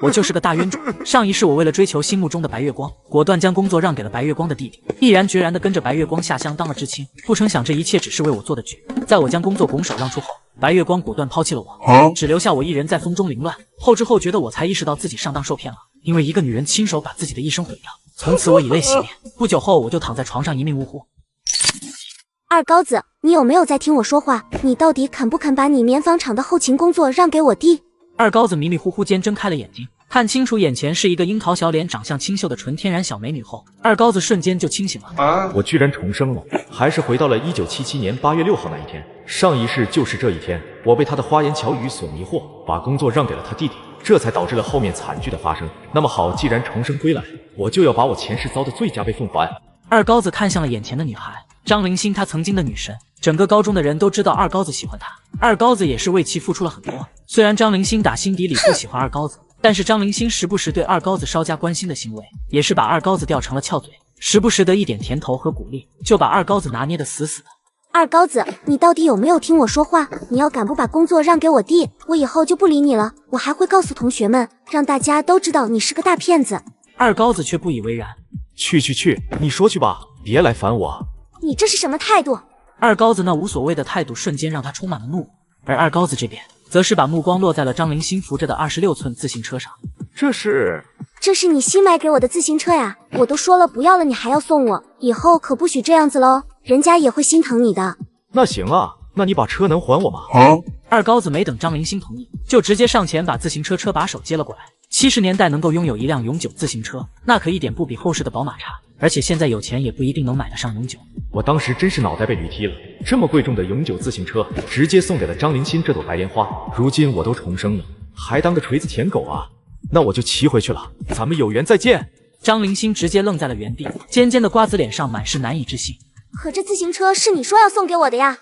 我就是个大冤种。上一世我为了追求心目中的白月光，果断将工作让给了白月光的弟弟，毅然决然地跟着白月光下乡当了知青。不成想这一切只是为我做的局。在我将工作拱手让出后，白月光果断抛弃了我，只留下我一人在风中凌乱。后知后觉的我才意识到自己上当受骗了，因为一个女人亲手把自己的一生毁掉。从此我以泪洗面。不久后我就躺在床上一命呜呼。二高子，你有没有在听我说话？你到底肯不肯把你棉纺厂的后勤工作让给我弟？二高子迷迷糊糊间睁开了眼睛，看清楚眼前是一个樱桃小脸、长相清秀的纯天然小美女后，二高子瞬间就清醒了。我居然重生了，还是回到了1977年8月6号那一天。上一世就是这一天，我被他的花言巧语所迷惑，把工作让给了他弟弟，这才导致了后面惨剧的发生。那么好，既然重生归来，我就要把我前世遭的罪加倍奉还。二高子看向了眼前的女孩张灵心，她曾经的女神，整个高中的人都知道二高子喜欢她，二高子也是为其付出了很多。虽然张灵心打心底里不喜欢二高子，但是张灵心时不时对二高子稍加关心的行为，也是把二高子吊成了翘嘴，时不时的一点甜头和鼓励，就把二高子拿捏得死死的。二高子，你到底有没有听我说话？你要敢不把工作让给我弟，我以后就不理你了。我还会告诉同学们，让大家都知道你是个大骗子。二高子却不以为然，去，你说去吧，别来烦我。你这是什么态度？二高子那无所谓的态度瞬间让他充满了怒，而二高子这边则是把目光落在了张灵心扶着的26寸自行车上。这是你新买给我的自行车呀？我都说了不要了，你还要送我，以后可不许这样子喽，人家也会心疼你的。那行啊，那你把车能还我吗？二高子没等张灵心同意，就直接上前把自行车车把手接了过来。70年代能够拥有一辆永久自行车，那可一点不比后世的宝马差，而且现在有钱也不一定能买得上永久。我当时真是脑袋被驴踢了，这么贵重的永久自行车直接送给了张灵心这朵白莲花，如今我都重生了，还当个锤子舔狗啊？那我就骑回去了，咱们有缘再见。张灵心直接愣在了原地，尖尖的瓜子脸上满是难以置信。可这自行车是你说要送给我的呀，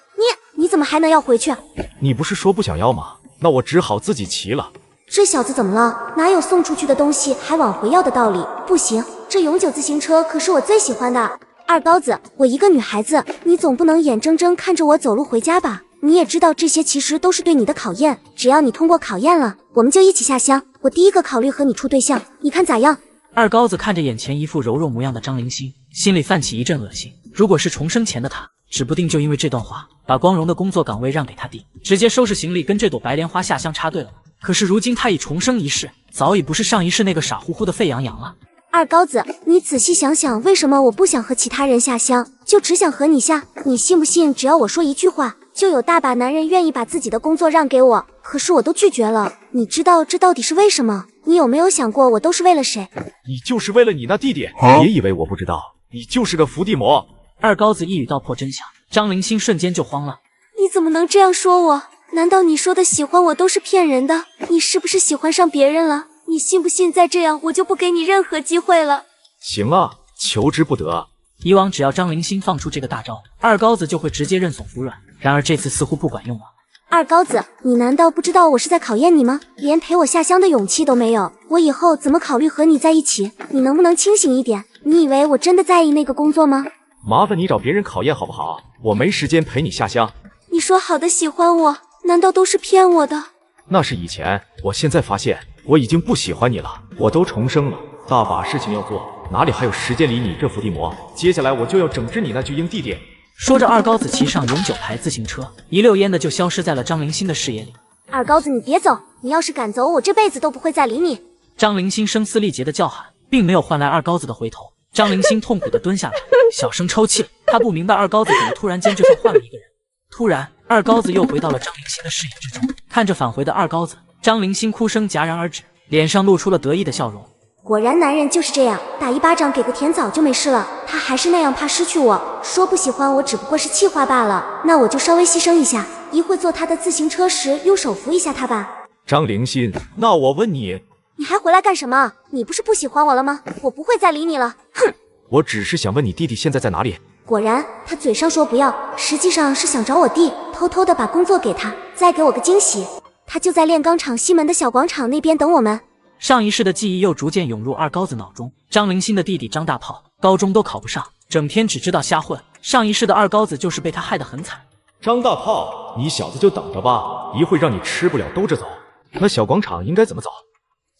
你怎么还能要回去？你不是说不想要吗？那我只好自己骑了。这小子怎么了？哪有送出去的东西还往回要的道理？不行，这永久自行车可是我最喜欢的。二高子，我一个女孩子，你总不能眼睁睁看着我走路回家吧？你也知道这些其实都是对你的考验，只要你通过考验了，我们就一起下乡。我第一个考虑和你处对象，你看咋样？二高子看着眼前一副柔弱模样的张灵心，心里泛起一阵恶心。如果是重生前的他，指不定就因为这段话，把光荣的工作岗位让给他弟，直接收拾行李跟这朵白莲花下乡插队了。可是如今他已重生一世，早已不是上一世那个傻乎乎的沸羊羊了。二高子，你仔细想想，为什么我不想和其他人下乡，就只想和你下？你信不信，只要我说一句话，就有大把男人愿意把自己的工作让给我，可是我都拒绝了。你知道这到底是为什么？你有没有想过，我都是为了谁？你就是为了你那弟弟，别以为我不知道，你就是个伏地魔。二高子一语道破真相，张灵心瞬间就慌了。你怎么能这样说我？难道你说的喜欢我都是骗人的？你是不是喜欢上别人了？你信不信再这样，我就不给你任何机会了？行了，求之不得。以往只要张灵心放出这个大招，二高子就会直接认怂服软，然而这次似乎不管用了。二高子，你难道不知道我是在考验你吗？连陪我下乡的勇气都没有，我以后怎么考虑和你在一起？你能不能清醒一点？你以为我真的在意那个工作吗？麻烦你找别人考验好不好？我没时间陪你下乡。你说好的喜欢我，难道都是骗我的？那是以前，我现在发现我已经不喜欢你了，我都重生了，大把事情要做，哪里还有时间理你这伏地魔？接下来我就要整治你那巨婴弟弟。说着，二高子骑上永久牌自行车，一溜烟的就消失在了张灵心的视野里。二高子，你别走，你要是敢走，我这辈子都不会再理你。张灵心声嘶力竭的叫喊，并没有换来二高子的回头。张灵心痛苦的蹲下来，小声抽泣。他不明白二高子怎么突然间就像换了一个人。突然，二高子又回到了张灵心的视野之中，看着返回的二高子，张灵心哭声戛然而止，脸上露出了得意的笑容。果然男人就是这样，打一巴掌给个甜枣就没事了。他还是那样怕失去我，说不喜欢我只不过是气话罢了。那我就稍微牺牲一下，一会坐他的自行车时用手扶一下他吧。张灵心，那我问你，你还回来干什么？你不是不喜欢我了吗？我不会再理你了。哼！我只是想问你弟弟现在在哪里。果然，他嘴上说不要，实际上是想找我弟，偷偷的把工作给他，再给我个惊喜。他就在炼钢厂西门的小广场那边等我们。上一世的记忆又逐渐涌入二高子脑中。张灵心的弟弟张大炮，高中都考不上，整天只知道瞎混。上一世的二高子就是被他害得很惨。张大炮，你小子就等着吧，一会让你吃不了兜着走。那小广场应该怎么走？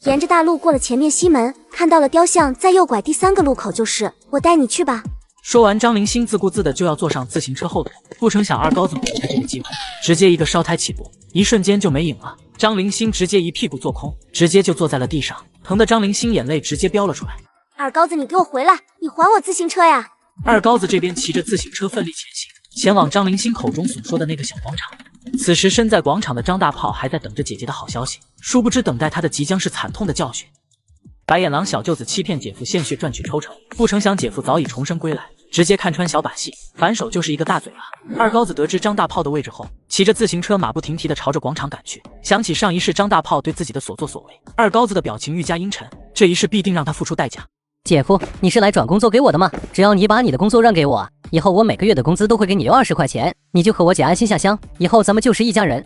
沿着大路过了前面西门，看到了雕像，再右拐第3个路口就是，我带你去吧。说完，张凌星自顾自的就要坐上自行车后腿，不成想二高子捕捉这个机会，直接一个烧胎起步，一瞬间就没影了。张凌星直接一屁股坐空，直接就坐在了地上，疼的张凌星眼泪直接飙了出来。二高子，你给我回来！你还我自行车呀！二高子这边骑着自行车奋力前行，前往张凌星口中所说的那个小广场。此时身在广场的张大炮还在等着姐姐的好消息，殊不知等待他的即将是惨痛的教训。白眼狼小舅子欺骗姐夫献血赚取抽成，不成想姐夫早已重生归来，直接看穿小把戏，反手就是一个大嘴巴。二高子得知张大炮的位置后，骑着自行车马不停蹄地朝着广场赶去。想起上一世张大炮对自己的所作所为，二高子的表情愈加阴沉，这一世必定让他付出代价。姐夫，你是来转工作给我的吗？只要你把你的工作让给我，以后我每个月的工资都会给你20块钱，你就和我姐安心下乡，以后咱们就是一家人。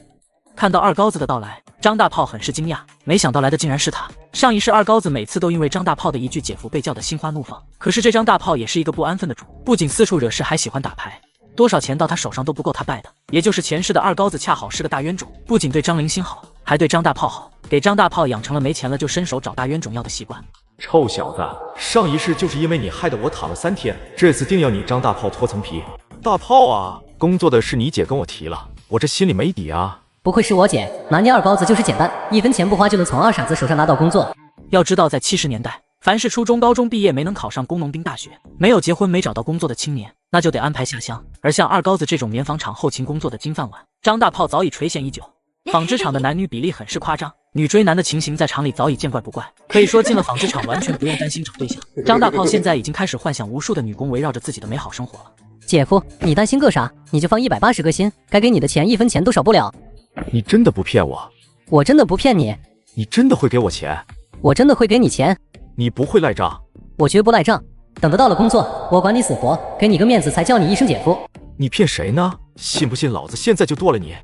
看到二高子的到来，张大炮很是惊讶，没想到来的竟然是他。上一世二高子每次都因为张大炮的一句姐夫被叫得心花怒放，可是这张大炮也是一个不安分的主，不仅四处惹事，还喜欢打牌，多少钱到他手上都不够他败的。也就是前世的二高子恰好是个大冤种，不仅对张凌星好，还对张大炮好，给张大炮养成了没钱了就伸手找大冤种要的习惯。臭小子，上一世就是因为你害得我躺了3天，这次定要你张大炮脱层皮。大炮啊，工作的事你姐跟我提了，我这心里没底啊。不愧是我姐，拿捏二高子就是简单，1分钱不花就能从二傻子手上拿到工作。要知道在70年代，凡是初中高中毕业没能考上工农兵大学，没有结婚没找到工作的青年，那就得安排下乡。而像二高子这种棉纺厂后勤工作的金饭碗，张大炮早已垂涎已久。纺织厂的男女比例很是夸张，女追男的情形在厂里早已见怪不怪，可以说进了纺织厂完全不用担心找对象。张大炮现在已经开始幻想无数的女工围绕着自己的美好生活了。姐夫，你担心个啥？你就放180个心，该给你的钱1分钱都少不了。你真的不骗我？我真的不骗你。你真的会给我钱？我真的会给你钱。你不会赖账？我绝不赖账。等得到了工作，我管你死活，给你个面子才叫你一声姐夫。你骗谁呢？信不信老子现在就剁了你？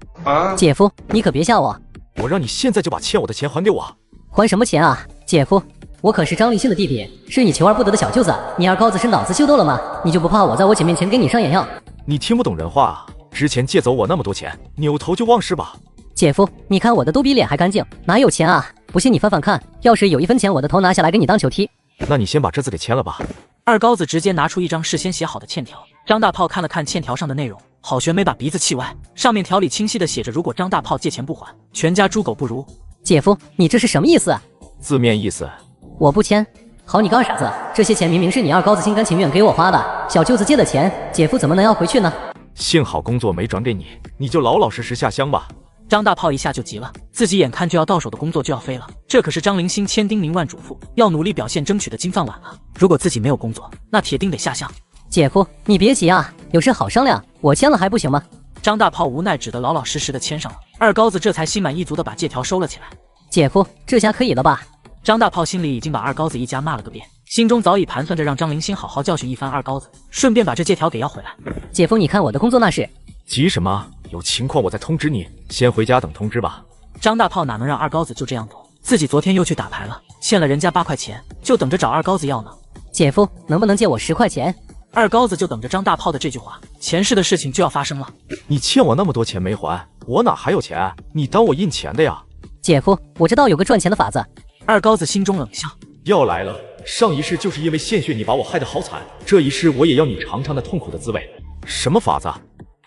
姐夫，你可别吓我。我让你现在就把欠我的钱还给我。还什么钱啊？姐夫，我可是张立新的弟弟，是你求而不得的小舅子。你二高子是脑子秀逗了吗？你就不怕我在我姐面前给你上眼药？你听不懂人话啊！之前借走我那么多钱，扭头就忘事吧。姐夫，你看我的都比脸还干净，哪有钱啊？不信你翻翻看，要是有1分钱，我的头拿下来给你当球踢。那你先把这字给签了吧。二高子直接拿出一张事先写好的欠条，张大炮看了看欠条上的内容，好悬没把鼻子气歪。上面条里清晰的写着，如果张大炮借钱不还，全家猪狗不如。姐夫，你这是什么意思？字面意思。我不签。好你个二傻子，这些钱明明是你二高子心甘情愿给我花的，小舅子借的钱，姐夫怎么能要回去呢？幸好工作没转给你，你就老老实实下乡吧。张大炮一下就急了，自己眼看就要到手的工作就要飞了，这可是张凌星千叮咛万嘱咐要努力表现争取的金饭碗啊！如果自己没有工作，那铁定得下乡。姐夫，你别急啊，有事好商量，我签了还不行吗？张大炮无奈只得老老实实的签上了，二高子这才心满意足的把借条收了起来。姐夫，这下可以了吧？张大炮心里已经把二高子一家骂了个遍，心中早已盘算着让张凌星好好教训一番二高子，顺便把这借条给要回来。姐夫，你看我的工作那是。急什么？有情况我再通知你，先回家等通知吧。张大炮哪能让二高子就这样走？自己昨天又去打牌了，欠了人家8块钱，就等着找二高子要呢。姐夫，能不能借我10块钱？二高子就等着张大炮的这句话，前世的事情就要发生了。你欠我那么多钱没还，我哪还有钱？你当我印钱的呀？姐夫，我知道有个赚钱的法子。二高子心中冷笑，要来了。上一世就是因为献血你把我害得好惨，这一世我也要你尝尝那痛苦的滋味。什么法子？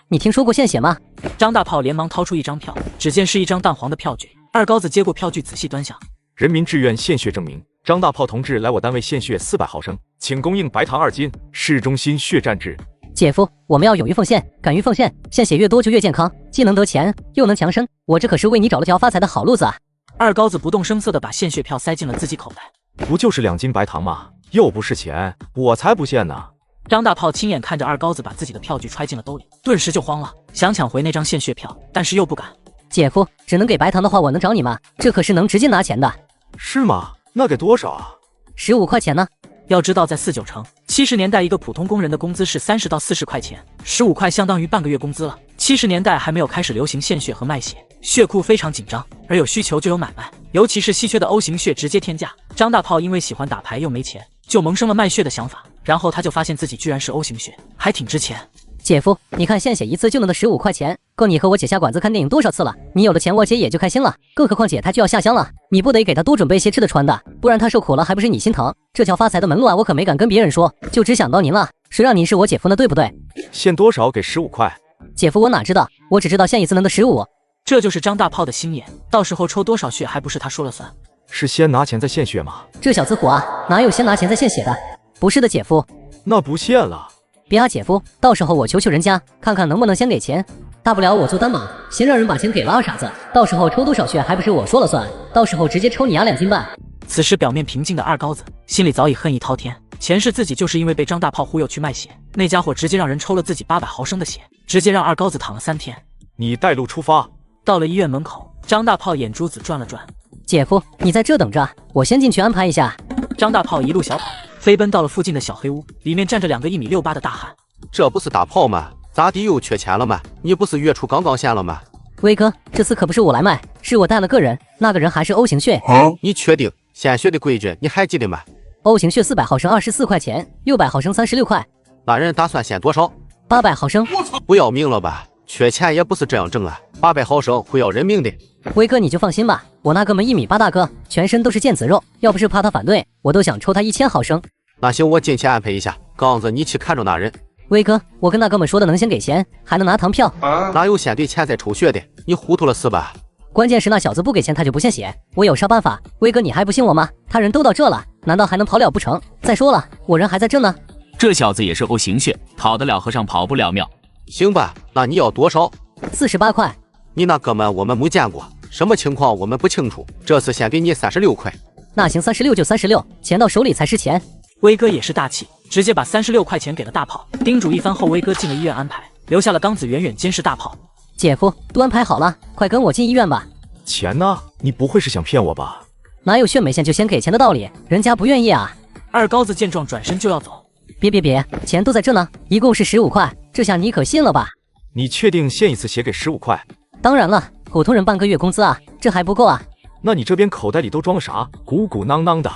你听说过献血吗？张大炮连忙掏出一张票，只见是一张淡黄的票据。二高子接过票据仔细端详，人民志愿献血证明，张大炮同志来我单位献血400毫升，请供应白糖2斤，市中心血站制。姐夫，我们要勇于奉献，敢于奉献，献血越多就越健康，既能得钱又能强身，我这可是为你找了条发财的好路子啊！二高子不动声色地把献血票塞进了自己口袋。不就是2斤白糖吗？又不是钱，我才不献呢！张大炮亲眼看着二高子把自己的票据揣进了兜里，顿时就慌了，想抢回那张献血票，但是又不敢。姐夫，只能给白糖的话，我能找你吗？这可是能直接拿钱的。是吗？那给多少啊？15块钱呢。要知道在49城，70年代一个普通工人的工资是30到40块钱，15块相当于半个月工资了。70年代还没有开始流行献血和卖血，血库非常紧张，而有需求就有买卖，尤其是稀缺的 O 型血直接天价。张大炮因为喜欢打牌又没钱，就萌生了卖血的想法，然后他就发现自己居然是 O 型血，还挺值钱。姐夫，你看献血一次就能得15块钱，够你和我姐下馆子看电影多少次了？你有了钱，我姐也就开心了。更何况姐她就要下乡了，你不得给她多准备些吃的穿的，不然她受苦了还不是你心疼？这条发财的门路啊，我可没敢跟别人说，就只想到您了。谁让您是我姐夫呢，对不对？限多少给15块？姐夫我哪知道，我只知道限一次能得15。这就是张大炮的心眼，到时候抽多少血还不是他说了算？是先拿钱再献血吗？这小子虎啊，哪有先拿钱再献血的？不是的，姐夫。那不献了。别啊，姐夫，到时候我求求人家，看看能不能先给钱。大不了我做担保，先让人把钱给了啊，傻子。到时候抽多少血还不是我说了算？到时候直接抽你啊2斤半。此时表面平静的二高子心里早已恨意滔天，前世自己就是因为被张大炮忽悠去卖血，那家伙直接让人抽了自己800毫升的血，直接让二高子躺了3天。你带路出发。到了医院门口，张大炮眼珠子转了转。姐夫，你在这等着，我先进去安排一下。张大炮一路小跑，飞奔到了附近的小黑屋，里面站着2个1米68的大汉。这不是大炮吗？咋地又缺钱了吗？你不是月初刚刚献了吗？威哥，这次可不是我来卖，是我带了个人，那个人还是 O 型血。你确定献血的规矩你还记得吗？ O 型血400毫升24块钱，600毫升36块。那人打算献多少？800毫升。不要命了吧？缺钱也不是这样挣啊，800毫升会要人命的。威哥你就放心吧，我那哥们1米8大个，全身都是腱子肉，要不是怕他反对，我都想抽他1000毫升。那行，我进去安排一下。刚子，你去看着那人。威哥，我跟那哥们说的能先给钱，还能拿堂票，哪有先对钱再抽血的？你糊涂了是吧？关键是那小子不给钱他就不献血，我有啥办法？威哥你还不信我吗？他人都到这了，难道还能跑了不成？再说了，我人还在这呢。这小子也是 O 型血，讨得了和尚跑不了庙。行吧，那你要多少？48块。你那哥们我们没见过，什么情况我们不清楚，这次先给你36块。那行，36就36，钱到手里才是钱。威哥也是大气，直接把36块钱给了大炮。叮嘱一番后，威哥进了医院安排，留下了刚子远远监视大炮。姐夫，都安排好了，快跟我进医院吧。钱呢？你不会是想骗我吧？哪有血没献就先给钱的道理？人家不愿意啊。二高子见状转身就要走。别，钱都在这呢，一共是15块，这下你可信了吧？你确定献一次血给15块？当然了，普通人半个月工资啊，这还不够啊。那你这边口袋里都装了啥？鼓鼓囊囊的。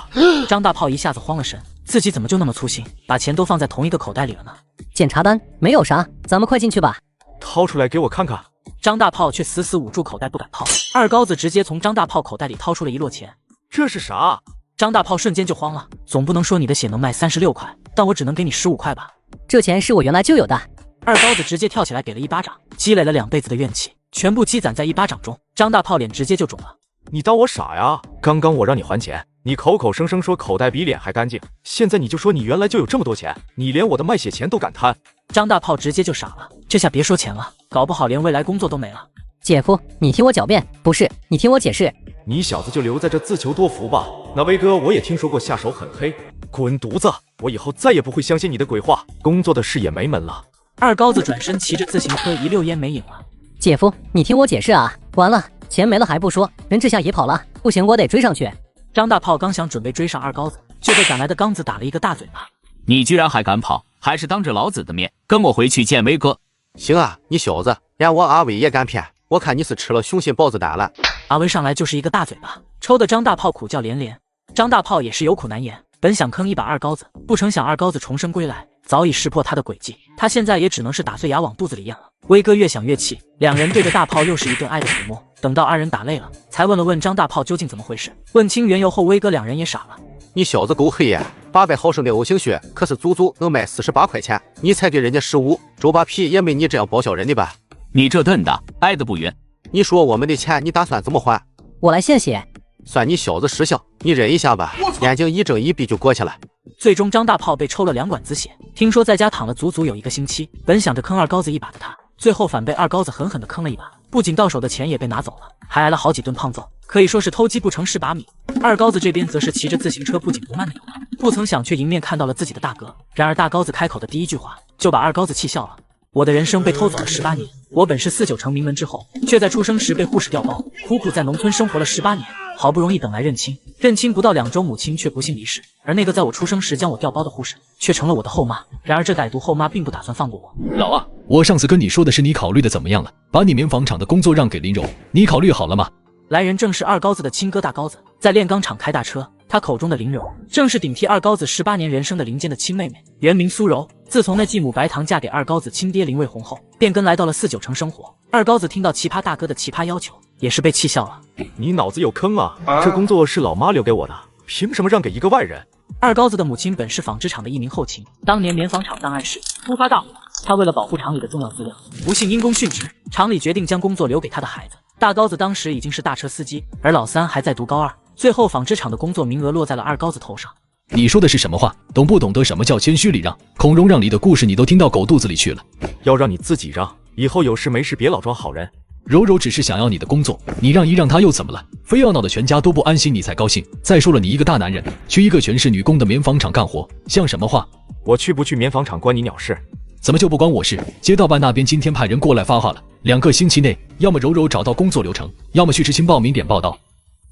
张大炮一下子慌了神，自己怎么就那么粗心，把钱都放在同一个口袋里了呢？检查单没有啥，咱们快进去吧。掏出来给我看看。张大炮却死死捂住口袋不敢掏。二高子直接从张大炮口袋里掏出了一摞钱。这是啥？张大炮瞬间就慌了，总不能说你的血能卖36块，但我只能给你15块吧？这钱是我原来就有的。二高子直接跳起来给了一巴掌，积累了2辈子的怨气，全部积攒在一巴掌中。张大炮脸直接就肿了。你当我傻呀？刚刚我让你还钱，你口口声声说口袋比脸还干净，现在你就说你原来就有这么多钱，你连我的卖血钱都敢贪。张大炮直接就傻了，这下别说钱了，搞不好连未来工作都没了。姐夫，你听我狡辩，不是，你听我解释。你小子就留在这自求多福吧。那威哥，我也听说过下手很黑，滚犊子！我以后再也不会相信你的鬼话，工作的事也没门了。二高子转身骑着自行车一溜烟没影了。姐夫，你听我解释啊！完了，钱没了还不说，人这下也跑了，不行，我得追上去。张大炮刚想准备追上二高子，就被赶来的刚子打了一个大嘴巴。你居然还敢跑，还是当着老子的面跟我回去见威哥。行啊，你小子连我阿威也敢骗，我看你是吃了雄心豹子胆了。阿威上来就是一个大嘴巴，抽的张大炮苦叫连连。张大炮也是有苦难言，本想坑一把二高子，不成想二高子重生归来，早已识破他的诡计，他现在也只能是打碎牙往肚子里咽了。威哥越想越气，两人对着大炮又是一顿爱的抚摸。等到二人打累了，才问了问张大炮究竟怎么回事。问清缘由后，威哥两人也傻了。你小子够黑呀！800毫升的 O 型血可是足足能卖48块钱，你才给人家15，周扒皮也没你这样报销人的吧？你这顿的挨得不远。你说我们的钱你打算怎么还？我来献血。算你小子识相，你忍一下吧，眼睛一睁一闭就过去了。最终张大炮被抽了2管子血，听说在家躺了足足有1个星期。本想着坑二高子一把的他，最后反被二高子狠狠地坑了一把，不仅到手的钱也被拿走了，还挨了好几顿胖揍，可以说是偷鸡不成蚀把米。二高子这边则是骑着自行车不紧不慢的游了，不曾想却迎面看到了自己的大哥。然而大高子开口的第一句话就把二高子气笑了。我的人生被偷走了18年，我本是4、9成名门之后，却在出生时被护士调包，苦苦在农村生活了18年，好不容易等来认亲，认亲不到2周，母亲却不幸离世，而那个在我出生时将我调包的护士，却成了我的后妈。然而这歹毒后妈并不打算放过我。老二，我上次跟你说的是你考虑的怎么样了？把你棉纺厂的工作让给林柔，你考虑好了吗？来人正是二高子的亲哥大高子，在炼钢厂开大车。他口中的林柔，正是顶替二高子18年人生的林间的亲妹妹，原名苏柔。自从那继母白糖嫁给二高子亲爹林卫红后，便跟来到了4、9成生活。二高子听到奇葩大哥的奇葩要求，也是被气笑了。你脑子有坑啊！这工作是老妈留给我的，凭什么让给一个外人？二高子的母亲本是纺织厂的一名后勤，当年棉纺厂档案室突发大火，他为了保护厂里的重要资料，不幸因公殉职，厂里决定将工作留给他的孩子。大高子当时已经是大车司机，而老三还在读高二，最后纺织厂的工作名额落在了二高子头上。你说的是什么话？懂不懂得什么叫谦虚礼让？孔融让梨的故事你都听到狗肚子里去了。要让你自己让，以后有事没事别老装好人。柔柔只是想要你的工作，你让一让她又怎么了？非要闹得全家都不安心你才高兴。再说了，你一个大男人去一个全是女工的棉纺厂干活，像什么话？我去不去棉纺厂关你鸟事？怎么就不关我事？街道办那边今天派人过来发话了，2个星期内，要么柔柔找到工作流程，要么去执行报名点报道。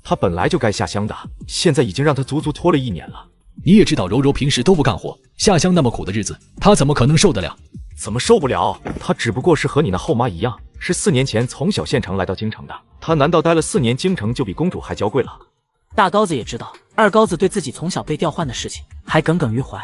他本来就该下乡的，现在已经让他足足拖了1年了。你也知道柔柔平时都不干活，下乡那么苦的日子，她怎么可能受得了？怎么受不了？她只不过是和你那后妈一样，是4年前从小县城来到京城的。她难道待了4年京城就比公主还娇贵了？大高子也知道二高子对自己从小被调换的事情还耿耿于怀。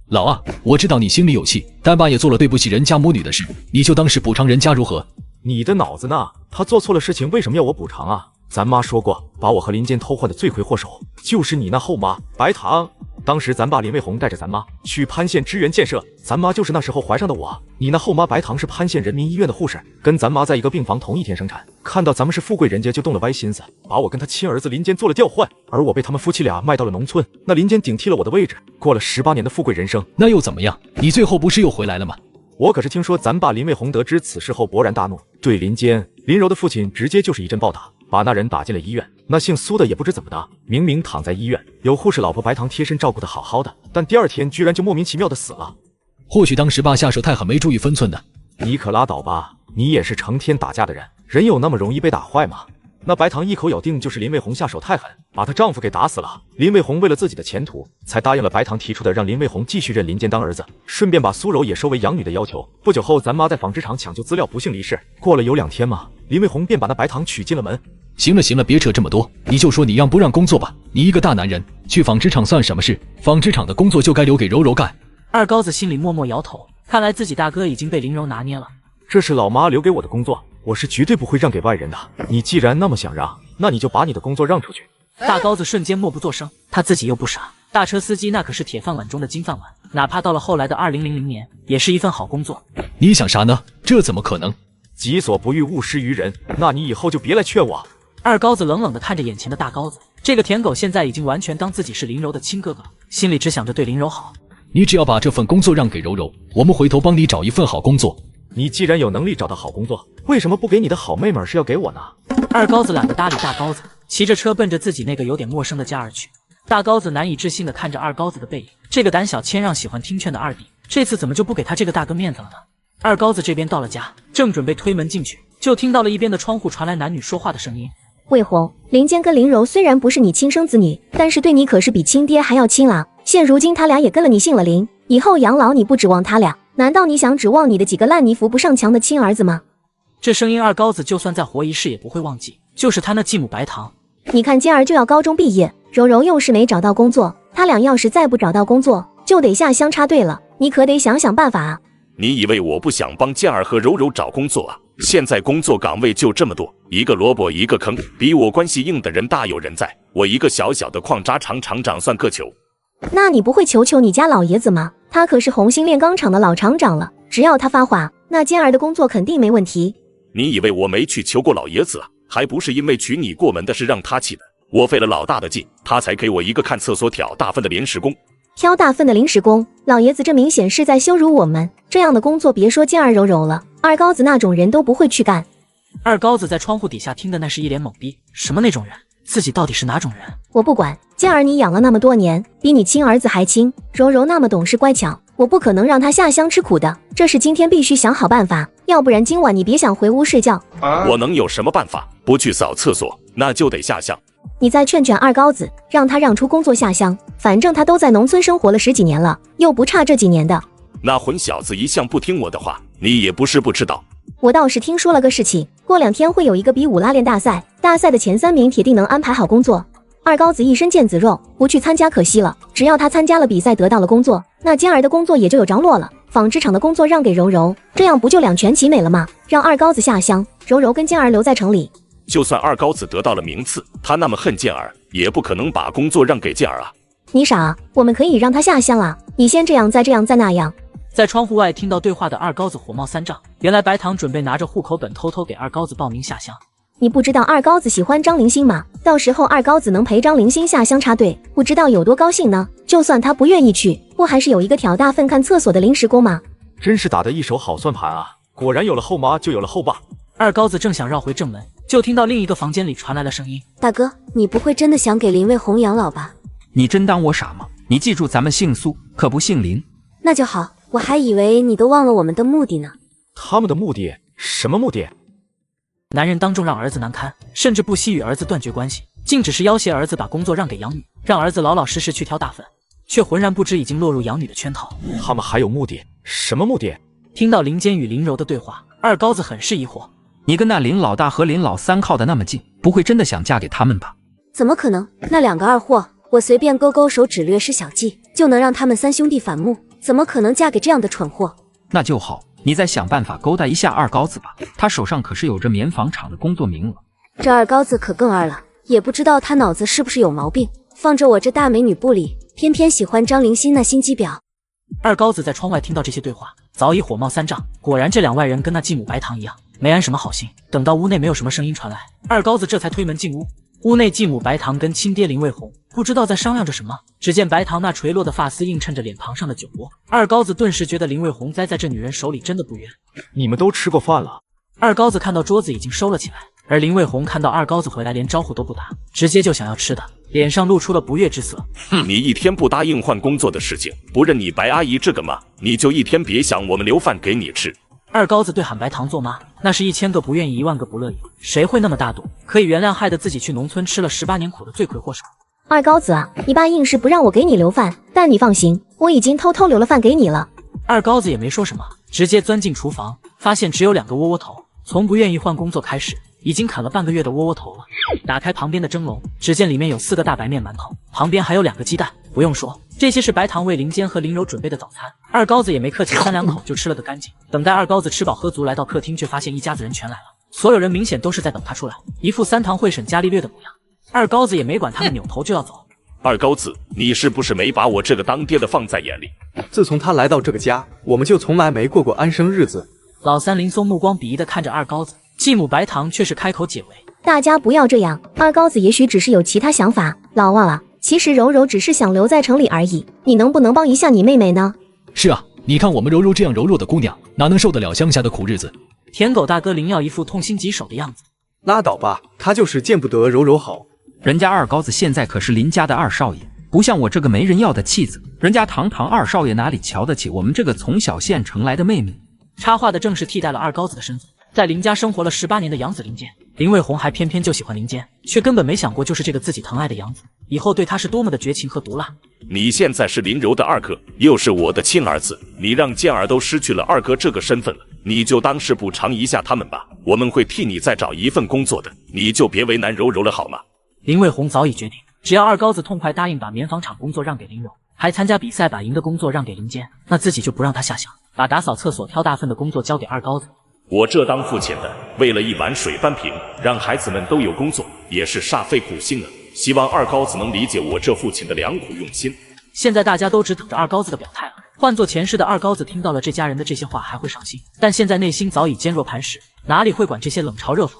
老二，我知道你心里有气，但爸也做了对不起人家母女的事，你就当是补偿人家如何？你的脑子呢？他做错了事情为什么要我补偿啊？咱妈说过，把我和林坚偷换的罪魁祸首就是你那后妈白糖。当时咱爸林卫红带着咱妈去潘县支援建设，咱妈就是那时候怀上的我。你那后妈白糖是潘县人民医院的护士，跟咱妈在一个病房同一天生产，看到咱们是富贵人家就动了歪心思，把我跟他亲儿子林坚做了调换，而我被他们夫妻俩卖到了农村。那林坚顶替了我的位置，过了18年的富贵人生。那又怎么样？你最后不是又回来了吗？我可是听说咱爸林卫红得知此事后勃然大怒，对林坚、林柔的父亲直接就是一阵暴打，把那人打进了医院。那姓苏的也不知怎么的，明明躺在医院，有护士老婆白糖贴身照顾的好好的，但第2天居然就莫名其妙的死了。或许当时爸下手太狠，没注意分寸的。你可拉倒吧，你也是成天打架的人，人有那么容易被打坏吗？那白糖一口咬定就是林卫红下手太狠，把她丈夫给打死了。林卫红为了自己的前途，才答应了白糖提出的让林卫红继续认林坚当儿子，顺便把苏柔也收为养女的要求。不久后，咱妈在纺织厂抢救资料不幸离世，过了有2天嘛，林卫红便把那白糖娶进了门。行了行了，别扯这么多，你就说你让不让工作吧。你一个大男人去纺织厂算什么事？纺织厂的工作就该留给柔柔干。二高子心里默默摇头，看来自己大哥已经被林柔拿捏了。这是老妈留给我的工作，我是绝对不会让给外人的。你既然那么想让，那你就把你的工作让出去。大高子瞬间默不作声，他自己又不傻，大车司机那可是铁饭碗中的金饭碗，哪怕到了后来的2000年，也是一份好工作。你想啥呢？这怎么可能？己所不欲，勿施于人。那你以后就别来劝我。二高子冷冷地看着眼前的大高子，这个舔狗现在已经完全当自己是林柔的亲哥哥，心里只想着对林柔好。你只要把这份工作让给柔柔，我们回头帮你找一份好工作。你既然有能力找到好工作，为什么不给你的好妹妹是要给我呢？二高子懒得搭理大高子，骑着车奔着自己那个有点陌生的家而去。大高子难以置信地看着二高子的背影，这个胆小谦让喜欢听劝的二弟，这次怎么就不给他这个大哥面子了呢？二高子这边到了家，正准备推门进去，就听到了一边的窗户传来男女说话的声音。魏红，林坚跟林柔虽然不是你亲生子女，但是对你可是比亲爹还要亲了。现如今他俩也跟了你姓了林，以后养老你不指望他俩，难道你想指望你的几个烂泥扶不上墙的亲儿子吗？这声音二高子就算再活一世也不会忘记，就是他那继母白糖。你看坚儿就要高中毕业，柔柔又是没找到工作，他俩要是再不找到工作，就得下乡插队了，你可得想想办法啊。你以为我不想帮坚儿和柔柔找工作啊？现在工作岗位就这么多，一个萝卜一个坑，比我关系硬的人大有人在。我一个小小的矿渣厂厂长算个球。那你不会求求你家老爷子吗？他可是红星炼钢厂的老厂长了，只要他发话，那坚儿的工作肯定没问题。你以为我没去求过老爷子啊？还不是因为娶你过门的事让他气的。我费了老大的劲，他才给我一个看厕所挑大粪的临时工。挑大粪的临时工，老爷子这明显是在羞辱我们。这样的工作别说坚儿柔柔了，二高子那种人都不会去干。二高子在窗户底下听的那是一脸懵逼，什么那种人？自己到底是哪种人？我不管，坚儿你养了那么多年，比你亲儿子还亲。柔柔那么懂事乖巧，我不可能让她下乡吃苦的。这事今天必须想好办法，要不然今晚你别想回屋睡觉。我能有什么办法？不去扫厕所，那就得下乡。你再劝劝二高子，让他让出工作下乡，反正他都在农村生活了10几年了，又不差这几年的。那混小子一向不听我的话，你也不是不知道。我倒是听说了个事情，过2天会有一个比武拉练大赛，大赛的前3名铁定能安排好工作。二高子一身腱子肉，不去参加可惜了。只要他参加了比赛，得到了工作，那坚儿的工作也就有着落了。纺织厂的工作让给柔柔，这样不就两全其美了吗？让二高子下乡，柔柔跟健儿留在城里。就算二高子得到了名次，他那么恨健儿，也不可能把工作让给健儿啊。你傻啊，我们可以让他下乡啊！你先这样，再这样，再那样。在窗户外听到对话的二高子火冒三丈，原来白糖准备拿着户口本偷偷给二高子报名下乡。你不知道二高子喜欢张灵星吗？到时候二高子能陪张灵星下乡插队，不知道有多高兴呢。就算他不愿意去，不还是有一个挑大粪看厕所的临时工吗？真是打得一手好算盘啊！果然有了后妈就有了后爸。二高子正想绕回正门，就听到另一个房间里传来了声音：大哥，你不会真的想给林卫红养老吧？你真当我傻吗？你记住咱们姓苏，可不姓林。那就好，我还以为你都忘了我们的目的呢。他们的目的？什么目的？男人当众让儿子难堪，甚至不惜与儿子断绝关系，竟只是要挟儿子把工作让给养女，让儿子老老实实去挑大粪，却浑然不知已经落入养女的圈套。他们还有目的？什么目的？听到林坚与林柔的对话，二高子很是疑惑。你跟那林老大和林老三靠得那么近，不会真的想嫁给他们吧？怎么可能？那两个二货，我随便勾勾手指略施小计，就能让他们三兄弟反目，怎么可能嫁给这样的蠢货？那就好，你再想办法勾搭一下二高子吧，他手上可是有着棉纺厂的工作名额。这二高子可更二了，也不知道他脑子是不是有毛病，放着我这大美女不理，偏偏喜欢张灵犀那心机婊。二高子在窗外听到这些对话，早已火冒三丈。果然这两外人跟那继母白糖一样，没安什么好心。等到屋内没有什么声音传来，二高子这才推门进屋。屋内继母白糖跟亲爹林卫红不知道在商量着什么，只见白糖那垂落的发丝映衬着脸庞上的酒窝，二高子顿时觉得林卫红栽在这女人手里真的不冤。你们都吃过饭了？二高子看到桌子已经收了起来，而林卫红看到二高子回来连招呼都不打，直接就想要吃的，脸上露出了不悦之色。你一天不答应换工作的事情，不认你白阿姨这个妈，你就一天别想我们留饭给你吃。二高子对喊白糖做妈，那是1000个不愿意10000个不乐意，谁会那么大度，可以原谅害得自己去农村吃了18年苦的罪魁祸首？二高子啊，你爸硬是不让我给你留饭，但你放心，我已经偷偷留了饭给你了。二高子也没说什么，直接钻进厨房，发现只有2个窝窝头，从不愿意换工作开始，已经啃了半个月的窝窝头了。打开旁边的蒸笼，只见里面有4个大白面馒头，旁边还有2个鸡蛋。不用说，这些是白糖为林坚和林柔准备的早餐。二高子也没客气，3-2口就吃了个干净。等待二高子吃饱喝足，来到客厅，却发现一家子人全来了。所有人明显都是在等他出来，一副三堂会审伽利略的模样。二高子也没管他们，扭头就要走。二高子，你是不是没把我这个当爹的放在眼里？自从他来到这个家，我们就从来没过过安生日子。老三林松目光鄙夷地看着二高子，继母白糖却是开口解围：大家不要这样，二高子也许只是有其他想法。老王啊，其实柔柔只是想留在城里而已，你能不能帮一下你妹妹呢？是啊，你看我们柔柔这样柔弱的姑娘，哪能受得了乡下的苦日子？舔狗大哥林耀一副痛心疾首的样子。拉倒吧，他就是见不得柔柔好。人家二高子现在可是林家的二少爷，不像我这个没人要的弃子，人家堂堂二少爷哪里瞧得起我们这个从小县城来的妹妹？插话的正是替代了二高子的身份，在林家生活了18年的养子林坚。林卫红还偏偏就喜欢林坚，却根本没想过就是这个自己疼爱的养子以后对他是多么的绝情和毒辣。你现在是林柔的二哥，又是我的亲儿子，你让健儿都失去了二哥这个身份了，你就当是补偿一下他们吧，我们会替你再找一份工作的，你就别为难柔柔了好吗？林卫红早已决定，只要二高子痛快答应把棉纺厂工作让给林柔，还参加比赛把赢的工作让给林坚，那自己就不让他下乡，把打扫厕所挑大粪的工作交给二高子。我这当父亲的，为了一碗水翻平，让孩子们都有工作，也是煞费苦心了。希望二高子能理解我这父亲的良苦用心。现在大家都只等着二高子的表态了。换做前世的二高子听到了这家人的这些话还会伤心，但现在内心早已坚若磐石，哪里会管这些冷嘲热讽？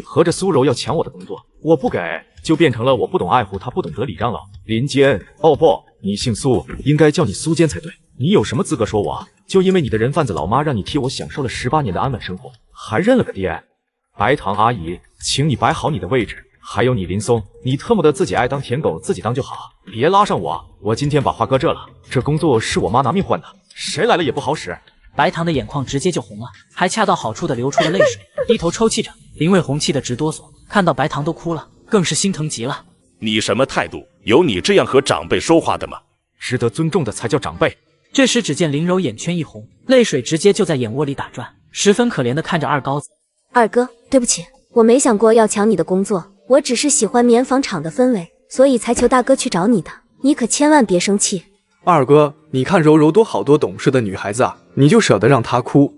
合着苏柔要抢我的工作，我不给，就变成了我不懂爱护他，不懂得礼让了。林坚，哦不，你姓苏，应该叫你苏坚才对。你有什么资格说我？就因为你的人贩子老妈让你替我享受了18年的安稳生活，还认了个爹？白糖阿姨，请你摆好你的位置。还有你林松，你特么的自己爱当舔狗自己当就好，别拉上我。我今天把话搁这了，这工作是我妈拿命换的，谁来了也不好使。白糖的眼眶直接就红了，还恰到好处的流出了泪水，低头抽泣着。林卫红气得直哆嗦，看到白糖都哭了，更是心疼极了。你什么态度？有你这样和长辈说话的吗？值得尊重的才叫长辈。这时只见林柔眼圈一红，泪水直接就在眼窝里打转，十分可怜的看着二高子。二哥，对不起，我没想过要抢你的工作，我只是喜欢棉纺厂的氛围，所以才求大哥去找你的，你可千万别生气。二哥，你看柔柔多好多懂事的女孩子啊，你就舍得让她哭？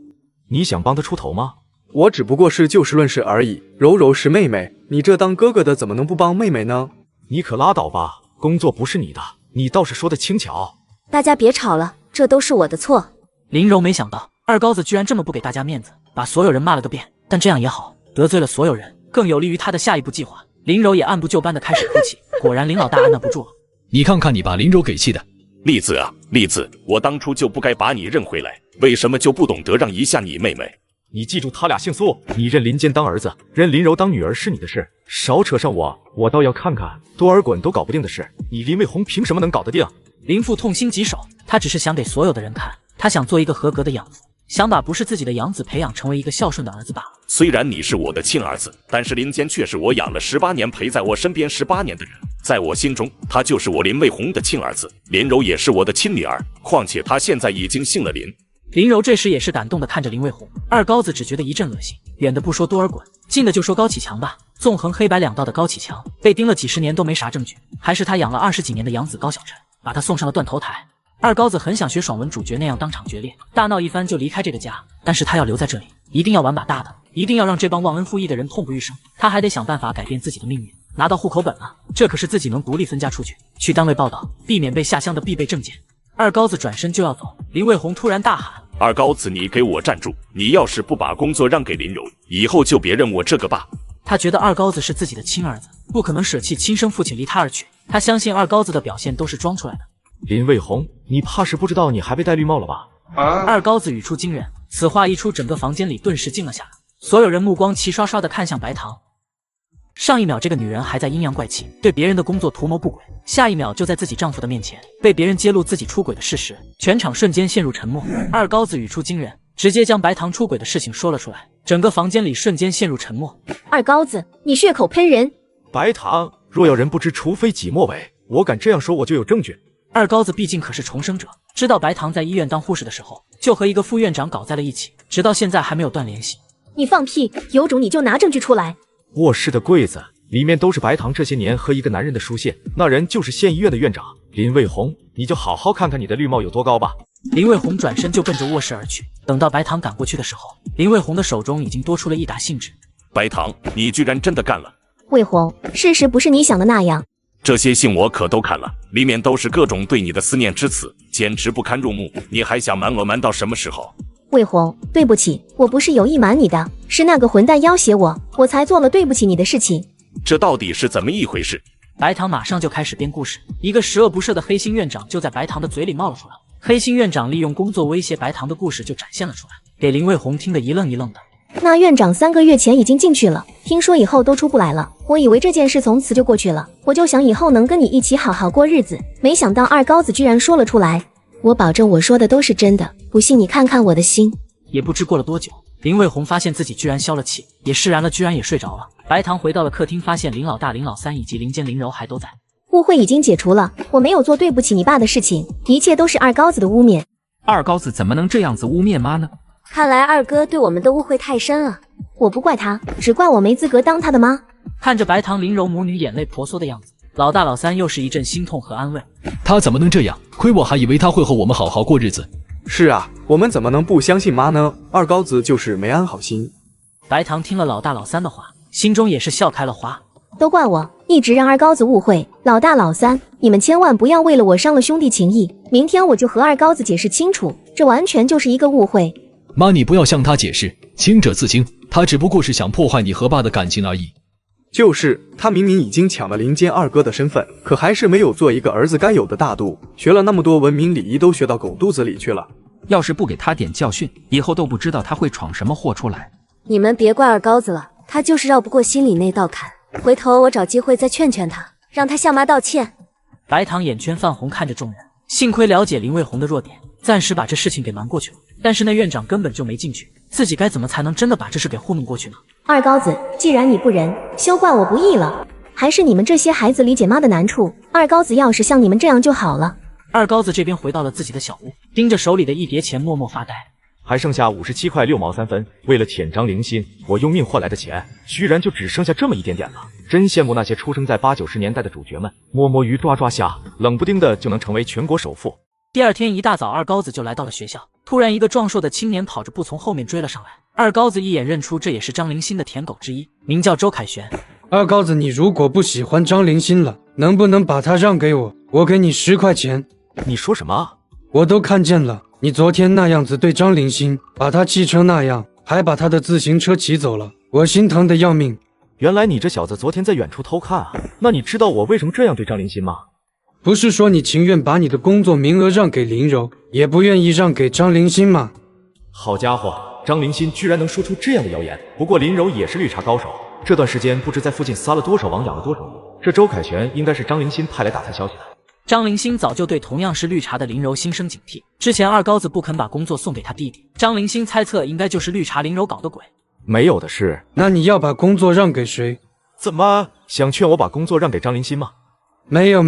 你想帮她出头吗？我只不过是就事论事而已。柔柔是妹妹，你这当哥哥的怎么能不帮妹妹呢？你可拉倒吧，工作不是你的，你倒是说的轻巧。大家别吵了，这都是我的错。林柔没想到二高子居然这么不给大家面子，把所有人骂了个遍。但这样也好，得罪了所有人，更有利于他的下一步计划。林柔也按部就班的开始哭泣，果然林老大按捺不住了。你看看你把林柔给气的。栗子啊，栗子，我当初就不该把你认回来，为什么就不懂得让一下你妹妹？你记住，他俩姓苏，你认林坚当儿子，认林柔当女儿是你的事，少扯上我，我倒要看看多尔衮都搞不定的事，你林卫红凭什么能搞得定？林父痛心疾首，他只是想给所有的人看，他想做一个合格的养父，想把不是自己的养子培养成为一个孝顺的儿子罢了。虽然你是我的亲儿子，但是林坚却是我养了18年，陪在我身边18年的人，在我心中，他就是我林卫红的亲儿子。林柔也是我的亲女儿，况且他现在已经姓了林。林柔这时也是感动的看着林卫红，二高子只觉得一阵恶心，远的不说多尔衮，近的就说高启强吧。纵横黑白两道的高启强，被盯了几十年都没啥证据，还是他养了20几年的养子高小晨，把他送上了断头台。二高子很想学爽文主角那样当场决裂，大闹一番就离开这个家，但是他要留在这里，一定要玩把大的，一定要让这帮忘恩负义的人痛不欲生。他还得想办法改变自己的命运，拿到户口本了，这可是自己能独立分家出去，去单位报道，避免被下乡的必备证件。二高子转身就要走，林卫红突然大喊：二高子，你给我站住！你要是不把工作让给林柔，以后就别认我这个爸。他觉得二高子是自己的亲儿子，不可能舍弃亲生父亲离他而去。他相信二高子的表现都是装出来的。林卫红，你怕是不知道你还被戴绿帽了吧？二高子语出惊人，此话一出，整个房间里顿时静了下来，所有人目光齐刷刷地看向白糖。上一秒这个女人还在阴阳怪气，对别人的工作图谋不轨，下一秒就在自己丈夫的面前被别人揭露自己出轨的事实，全场瞬间陷入沉默。二高子语出惊人，直接将白糖出轨的事情说了出来，整个房间里瞬间陷入沉默。二高子，你血口喷人！白糖，若要人不知，除非己莫为，我敢这样说，我就有证据。二高子毕竟可是重生者，知道白糖在医院当护士的时候就和一个副院长搞在了一起，直到现在还没有断联系。你放屁，有种你就拿证据出来。卧室的柜子里面都是白糖这些年和一个男人的书信，那人就是县医院的院长林卫红，你就好好看看你的绿帽有多高吧。林卫红转身就奔着卧室而去，等到白糖赶过去的时候，林卫红的手中已经多出了一沓信纸。白糖，你居然真的干了！卫红，事实不是你想的那样。这些信我可都看了，里面都是各种对你的思念之词，简直不堪入目。你还想瞒我瞒到什么时候？卫红，对不起，我不是有意瞒你的，是那个混蛋要挟我，我才做了对不起你的事情。这到底是怎么一回事？白糖马上就开始编故事，一个十恶不赦的黑心院长就在白糖的嘴里冒了出来。黑心院长利用工作威胁白糖的故事就展现了出来，给林卫红听得一愣一愣的。那院长3个月前已经进去了，听说以后都出不来了。我以为这件事从此就过去了，我就想以后能跟你一起好好过日子，没想到二高子居然说了出来。我保证我说的都是真的，不信你看看我的心。也不知过了多久，林卫红发现自己居然消了气，也释然了，居然也睡着了。白糖回到了客厅，发现林老大、林老三以及林坚、林柔还都在。误会已经解除了，我没有做对不起你爸的事情，一切都是二高子的污蔑。二高子怎么能这样子污蔑妈呢？看来二哥对我们的误会太深了。我不怪他，只怪我没资格当他的妈。看着白糖、林柔母女眼泪婆娑的样子，老大老三又是一阵心痛和安慰。他怎么能这样？亏我还以为他会和我们好好过日子。是啊，我们怎么能不相信妈呢？二高子就是没安好心。白糖听了老大老三的话，心中也是笑开了花。都怪我，一直让二高子误会。老大老三，你们千万不要为了我伤了兄弟情谊。明天我就和二高子解释清楚，这完全就是一个误会。妈，你不要向他解释，清者自清，他只不过是想破坏你和爸的感情而已。就是他明明已经抢了林坚二哥的身份，可还是没有做一个儿子该有的大度，学了那么多文明礼仪都学到狗肚子里去了。要是不给他点教训，以后都不知道他会闯什么祸出来。你们别怪二高子了，他就是绕不过心里那道坎，回头我找机会再劝劝他，让他向妈道歉。白糖眼圈泛红看着众人，幸亏了解林卫红的弱点，暂时把这事情给瞒过去了。但是那院长根本就没进去，自己该怎么才能真的把这事给糊弄过去呢？二高子，既然你不仁，休怪我不义了。还是你们这些孩子理解妈的难处，二高子要是像你们这样就好了。二高子这边回到了自己的小屋，盯着手里的一叠钱默默发呆。还剩下57块6毛3分，为了舔张灵心，我用命换来的钱，居然就只剩下这么一点点了。真羡慕那些出生在80、90年代的主角们，摸摸鱼、抓抓虾，冷不丁的就能成为全国首富。第二天一大早，二高子就来到了学校，突然，一个壮硕的青年跑着步从后面追了上来。二高子一眼认出这也是张灵心的舔狗之一，名叫周凯旋。二高子，你如果不喜欢张灵心了，能不能把她让给我？我给你10块钱。你说什么？我都看见了，你昨天那样子对张灵心，把她气成那样，还把她的自行车骑走了，我心疼的要命。原来你这小子昨天在远处偷看啊？那你知道我为什么这样对张灵心吗？不是说你情愿把你的工作名额让给林柔，也不愿意让给张灵心吗？好家伙，张灵心居然能说出这样的谣言。不过林柔也是绿茶高手，这段时间不知在附近撒了多少网，养了多少鱼。这周凯旋应该是张灵心派来打探消息的。张灵心早就对同样是绿茶的林柔心生警惕，之前二高子不肯把工作送给他弟弟，张灵心猜测应该就是绿茶林柔搞的鬼。没有的事。那你要把工作让给谁？怎么想劝我把工作让给张灵心吗？没有，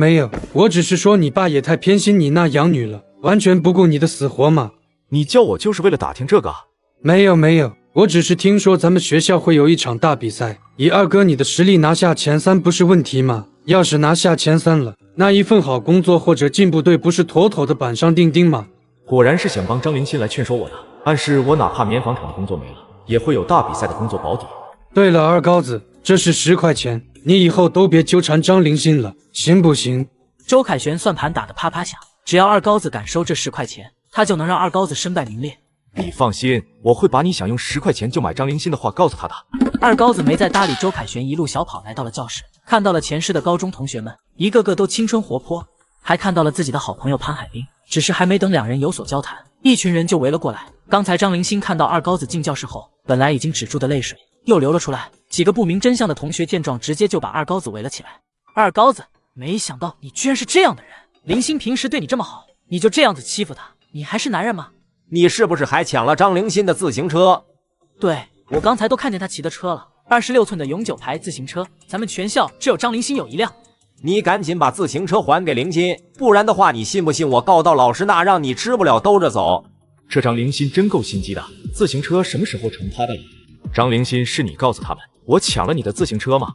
我只是说你爸也太偏心你那养女了，完全不顾你的死活嘛。你叫我就是为了打听这个？没有，我只是听说咱们学校会有一场大比赛，以二哥你的实力拿下前3不是问题吗？要是拿下前3了，那一份好工作或者进部队不是妥妥的板上钉钉吗？果然是想帮张灵心来劝说我的，暗示我哪怕棉纺厂的工作没了，也会有大比赛的工作保底。对了，二高子，这是10块钱，你以后都别纠缠张灵心了，行不行？周凯旋算盘打得啪啪响，只要二高子敢收这10块钱，他就能让二高子身败名裂。你放心，我会把你想用10块钱就买张灵心的话告诉他的。二高子没再搭理周凯旋，一路小跑来到了教室，看到了前室的高中同学们，一个个都青春活泼，还看到了自己的好朋友潘海滨。只是还没等两人有所交谈，一群人就围了过来。刚才张灵心看到二高子进教室后，本来已经止住的泪水又流了出来。几个不明真相的同学见状，直接就把二高子围了起来。二高子，没想到你居然是这样的人！灵心平时对你这么好，你就这样子欺负她，你还是男人吗？你是不是还抢了张灵心的自行车？对，我刚才都看见她骑的车了，26寸的永久牌自行车，咱们全校只有张灵心有1辆。你赶紧把自行车还给灵心，不然的话，你信不信我告到老师那，让你吃不了兜着走？这张灵心真够心机的，自行车什么时候成他的了？张灵心，是你告诉他们我抢了你的自行车吗？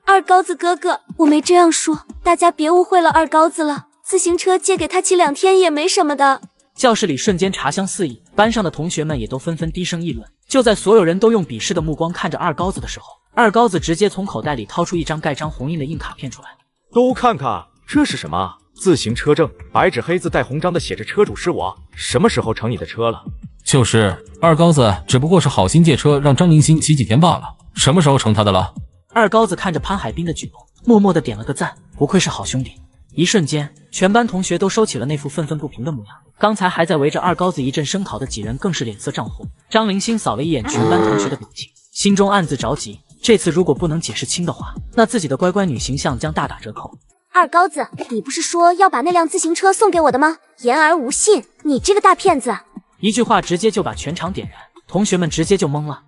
二高子哥哥，我没这样说，大家别误会了二高子了，自行车借给他骑2天也没什么的。教室里瞬间茶香四溢，班上的同学们也都纷纷低声议论。就在所有人都用鄙视的目光看着二高子的时候，二高子直接从口袋里掏出一张盖章红印的硬卡片出来。都看看，这是什么？自行车证，白纸黑字带红章的写着车主是我，什么时候成你的车了？就是二高子只不过是好心借车让张灵心骑几天罢了，什么时候成他的了？二高子看着潘海滨的举动，默默地点了个赞，不愧是好兄弟。一瞬间，全班同学都收起了那副愤愤不平的模样。刚才还在围着二高子一阵声讨的几人更是脸色涨红。张灵心扫了一眼全班同学的表情，心中暗自着急，这次如果不能解释清的话，那自己的乖乖女形象将大打折扣。二高子，你不是说要把那辆自行车送给我的吗？言而无信，你这个大骗子！一句话直接就把全场点燃，同学们直接就懵了。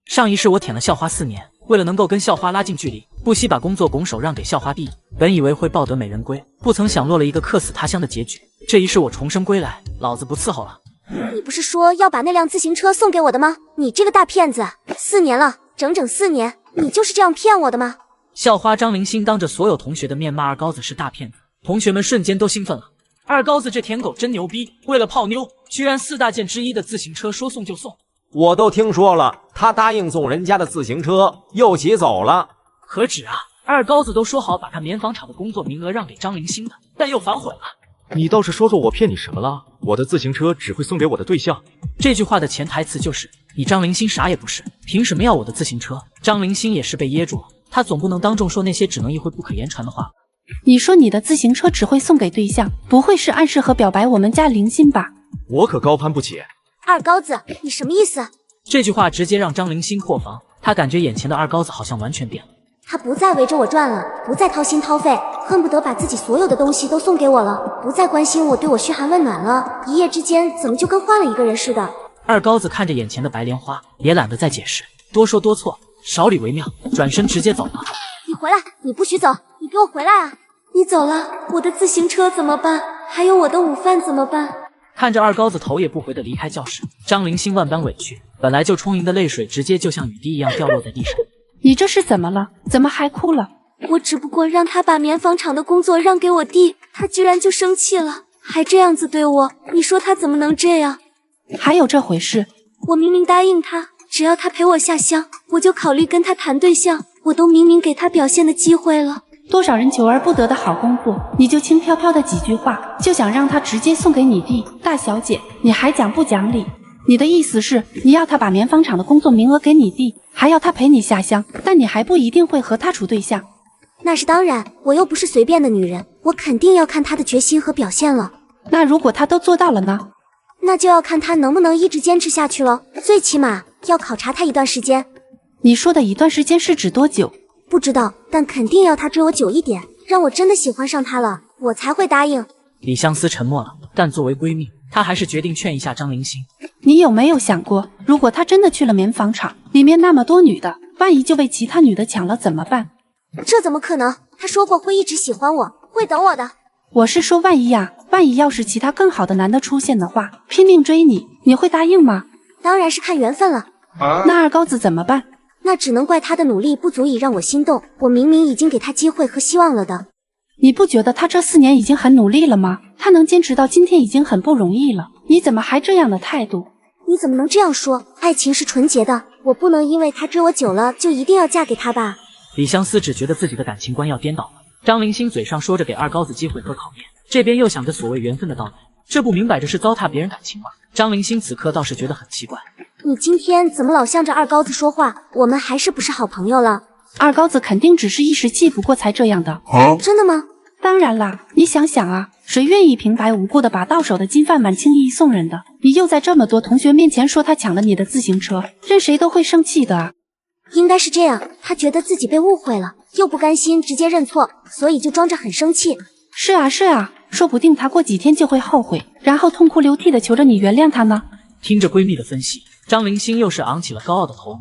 上一世我舔了校花4年，为了能够跟校花拉近距离，不惜把工作拱手让给校花弟弟，本以为会抱得美人归，不曾想落了一个客死他乡的结局。这一世我重生归来，老子不伺候了。你不是说要把那辆自行车送给我的吗？你这个大骗子！4年了，整整4年，你就是这样骗我的吗？校花张灵心当着所有同学的面骂二高子是大骗子，同学们瞬间都兴奋了。二高子这舔狗真牛逼，为了泡妞，居然4大件之一的自行车说送就送。我都听说了，他答应送人家的自行车，又骑走了。何止啊！二高子都说好把他棉纺厂的工作名额让给张灵心的，但又反悔了。你倒是说说我骗你什么了？我的自行车只会送给我的对象。这句话的潜台词就是你张灵心啥也不是，凭什么要我的自行车？张灵心也是被噎住了，他总不能当众说那些只能意会不可言传的话。你说你的自行车只会送给对象，不会是暗示和表白我们家灵心吧？我可高攀不起。二高子，你什么意思？这句话直接让张灵心破防，他感觉眼前的二高子好像完全变了。他不再围着我转了，不再掏心掏肺，恨不得把自己所有的东西都送给我了，不再关心我，对我嘘寒问暖了，一夜之间怎么就跟换了一个人似的？二高子看着眼前的白莲花，也懒得再解释，多说多错，少理为妙，转身直接走了。你回来，你不许走，你给我回来啊！你走了，我的自行车怎么办？还有我的午饭怎么办？看着二高子头也不回的离开教室，张灵心万般委屈，本来就充盈的泪水直接就像雨滴一样掉落在地上。你这是怎么了？怎么还哭了？我只不过让他把棉纺厂的工作让给我弟，他居然就生气了，还这样子对我，你说他怎么能这样？还有这回事？我明明答应他，只要他陪我下乡，我就考虑跟他谈对象。我都明明给他表现的机会了。多少人求而不得的好工作，你就轻飘飘的几句话，就想让他直接送给你弟？大小姐，你还讲不讲理？你的意思是，你要他把棉纺厂的工作名额给你弟，还要他陪你下乡，但你还不一定会和他处对象。那是当然，我又不是随便的女人，我肯定要看他的决心和表现了。那如果他都做到了呢？那就要看他能不能一直坚持下去了，最起码要考察他一段时间。你说的一段时间是指多久？不知道，但肯定要他追我久一点，让我真的喜欢上他了，我才会答应。李相思沉默了，但作为闺蜜，她还是决定劝一下张灵星。你有没有想过，如果他真的去了棉纺厂，里面那么多女的，万一就被其他女的抢了怎么办？这怎么可能？他说过会一直喜欢我，会等我的。我是说万一啊，万一要是其他更好的男的出现的话，拼命追你，你会答应吗？当然是看缘分了。那二高子怎么办？那只能怪他的努力不足以让我心动，我明明已经给他机会和希望了的。你不觉得他这4年已经很努力了吗？他能坚持到今天已经很不容易了，你怎么还这样的态度？你怎么能这样说？爱情是纯洁的，我不能因为他追我久了就一定要嫁给他吧？李相思只觉得自己的感情观要颠倒了。张灵星嘴上说着给二高子机会和考验，这边又想着所谓缘分的到来，这不明摆着是糟蹋别人感情吗？张灵星此刻倒是觉得很奇怪。你今天怎么老向着二高子说话？我们还是不是好朋友了？二高子肯定只是一时气不过才这样的。真的吗？当然啦，你想想啊，谁愿意平白无故的把到手的金饭碗轻易送人的？你又在这么多同学面前说他抢了你的自行车，任谁都会生气的啊。应该是这样，他觉得自己被误会了，又不甘心直接认错，所以就装着很生气。是啊，说不定他过几天就会后悔，然后痛哭流涕的求着你原谅他呢。听着闺蜜的分析，张灵星又是昂起了高傲的头。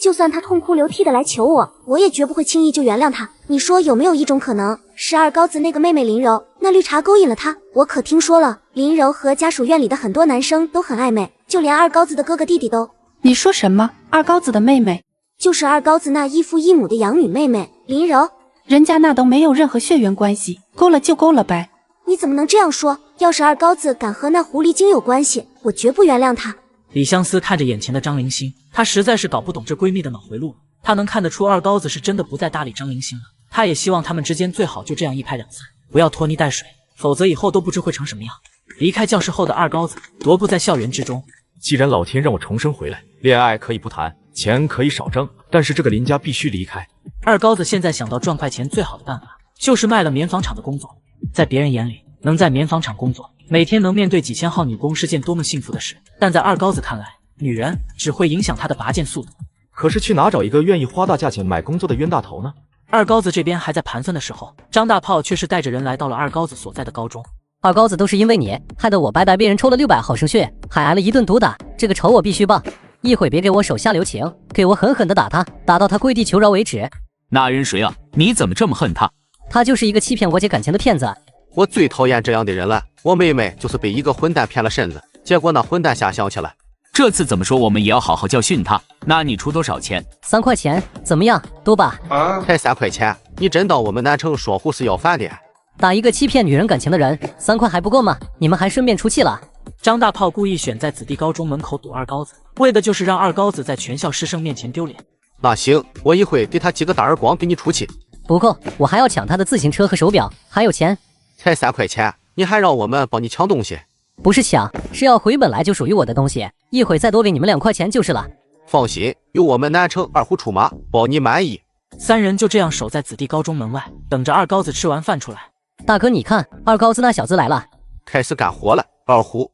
就算他痛哭流涕的来求我，我也绝不会轻易就原谅他。你说有没有一种可能，是二高子那个妹妹林柔，那绿茶勾引了他？我可听说了，林柔和家属院里的很多男生都很暧昧，就连二高子的哥哥弟弟都。你说什么？二高子的妹妹？就是二高子那异父异母的养女妹妹林柔，人家那都没有任何血缘关系，勾了就勾了呗。你怎么能这样说？要是二高子敢和那狐狸精有关系，我绝不原谅他。李相思看着眼前的张灵星，她实在是搞不懂这闺蜜的脑回路了。她能看得出二高子是真的不再搭理张灵星了，她也希望他们之间最好就这样一拍两散，不要拖泥带水，否则以后都不知会成什么样。离开教室后的二高子踱步在校园之中。既然老天让我重生回来，恋爱可以不谈，钱可以少挣，但是这个林家必须离开。二高子现在想到赚快钱最好的办法，就是卖了棉纺厂的工作。在别人眼里，能在棉纺厂工作，每天能面对几千号女工是件多么幸福的事，但在二高子看来，女人只会影响他的拔剑速度。可是去哪找一个愿意花大价钱买工作的冤大头呢？二高子这边还在盘算的时候，张大炮却是带着人来到了二高子所在的高中。二高子都是因为你，害得我白白被人抽了600毫升血，还挨了一顿毒打，这个仇我必须报。一会别给我手下留情，给我狠狠的打他，打到他跪地求饶为止。那人谁啊？你怎么这么恨他？他就是一个欺骗我姐感情的骗子。我最讨厌这样的人了。我妹妹就是被一个混蛋骗了身子，结果那混蛋下乡去了。这次怎么说我们也要好好教训他。那你出多少钱？3块钱，怎么样？多吧？才3块钱，你真当我们南城说户是要饭的？打一个欺骗女人感情的人，3块还不够吗？你们还顺便出气了。张大炮故意选在子弟高中门口堵二高子，为的就是让二高子在全校师生面前丢脸。那行，我一会给他几个大耳光给你出气。不够，我还要抢他的自行车和手表，还有钱。才3块钱，你还让我们帮你抢东西？不是抢，是要回本来就属于我的东西，一会再多给你们2块钱就是了。放心，有我们南城二虎出马，保你满意。三人就这样守在子弟高中门外，等着二高子吃完饭出来。大哥，你看，二高子那小子来了，开始干活了。二虎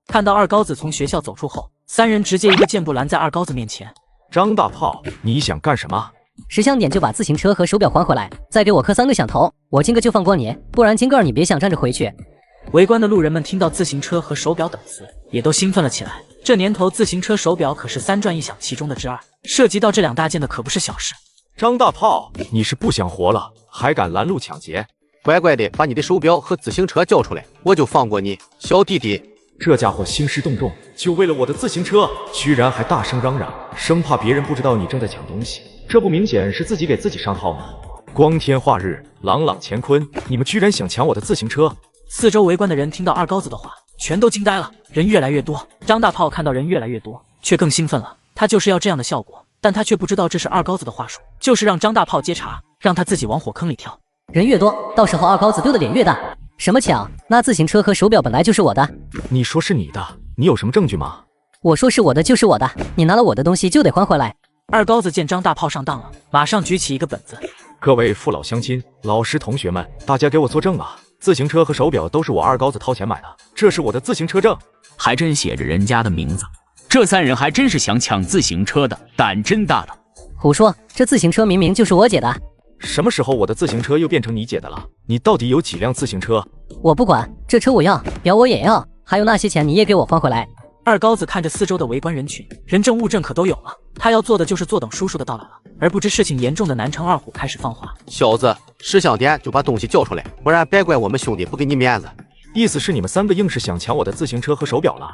看到二高子从学校走出后，三人直接一个箭步拦在二高子面前。张大炮，你想干什么？10响点就把自行车和手表还回来，再给我磕3个响头，我今个就放过你，不然今个你别想站着回去。围观的路人们听到自行车和手表等词，也都兴奋了起来。这年头，自行车、手表可是3转1响其中的之2，涉及到这2大件的可不是小事。张大炮，你是不想活了，还敢拦路抢劫？乖乖的把你的手表和自行车交出来，我就放过你，小弟弟。这家伙兴师动众，就为了我的自行车，居然还大声嚷嚷，生怕别人不知道你正在抢东西，这不明显是自己给自己上套吗？光天化日，朗朗乾坤，你们居然想抢我的自行车！四周围观的人听到二高子的话，全都惊呆了。人越来越多，张大炮看到人越来越多，却更兴奋了。他就是要这样的效果，但他却不知道这是二高子的话术，就是让张大炮接茬，让他自己往火坑里跳。人越多，到时候二高子丢的脸越大。什么抢？那自行车和手表本来就是我的。你说是你的，你有什么证据吗？我说是我的就是我的，你拿了我的东西就得还回来。二高子见张大炮上当了，马上举起一个本子。各位父老乡亲、老师同学们，大家给我作证啊！自行车和手表都是我二高子掏钱买的，这是我的自行车证，还真写着人家的名字。这三人还真是想抢自行车的，胆真大的。胡说，这自行车明明就是我姐的。什么时候我的自行车又变成你姐的了？你到底有几辆自行车？我不管，这车我要，表我也要，还有那些钱你也给我还回来。二高子看着四周的围观人群，人证物证可都有了，他要做的就是坐等叔叔的到来了。而不知事情严重的南城二虎开始放话：小子，识相点就把东西交出来，不然别怪我们兄弟不给你面子。意思是你们三个硬是想抢我的自行车和手表了？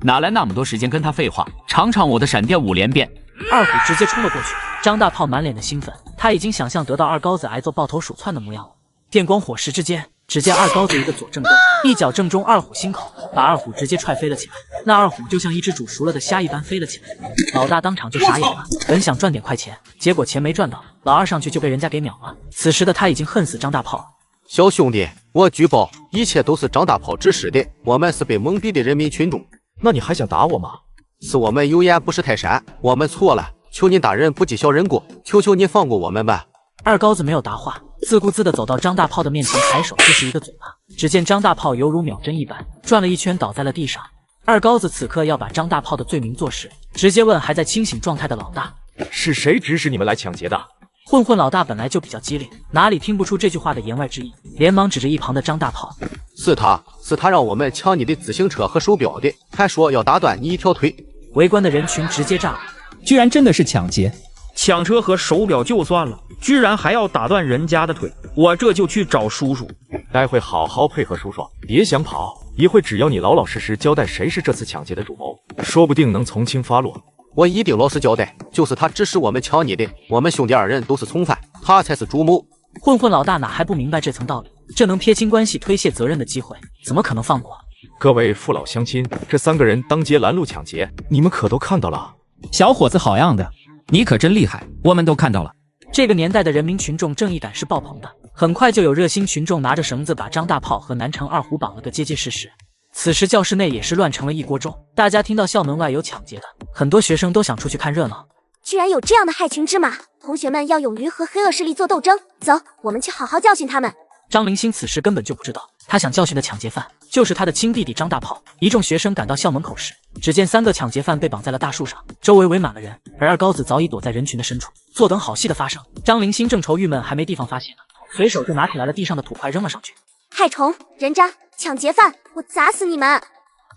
哪来那么多时间跟他废话？尝尝我的闪电五连鞭！二虎直接冲了过去，张大炮满脸的兴奋，他已经想象得到二高子挨揍抱头鼠窜的模样了。电光火石之间，只见二高子一个左正蹬，一脚正中二虎心口，把二虎直接踹飞了起来。那二虎就像一只煮熟了的虾一般飞了起来，老大当场就傻眼了，本想赚点快钱，结果钱没赚到，老二上去就被人家给秒了。此时的他已经恨死张大炮了。小兄弟，我举报，一切都是张大炮指使的，我们是被蒙蔽的人民群众。那你还想打我吗？是我们有眼不识泰山，我们错了，求您大人不计小人过，求求您放过我们吧。二高子没有答话，自顾自地走到张大炮的面前，抬手就是一个嘴巴。只见张大炮犹如秒针一般，转了一圈倒在了地上。二高子此刻要把张大炮的罪名坐实，直接问还在清醒状态的老大：是谁指使你们来抢劫的？混混老大本来就比较机灵，哪里听不出这句话的言外之意，连忙指着一旁的张大炮：是他让我们抢你的自行车和手表的，还说要打断你一条腿。围观的人群直接炸了，居然真的是抢劫！抢车和手表就算了，居然还要打断人家的腿，我这就去找叔叔。待会好好配合叔叔，别想跑，一会只要你老老实实交代谁是这次抢劫的主谋，说不定能从轻发落。我一定老实交代，就是他指使我们抢你的，我们兄弟二人都是从犯，他才是主谋。混混老大哪还不明白这层道理？这能撇清关系、推卸责任的机会，怎么可能放过？各位父老乡亲，这三个人当街拦路抢劫，你们可都看到了？小伙子好样的，你可真厉害，我们都看到了。这个年代的人民群众正义感是爆棚的，很快就有热心群众拿着绳子把张大炮和南城二虎绑了个结结实实。此时教室内也是乱成了一锅粥，大家听到校门外有抢劫的，很多学生都想出去看热闹。居然有这样的害群之马，同学们要勇于和黑恶势力做斗争。走，我们去好好教训他们。张凌星此时根本就不知道，他想教训的抢劫犯就是他的亲弟弟张大炮。一众学生赶到校门口时，只见三个抢劫犯被绑在了大树上，周围围满了人，而二高子早已躲在人群的深处，坐等好戏的发生。张凌星正愁郁闷还没地方发泄呢，随手就拿起来了地上的土块扔了上去。害虫、人渣、抢劫犯，我砸死你们！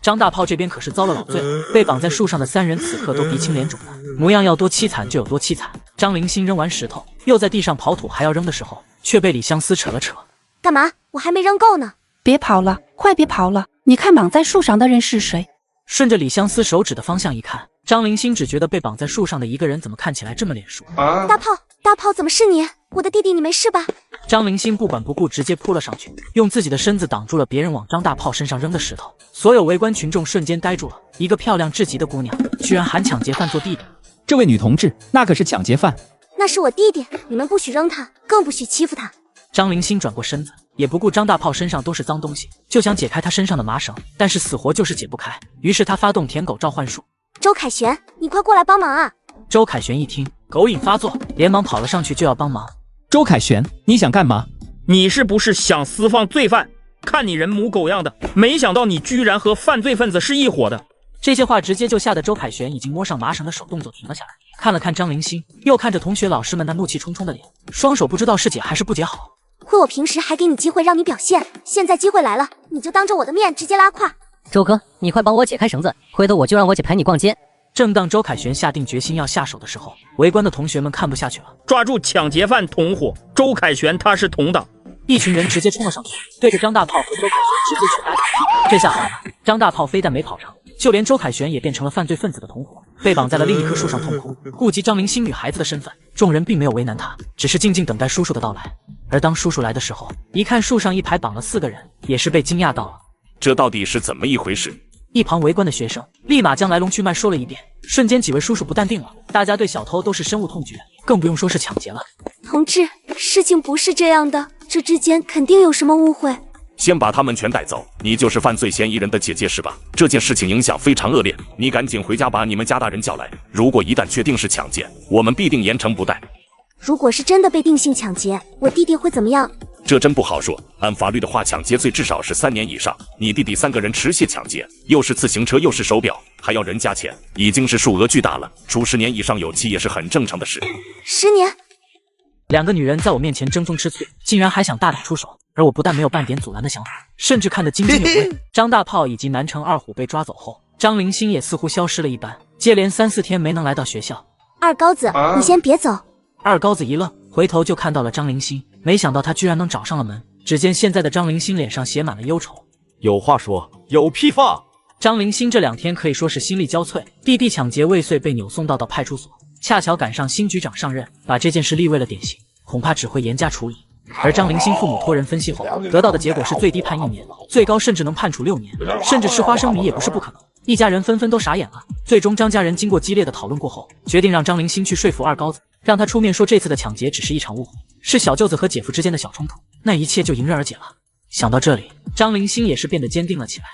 张大炮这边可是遭了老罪了，被绑在树上的三人此刻都鼻青脸肿的，模样要多凄惨就有多凄惨。张凌星扔完石头，又在地上刨土，还要扔的时候，却被李相思扯了扯。干嘛？我还没扔够呢！别跑了，快别跑了！你看绑在树上的人是谁？顺着李相思手指的方向一看，张凌星只觉得被绑在树上的一个人怎么看起来这么脸熟？大炮，怎么是你？我的弟弟，你没事吧？张凌星不管不顾，直接扑了上去，用自己的身子挡住了别人往张大炮身上扔的石头。所有围观群众瞬间呆住了，一个漂亮至极的姑娘，居然喊抢劫犯做弟弟。这位女同志，那可是抢劫犯。那是我弟弟，你们不许扔他，更不许欺负他。张凌星转过身子，也不顾张大炮身上都是脏东西，就想解开他身上的麻绳，但是死活就是解不开。于是他发动舔狗召唤术。周凯旋，你快过来帮忙啊！周凯旋一听，狗瘾发作，连忙跑了上去就要帮忙。周凯旋，你想干嘛？你是不是想私放罪犯？看你人模狗样的，没想到你居然和犯罪分子是一伙的。这些话直接就吓得周凯旋已经摸上麻绳的手动作停了下来，看了看张凌星，又看着同学老师们那怒气冲冲的脸，双手不知道是解还是不解好。亏我平时还给你机会让你表现，现在机会来了，你就当着我的面直接拉胯。周哥，你快帮我解开绳子，回头我就让我姐陪你逛街。正当周凯旋下定决心要下手的时候，围观的同学们看不下去了，抓住抢劫犯同伙！周凯旋他是同党。一群人直接冲了上去，对着张大炮和周凯旋直接拳打脚踢。这下好了，张大炮非但没跑成，就连周凯旋也变成了犯罪分子的同伙，被绑在了另一棵树上痛哭。顾及张凌星女孩子的身份，众人并没有为难她，只是静静等待叔叔的到来。而当叔叔来的时候，一看树上一排绑了4个人，也是被惊讶到了。这到底是怎么一回事？一旁围观的学生立马将来龙去脉说了一遍，瞬间几位叔叔不淡定了。大家对小偷都是深恶痛绝，更不用说是抢劫了。同志，事情不是这样的，这之间肯定有什么误会。先把他们全带走，你就是犯罪嫌疑人的姐姐是吧？这件事情影响非常恶劣，你赶紧回家把你们家大人叫来。如果一旦确定是抢劫，我们必定严惩不贷。如果是真的被定性抢劫，我弟弟会怎么样？这真不好说，按法律的话，抢劫罪至少是3年以上。你弟弟3个人持械抢劫，又是自行车又是手表，还要人家钱，已经是数额巨大了，处10年以上有期也是很正常的事。10年？2个女人在我面前争风吃醋，竟然还想大打出手，而我不但没有半点阻拦的想法，甚至看得津津有味。张大炮以及南城2虎被抓走后，张灵星也似乎消失了一般，接连3、4天没能来到学校。二高子，你先别走。二高子一愣，回头就看到了张灵星，没想到他居然能找上了门。只见现在的张灵星脸上写满了忧愁。有话说，有屁放。张灵星这2天可以说是心力交瘁，弟弟抢劫未遂被扭送到派出所，恰巧赶上新局长上任，把这件事立为了典型，恐怕只会严加处理。而张灵星父母托人分析后，得到的结果是最低判1年，最高甚至能判处6年，甚至吃花生米也不是不可能。一家人纷纷都傻眼了。最终张家人经过激烈的讨论过后，决定让张灵星去说服二高子，让他出面说这次的抢劫只是一场误会，是小舅子和姐夫之间的小冲突，那一切就迎刃而解了。想到这里，张灵星也是变得坚定了起来。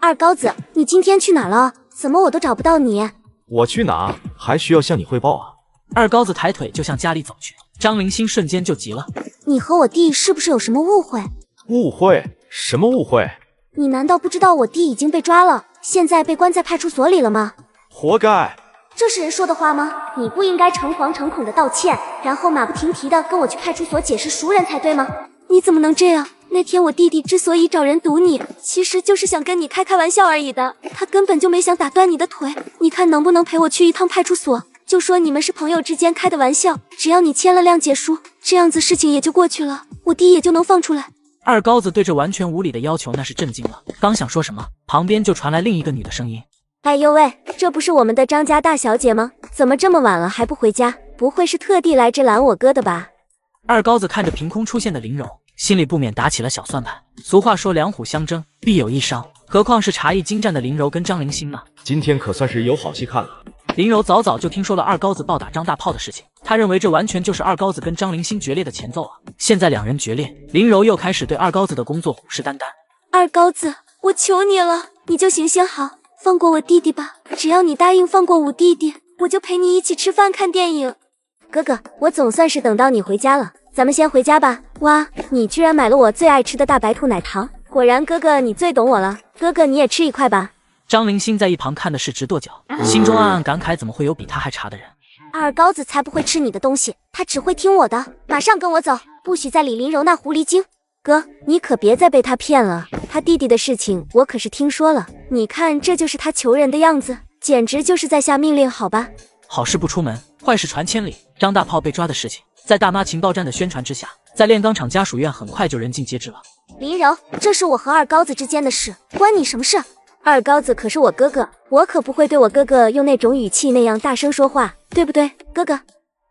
二高子，你今天去哪了？怎么我都找不到你？我去哪还需要向你汇报啊？二高子抬腿就向家里走去，张灵星瞬间就急了。你和我弟是不是有什么误会？误会？什么误会？你难道不知道我弟已经被抓了，现在被关在派出所里了吗？活该！这是人说的话吗？你不应该诚惶诚恐的道歉，然后马不停蹄的跟我去派出所解释熟人才对吗？你怎么能这样？那天我弟弟之所以找人堵你，其实就是想跟你开玩笑而已的，他根本就没想打断你的腿。你看能不能陪我去一趟派出所？就说你们是朋友之间开的玩笑，只要你签了谅解书，这样子事情也就过去了，我弟也就能放出来。二高子对这完全无理的要求那是震惊了，刚想说什么，旁边就传来另一个女的声音：哎呦喂，这不是我们的张家大小姐吗？怎么这么晚了还不回家？不会是特地来这拦我哥的吧？二高子看着凭空出现的林柔，心里不免打起了小算盘。俗话说两虎相争必有一伤，何况是茶艺精湛的林柔跟张灵星呢？今天可算是有好戏看了。林柔早早就听说了二高子暴打张大炮的事情，他认为这完全就是二高子跟张灵星决裂的前奏啊！现在两人决裂，林柔又开始对二高子的工作虎视眈眈。二高子，我求你了，你就行好，放过我弟弟吧！只要你答应放过我弟弟，我就陪你一起吃饭看电影。哥哥，我总算是等到你回家了，咱们先回家吧。哇，你居然买了我最爱吃的大白兔奶糖，果然哥哥你最懂我了。哥哥你也吃一块吧。张灵星在一旁看的是直跺脚，心中暗暗感慨，怎么会有比他还茶的人？二高子才不会吃你的东西，他只会听我的。马上跟我走，不许再理林柔那狐狸精。哥，你可别再被他骗了，他弟弟的事情我可是听说了，你看这就是他求人的样子，简直就是在下命令，好吧？好事不出门，坏事传千里。张大炮被抓的事情，在大妈情报站的宣传之下，在炼钢厂家属院很快就人尽皆知了。林柔，这是我和二高子之间的事，关你什么事？二高子可是我哥哥，我可不会对我哥哥用那种语气那样大声说话，对不对，哥哥？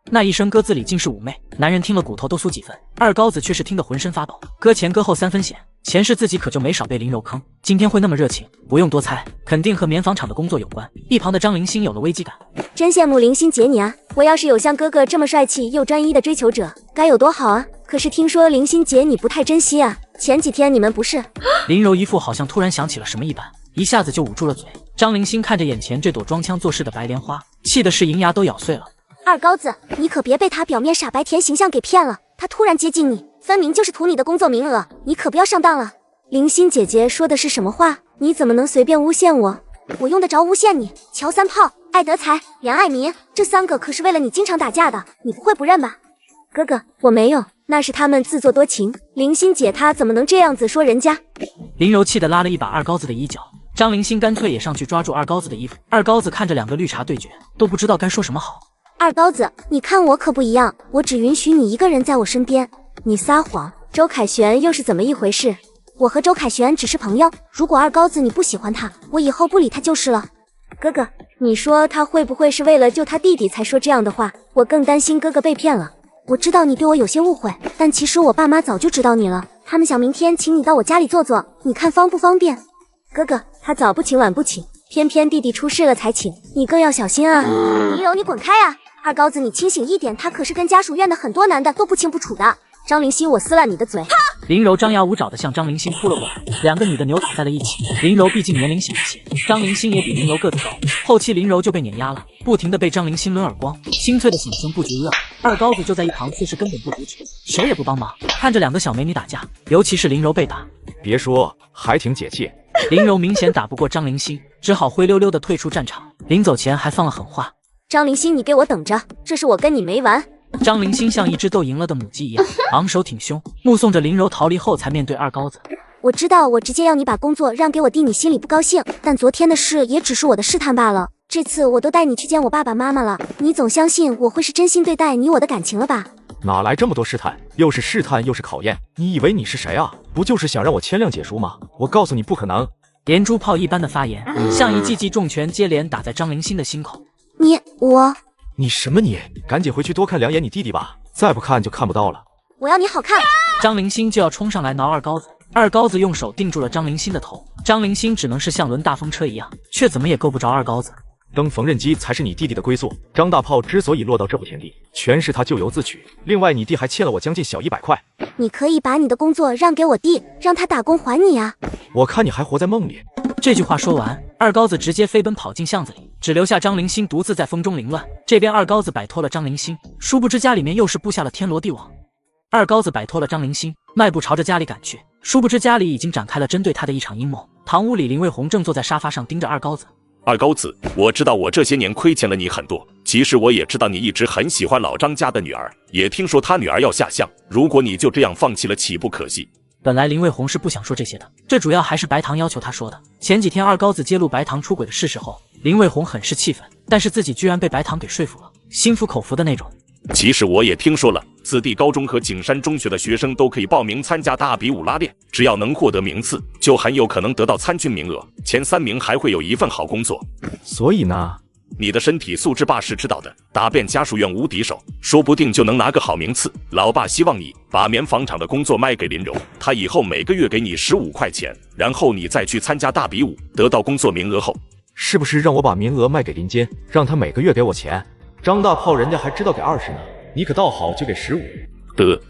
那一声鸽子里尽是妩媚，男人听了骨头都酥几分，二高子却是听得浑身发抖，搁前搁后3分险。前世自己可就没少被林柔坑，今天会那么热情，不用多猜，肯定和棉纺厂的工作有关。一旁的张灵星有了危机感，真羡慕灵星姐你啊！我要是有像哥哥这么帅气又专一的追求者，该有多好啊！可是听说灵星姐你不太珍惜啊，前几天你们不是……林柔一副好像突然想起了什么一般，一下子就捂住了嘴。张灵星看着眼前这朵装腔作势的白莲花，气的是银牙都咬碎了。二高子，你可别被他表面傻白甜形象给骗了，他突然接近你，分明就是图你的工作名额，你可不要上当了。灵星姐姐说的是什么话？你怎么能随便诬陷我？我用得着诬陷你？乔三炮、艾德才、梁爱民，这3个可是为了你经常打架的，你不会不认吧？哥哥，我没有，那是他们自作多情。灵星姐她怎么能这样子说人家？林柔气得拉了一把二高子的衣角，张灵星干脆也上去抓住二高子的衣服。二高子看着2个绿茶对决，都不知道该说什么好。二高子，你看我可不一样，我只允许你一个人在我身边。你撒谎，周凯旋又是怎么一回事？我和周凯旋只是朋友，如果二高子你不喜欢他，我以后不理他就是了。哥哥，你说他会不会是为了救他弟弟才说这样的话？我更担心哥哥被骗了。我知道你对我有些误会，但其实我爸妈早就知道你了，他们想明天请你到我家里坐坐，你看方不方便？哥哥，他早不请晚不请，偏偏弟弟出事了才请，你更要小心啊！林柔，你滚开啊！二高子，你清醒一点，他可是跟家属院的很多男的都不清不楚的。张灵溪，我撕烂你的嘴！林柔张牙舞爪地向张灵星扑了过来，两个女的扭打在了一起。林柔毕竟年龄小一些，张灵星也比林柔个子高，后期林柔就被碾压了，不停地被张灵星抡耳光，清脆的响声不绝于耳。二高子就在一旁却是根本不阻止，谁也不帮忙，看着两个小美女打架，尤其是林柔被打，别说，还挺解气。林柔明显打不过张灵星，只好灰溜溜地退出战场，临走前还放了狠话：张灵星，你给我等着，这事我跟你没完！张灵星像一只斗赢了的母鸡一样，昂首挺胸，目送着林柔逃离后，才面对二高子。我知道我直接要你把工作让给我弟，你心里不高兴，但昨天的事也只是我的试探罢了。这次我都带你去见我爸爸妈妈了，你总相信我会是真心对待你我的感情了吧？哪来这么多试探？又是试探又是考验，你以为你是谁啊？不就是想让我签谅解书吗？我告诉你不可能！连珠炮一般的发言，像一记记重拳接连打在张灵星的心口。你什么你？赶紧回去多看两眼你弟弟吧，再不看就看不到了。我要你好看！张灵星就要冲上来挠二高子，二高子用手定住了张灵星的头，张灵星只能是像轮大风车一样，却怎么也够不着二高子。登缝纫机才是你弟弟的归宿，张大炮之所以落到这步田地，全是他咎由自取。另外，你弟还欠了我将近小100块。你可以把你的工作让给我弟，让他打工还你啊！我看你还活在梦里。这句话说完，二高子直接飞奔跑进巷子里，只留下张灵星独自在风中凌乱。这边二高子摆脱了张灵星，殊不知家里面又是布下了天罗地网。二高子摆脱了张灵星，迈步朝着家里赶去，殊不知家里已经展开了针对他的一场阴谋。堂屋里，林卫红正坐在沙发上盯着二高子。二高子，我知道我这些年亏欠了你很多，其实我也知道你一直很喜欢老张家的女儿，也听说他女儿要下乡，如果你就这样放弃了，岂不可惜？本来林卫红是不想说这些的，这主要还是白糖要求他说的。前几天二高子揭露白糖出轨的事实后，林卫红很是气愤，但是自己居然被白糖给说服了，心服口服的那种。其实我也听说了，子弟高中和景山中学的学生都可以报名参加大比武拉练，只要能获得名次，就很有可能得到参军名额，前3名还会有一份好工作。所以呢，你的身体素质爸是知道的，打遍家属院无敌手，说不定就能拿个好名次。老爸希望你把棉纺厂的工作卖给林柔，他以后每个月给你15块钱，然后你再去参加大比武，得到工作名额后，是不是让我把名额卖给林坚，让他每个月给我钱？张大炮人家还知道给20呢，你可倒好，就给15。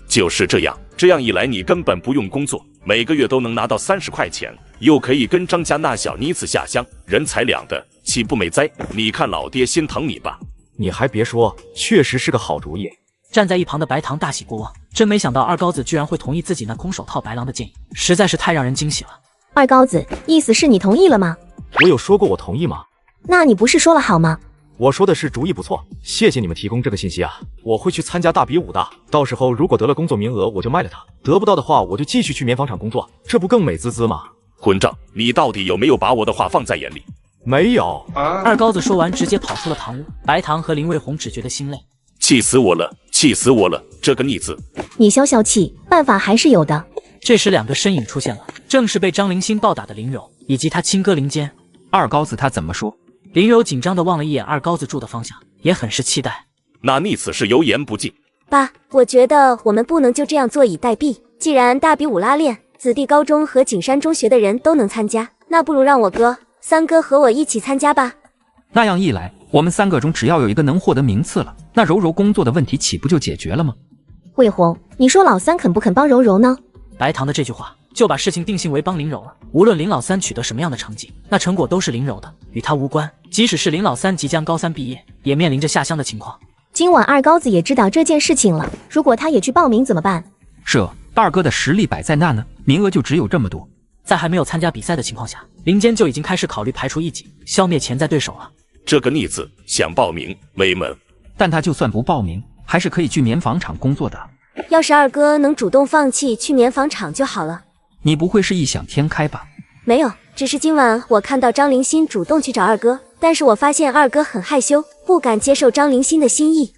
就是这样，这样一来你根本不用工作，每个月都能拿到30块钱，又可以跟张家那小妮子下乡，人财两得，岂不美哉？你看老爹心疼你吧。你还别说，确实是个好主意。站在一旁的白糖大喜过望，真没想到二高子居然会同意自己那空手套白狼的建议，实在是太让人惊喜了。二高子，意思是你同意了吗？我有说过我同意吗？那你不是说了好吗？我说的是主意不错，谢谢你们提供这个信息啊！我会去参加大比武的，到时候如果得了工作名额，我就卖了它；得不到的话，我就继续去棉纺厂工作，这不更美滋滋吗？混账！你到底有没有把我的话放在眼里？没有。二高子说完，直接跑出了堂屋。白糖和林卫红只觉得心累，气死我了，气死我了！这个逆子，你消消气，办法还是有的。这时，两个身影出现了，正是被张灵星暴打的林柔以及他亲哥林坚。二高子他怎么说？林柔紧张地望了一眼二高子住的方向，也很是期待。那逆子是油盐不进。爸，我觉得我们不能就这样坐以待毙。既然大比武拉练，子弟高中和景山中学的人都能参加，那不如让我哥、三哥和我一起参加吧。那样一来，我们3个中只要有一个能获得名次了，那柔柔工作的问题岂不就解决了吗？卫红，你说老三肯不肯帮柔柔呢？白糖的这句话就把事情定性为帮林柔了。无论林老三取得什么样的成绩，那成果都是林柔的，与他无关。即使是林老三即将高3毕业，也面临着下乡的情况。今晚二高子也知道这件事情了，如果他也去报名怎么办？是，大哥的实力摆在那呢，名额就只有这么多。在还没有参加比赛的情况下，林坚就已经开始考虑排除异己，消灭潜在对手了。这个逆子想报名没门，但他就算不报名，还是可以去棉纺厂工作的。要是二哥能主动放弃去棉纺厂就好了。你不会是异想天开吧？没有，只是今晚我看到张灵星主动去找二哥，但是我发现二哥很害羞，不敢接受张灵星的心意。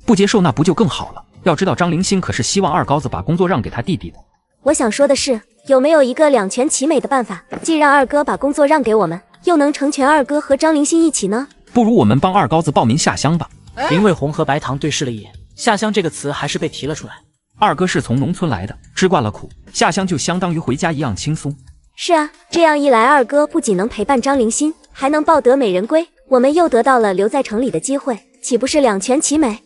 不接受那不就更好了？要知道张灵星可是希望二高子把工作让给他弟弟的。我想说的是，有没有一个两全其美的办法，既让二哥把工作让给我们，又能成全二哥和张灵星一起呢？不如我们帮二高子报名下乡吧。林卫红和白糖对视了一眼，下乡这个词还是被提了出来。二哥是从农村来的，吃惯了苦，下乡就相当于回家一样轻松。是啊，这样一来，二哥不仅能陪伴张灵心，还能抱得美人归，我们又得到了留在城里的机会，岂不是两全其美？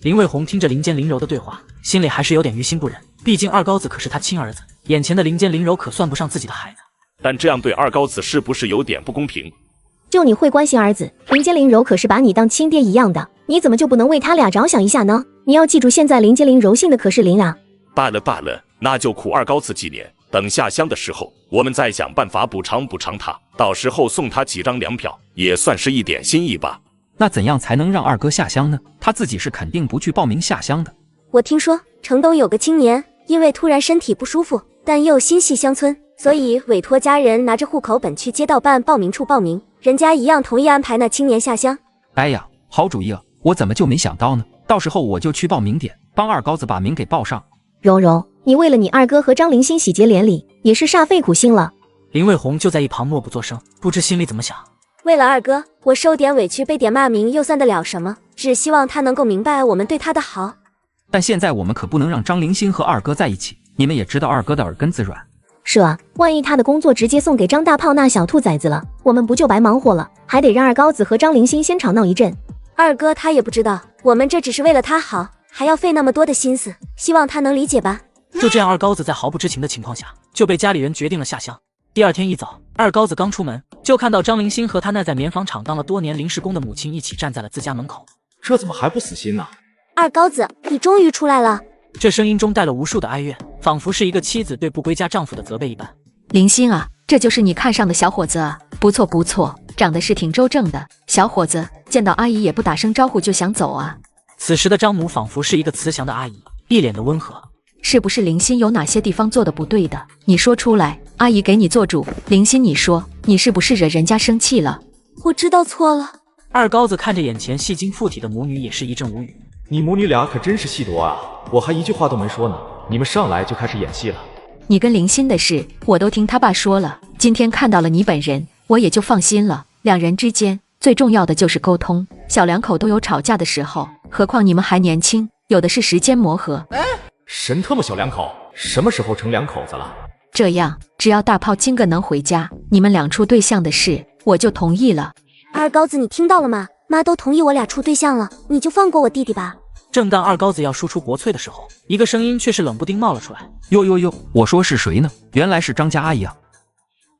林卫红听着林间林柔的对话，心里还是有点于心不忍，毕竟二高子可是他亲儿子，眼前的林间林柔可算不上自己的孩子。但这样对二高子是不是有点不公平？就你会关心儿子，林间林柔可是把你当亲爹一样的，你怎么就不能为他俩着想一下呢？你要记住，现在林间林柔姓的可是林啊。罢了，那就苦二高子几年，等下乡的时候，我们再想办法补偿他，到时候送他几张粮票，也算是一点心意吧。那怎样才能让二哥下乡呢？他自己是肯定不去报名下乡的。我听说城东有个青年，因为突然身体不舒服，但又心系乡村，所以委托家人拿着户口本去街道办报名处报名，人家一样同意安排那青年下乡。哎呀，好主意啊！我怎么就没想到呢？到时候我就去报名点，帮二高子把名给报上。柔柔，你为了你二哥和张灵心喜结连理，也是煞费苦心了。林卫红就在一旁默不作声，不知心里怎么想。为了二哥，我受点委屈被点骂名又算得了什么？只希望他能够明白我们对他的好。但现在我们可不能让张灵心和二哥在一起，你们也知道二哥的耳根子软。是啊，万一他的工作直接送给张大炮那小兔崽子了，我们不就白忙活了？还得让二高子和张灵心先吵闹一阵。二哥他也不知道，我们这只是为了他好，还要费那么多的心思，希望他能理解吧。就这样，二高子在毫不知情的情况下，就被家里人决定了下乡。第二天一早，二高子刚出门，就看到张灵心和他那在棉纺厂当了多年临时工的母亲一起站在了自家门口。这怎么还不死心呢？二高子，你终于出来了。这声音中带了无数的哀怨，仿佛是一个妻子对不归家丈夫的责备一般。灵心啊，这就是你看上的小伙子啊，不错，长得是挺周正的。小伙子见到阿姨也不打声招呼就想走啊。此时的张母仿佛是一个慈祥的阿姨，一脸的温和。是不是灵心有哪些地方做的不对的？你说出来，阿姨给你做主。灵心，你说你是不是惹人家生气了？我知道错了。二高子看着眼前戏精附体的母女，也是一阵无语。你母女俩可真是戏多啊！我还一句话都没说呢，你们上来就开始演戏了。你跟灵心的事，我都听他爸说了。今天看到了你本人，我也就放心了。两人之间最重要的就是沟通，小两口都有吵架的时候，何况你们还年轻，有的是时间磨合。神特么小两口，什么时候成两口子了？这样，只要大炮今个能回家，你们俩处对象的事，我就同意了。二高子，你听到了吗？妈都同意我俩处对象了，你就放过我弟弟吧。正当二高子要输出国粹的时候，一个声音却是冷不丁冒了出来。哟，我说是谁呢？原来是张家阿姨啊！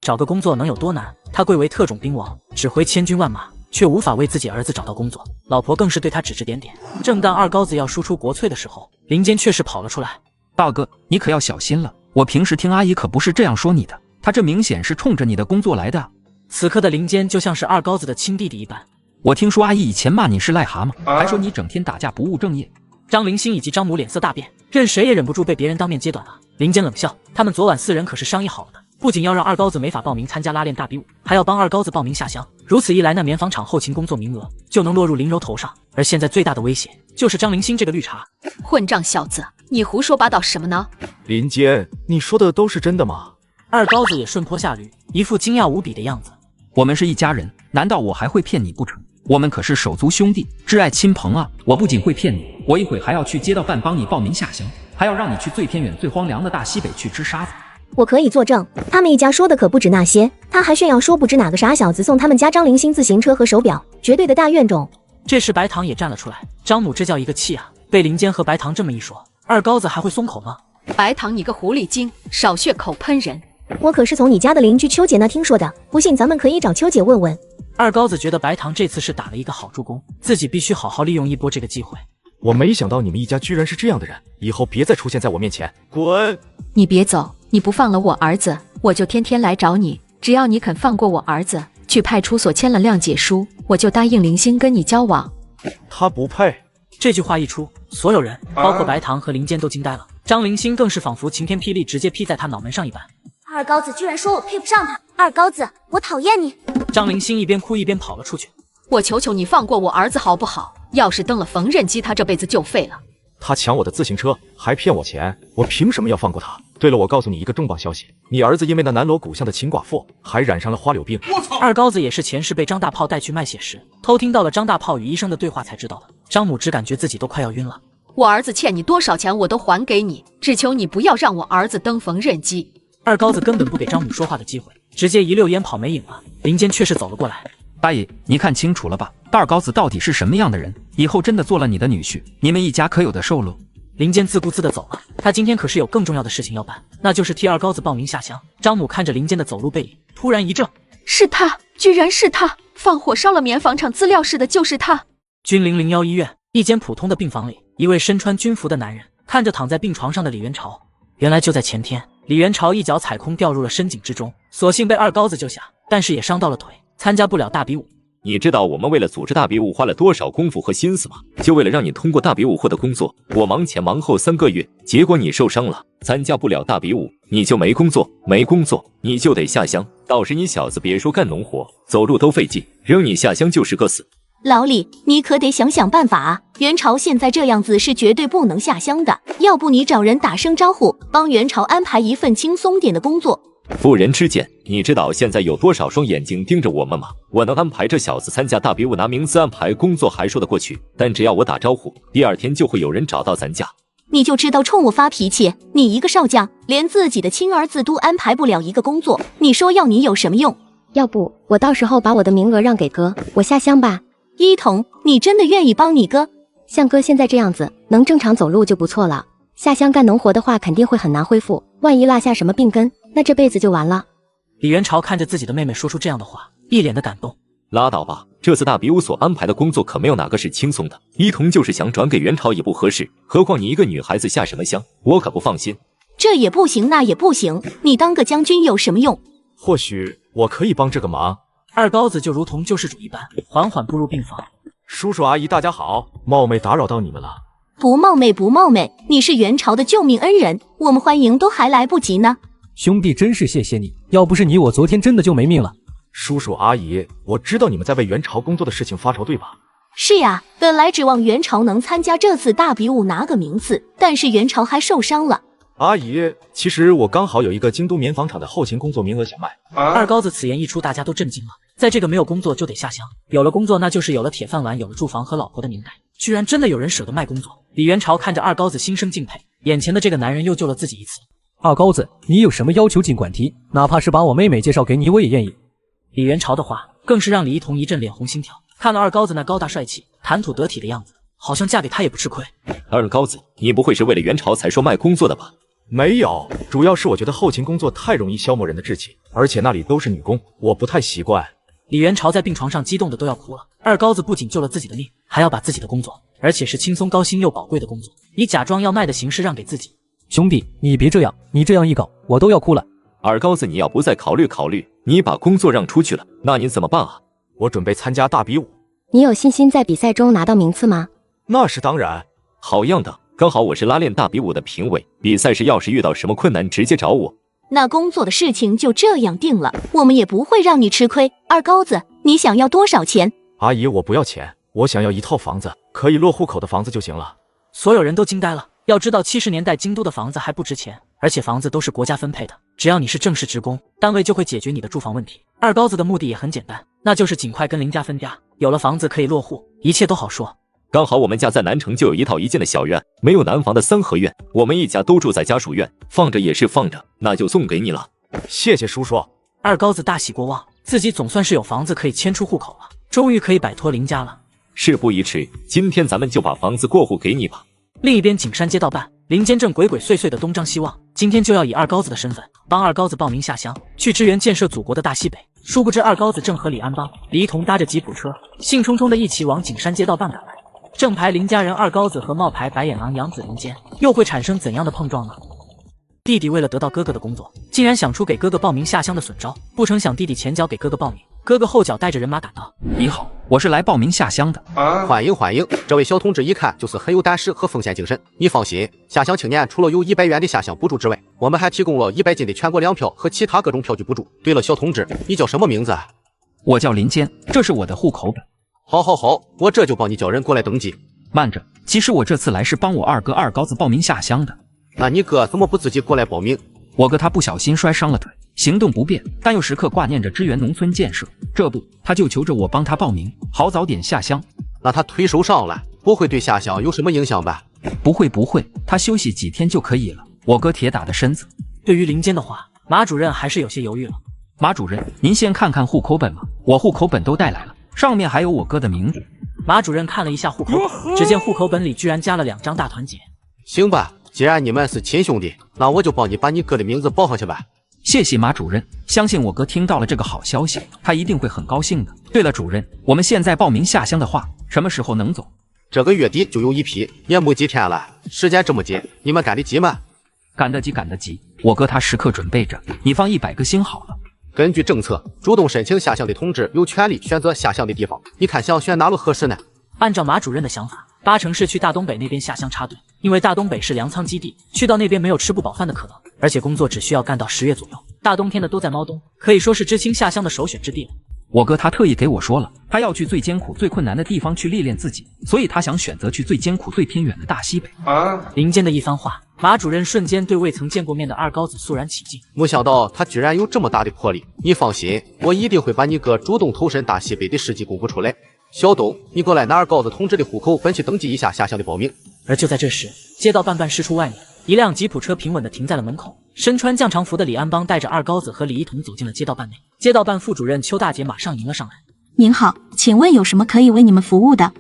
找个工作能有多难？他贵为特种兵王，指挥千军万马，却无法为自己儿子找到工作，老婆更是对他指指点点。正当二高子要输出国粹的时候，林间却是跑了出来。大哥，你可要小心了，我平时听阿姨可不是这样说你的，她这明显是冲着你的工作来的。此刻的林间就像是二高子的亲弟弟一般。我听说阿姨以前骂你是癞蛤蟆，还说你整天打架不务正业。张灵心以及张母脸色大变，任谁也忍不住被别人当面揭短了。林间冷笑，他们昨晚4人可是商议好了的，不仅要让二高子没法报名参加拉练大比武，还要帮二高子报名下乡。如此一来，那棉纺厂后勤工作名额就能落入林柔头上。而现在最大的威胁就是张灵心这个绿茶。混账小子，你胡说八道什么呢？林间，你说的都是真的吗？二高子也顺坡下驴，一副惊讶无比的样子。我们是一家人，难道我还会骗你不成？我们可是手足兄弟，挚爱亲朋啊！我不仅会骗你，我一会还要去街道办帮你报名下乡，还要让你去最偏远最荒凉的大西北去吃沙子。我可以作证，他们一家说的可不止那些，他还炫耀说不知哪个傻小子送他们家张灵心自行车和手表，绝对的大怨种。这时白糖也站了出来，张母这叫一个气啊！被林间和白糖这么一说，二高子还会松口吗？白糖你个狐狸精，少血口喷人！我可是从你家的邻居秋姐那听说的，不信咱们可以找秋姐问问。二高子觉得白糖这次是打了一个好助攻，自己必须好好利用一波这个机会。我没想到你们一家居然是这样的人，以后别再出现在我面前，滚！你别走，你不放了我儿子，我就天天来找你。只要你肯放过我儿子，去派出所签了谅解书，我就答应灵心跟你交往。他不配。这句话一出，所有人，包括白糖和林间都惊呆了。张灵心更是仿佛晴天霹雳直接劈在他脑门上一般。二高子居然说我配不上他，二高子，我讨厌你！张灵心一边哭一边跑了出去。我求求你放过我儿子好不好？要是登了缝纫机，他这辈子就废了。他抢我的自行车，还骗我钱，我凭什么要放过他？对了，我告诉你一个重磅消息，你儿子因为那南锣鼓巷的秦寡妇，还染上了花柳病。二高子也是前世被张大炮带去卖血时，偷听到了张大炮与医生的对话才知道的。张母只感觉自己都快要晕了。我儿子欠你多少钱我都还给你，只求你不要让我儿子登逢人机。二高子根本不给张母说话的机会，直接一溜烟跑没影了。林坚却是走了过来。大爷，你看清楚了吧？二高子到底是什么样的人？以后真的做了你的女婿，你们一家可有的受了。林坚自顾自的走了，他今天可是有更重要的事情要办，那就是替二高子报名下乡。张母看着林坚的走路背影，突然一怔，是他，居然是他！放火烧了棉纺厂资料室的就是他。军零01医院一间普通的病房里，一位身穿军服的男人看着躺在病床上的李元朝。原来就在前天，李元朝一脚踩空掉入了深井之中，所幸被二高子救下，但是也伤到了腿，参加不了大比武。你知道我们为了组织大比武花了多少功夫和心思吗？就为了让你通过大比武获得工作，我忙前忙后3个月，结果你受伤了，参加不了大比武，你就没工作，没工作你就得下乡。到时你小子别说干农活，走路都费劲，扔你下乡就是个死。老李，你可得想想办法啊！元朝现在这样子是绝对不能下乡的，要不你找人打声招呼，帮元朝安排一份轻松点的工作。妇人之见，你知道现在有多少双眼睛盯着我们吗？我能安排这小子参加大比武拿名次，安排工作还说得过去，但只要我打招呼，第2天就会有人找到咱家。你就知道冲我发脾气！你一个少将，连自己的亲儿子都安排不了一个工作，你说要你有什么用？要不我到时候把我的名额让给哥，我下乡吧。一彤，你真的愿意帮你哥？像哥现在这样子，能正常走路就不错了。下乡干农活的话，肯定会很难恢复，万一落下什么病根，那这辈子就完了。李元朝看着自己的妹妹说出这样的话，一脸的感动。拉倒吧，这次大比武所安排的工作可没有哪个是轻松的。一彤就是想转给元朝也不合适，何况你一个女孩子下什么乡，我可不放心。这也不行，那也不行，你当个将军有什么用？或许我可以帮这个忙。二高子就如同救世主一般，缓缓步入病房。叔叔阿姨大家好，冒昧打扰到你们了。不冒昧不冒昧，你是元朝的救命恩人，我们欢迎都还来不及呢。兄弟真是谢谢你，要不是你，我昨天真的就没命了。叔叔阿姨，我知道你们在为元朝工作的事情发愁，对吧？是呀，本来指望元朝能参加这次大比武拿个名次，但是元朝还受伤了。阿姨，其实我刚好有一个京都棉纺厂的后勤工作名额想卖。二高子此言一出，大家都震惊了。在这个没有工作就得下乡，有了工作那就是有了铁饭碗，有了住房和老婆的年代，居然真的有人舍得卖工作。李元朝看着二高子心生敬佩，眼前的这个男人又救了自己一次。二高子，你有什么要求尽管提，哪怕是把我妹妹介绍给你，我也愿意。李元朝的话更是让李一桐一阵脸红心跳，看了二高子那高大帅气、谈吐得体的样子，好像嫁给他也不吃亏。二高子，你不会是为了元朝才说卖工作的吧？没有，主要是我觉得后勤工作太容易消磨人的志气，而且那里都是女工，我不太习惯。李元朝在病床上激动的都要哭了。二高子不仅救了自己的命，还要把自己的工作，而且是轻松高薪又宝贵的工作，以假装要卖的形式让给自己。兄弟，你别这样，你这样一搞，我都要哭了。二高子，你要不再考虑考虑，你把工作让出去了，那你怎么办啊？我准备参加大比武。你有信心在比赛中拿到名次吗？那是当然。好样的，刚好我是拉练大比武的评委，比赛时要是遇到什么困难，直接找我。那工作的事情就这样定了，我们也不会让你吃亏。二高子，你想要多少钱？阿姨，我不要钱，我想要一套房子，可以落户口的房子就行了。所有人都惊呆了。要知道70年代京都的房子还不值钱，而且房子都是国家分配的，只要你是正式职工，单位就会解决你的住房问题。二高子的目的也很简单，那就是尽快跟林家分家，有了房子可以落户，一切都好说。刚好我们家在南城就有一套1间的小院，没有南房的3合院，我们一家都住在家属院，放着也是放着，那就送给你了。谢谢叔叔。二高子大喜过望，自己总算是有房子可以迁出户口了，终于可以摆脱林家了。事不宜迟，今天咱们就把房子过户给你吧。另一边景山街道办，林坚正鬼鬼祟祟的东张西望，今天就要以二高子的身份帮二高子报名下乡，去支援建设祖国的大西北。殊不知二高子正和李安邦、李一桐搭着吉普车，兴冲冲的一起往景山街道办赶来。正牌林家人二高子和冒牌白眼狼杨子林坚又会产生怎样的碰撞呢？弟弟为了得到哥哥的工作，竟然想出给哥哥报名下乡的损招，不成想弟弟前脚给哥哥报名，哥哥后脚带着人马赶到。你好，我是来报名下乡的。欢迎欢迎，这位小同志一看就是很有胆识和奉献精神。你放心，下乡青年除了有100元的下乡补助之外，我们还提供了100斤的全国粮票和其他各种票据补助。对了，小同志，你叫什么名字？我叫林坚，这是我的户口本。好，好，好，我这就帮你叫人过来登记。慢着，其实我这次来是帮我二哥二高子报名下乡的。那你哥怎么不自己过来报名？我哥他不小心摔伤了腿，行动不便，但又时刻挂念着支援农村建设，这不，他就求着我帮他报名，好早点下乡。那他腿受伤了，不会对下乡有什么影响吧？不会，他休息几天就可以了。我哥铁打的身子。对于林坚的话，马主任还是有些犹豫了。马主任，您先看看户口本吧，我户口本都带来了，上面还有我哥的名字。马主任看了一下户口本，只见户口本里居然加了2张大团结。行吧，既然你们是亲兄弟，那我就帮你把你哥的名字报上去吧。谢谢马主任，相信我哥听到了这个好消息，他一定会很高兴的。对了，主任，我们现在报名下乡的话，什么时候能走？这个月底就有一批，也没几天了，时间这么紧，你们赶得及吗？赶得及，我哥他时刻准备着，你放100个心好了。根据政策，主动申请下乡的同志有权利选择下乡的地方，你看想选哪路合适呢？按照马主任的想法，8成是去大东北那边下乡插队，因为大东北是粮仓基地，去到那边没有吃不饱饭的可能，而且工作只需要干到10月左右，大冬天的都在猫冬，可以说是知青下乡的首选之地了。我哥他特意给我说了，他要去最艰苦最困难的地方去历练自己，所以他想选择去最艰苦最偏远的大西北。林坚的一番话，马主任瞬间对未曾见过面的二高子肃然起敬。没想到他居然有这么大的魄力，你放心，我一定会把你哥主动投身大西北的事迹公布出来。小东，你过来拿二高子同志的户口本去登记一下下乡的报名。而就在这时，街道办办事处外面，一辆吉普车平稳地停在了门口。身穿降长服的李安邦带着二高子和李一桐走进了街道办内。街道办副主任邱大姐马上迎了上来。您好，请问有什么可以为你们服务的？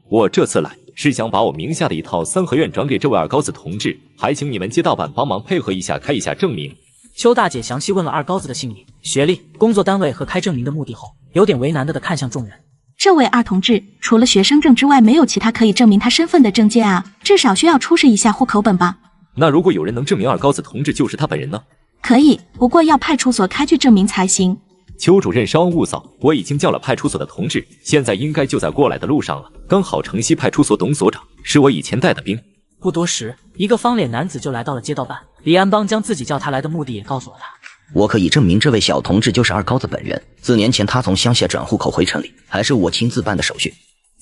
我这次来是想把我名下的一套3合院转给这位二高子同志，还请你们街道办帮忙配合一下，开一下证明。邱大姐详细问了二高子的姓名、学历、工作单位和开证明的目的后，有点为难的看向众人。这位二同志，除了学生证之外，没有其他可以证明他身份的证件啊，至少需要出示一下户口本吧？那如果有人能证明二高子同志就是他本人呢？可以，不过要派出所开具证明才行。邱主任稍安勿躁，我已经叫了派出所的同志，现在应该就在过来的路上了。刚好城西派出所董所长是我以前带的兵。不多时，一个方脸男子就来到了街道办。李安邦将自己叫他来的目的也告诉了他。我可以证明这位小同志就是二高子本人。4年前他从乡下转户口回城里，还是我亲自办的手续。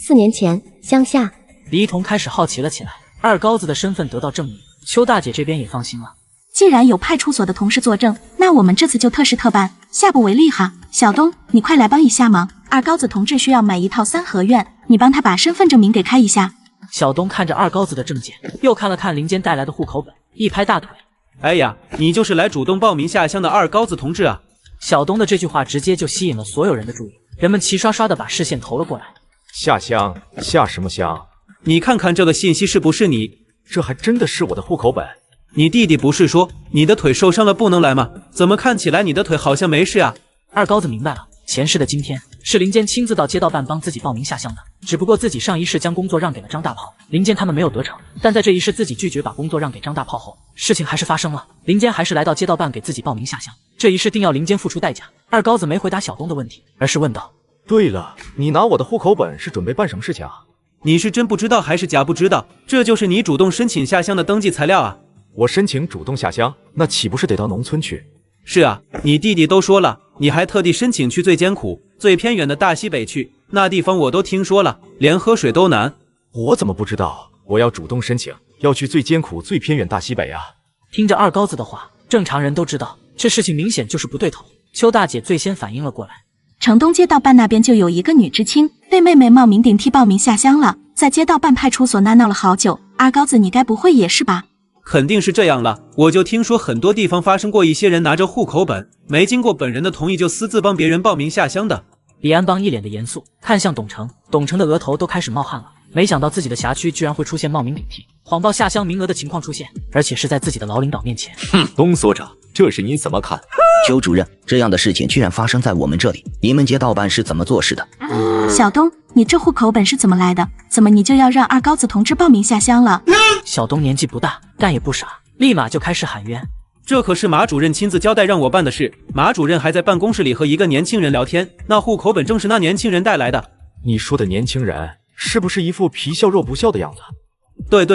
4年前，乡下。李一桐开始好奇了起来，二高子的身份得到证明，邱大姐这边也放心了。既然有派出所的同事作证，那我们这次就特事特办，下不为例哈。小东，你快来帮一下忙，二高子同志需要买一套3合院，你帮他把身份证明给开一下。小东看着二高子的证件，又看了看林坚带来的户口本，一拍大腿。哎呀，你就是来主动报名下乡的二高子同志啊！小东的这句话直接就吸引了所有人的注意，人们齐刷刷的把视线投了过来。下乡？下什么乡？你看看这个信息是不是你？这还真的是我的户口本。你弟弟不是说你的腿受伤了不能来吗？怎么看起来你的腿好像没事啊？二高子明白了，前世的今天是林坚亲自到街道办帮自己报名下乡的，只不过自己上一世将工作让给了张大炮，林坚他们没有得逞，但在这一世自己拒绝把工作让给张大炮后，事情还是发生了，林坚还是来到街道办给自己报名下乡，这一世定要林坚付出代价。二高子没回答小东的问题，而是问道：对了，你拿我的户口本是准备办什么事情啊？你是真不知道还是假不知道？这就是你主动申请下乡的登记材料啊！我申请主动下乡，那岂不是得到农村去？是啊，你弟弟都说了，你还特地申请去最艰苦、最偏远的大西北去，那地方我都听说了，连喝水都难。我怎么不知道？我要主动申请，要去最艰苦、最偏远大西北啊！听着二高子的话，正常人都知道这事情明显就是不对头。邱大姐最先反应了过来。城东街道办那边就有一个女知青被妹妹冒名顶替报名下乡了，在街道办派出所那闹了好久。二高子，你该不会也是吧？肯定是这样了，我就听说很多地方发生过一些人拿着户口本，没经过本人的同意就私自帮别人报名下乡的。李安邦一脸的严肃，看向董成，董成的额头都开始冒汗了。没想到自己的辖区居然会出现冒名顶替、谎报下乡名额的情况出现，而且是在自己的老领导面前。董所长，这事你怎么看？邱主任，这样的事情居然发生在我们这里，你们街道办是怎么做事的？小东，你这户口本是怎么来的？怎么你就要让二高子同志报名下乡了？小东年纪不大，但也不傻，立马就开始喊冤。这可是马主任亲自交代让我办的事，马主任还在办公室里和一个年轻人聊天，那户口本正是那年轻人带来的。你说的年轻人是不是一副皮笑肉不笑的样子？对，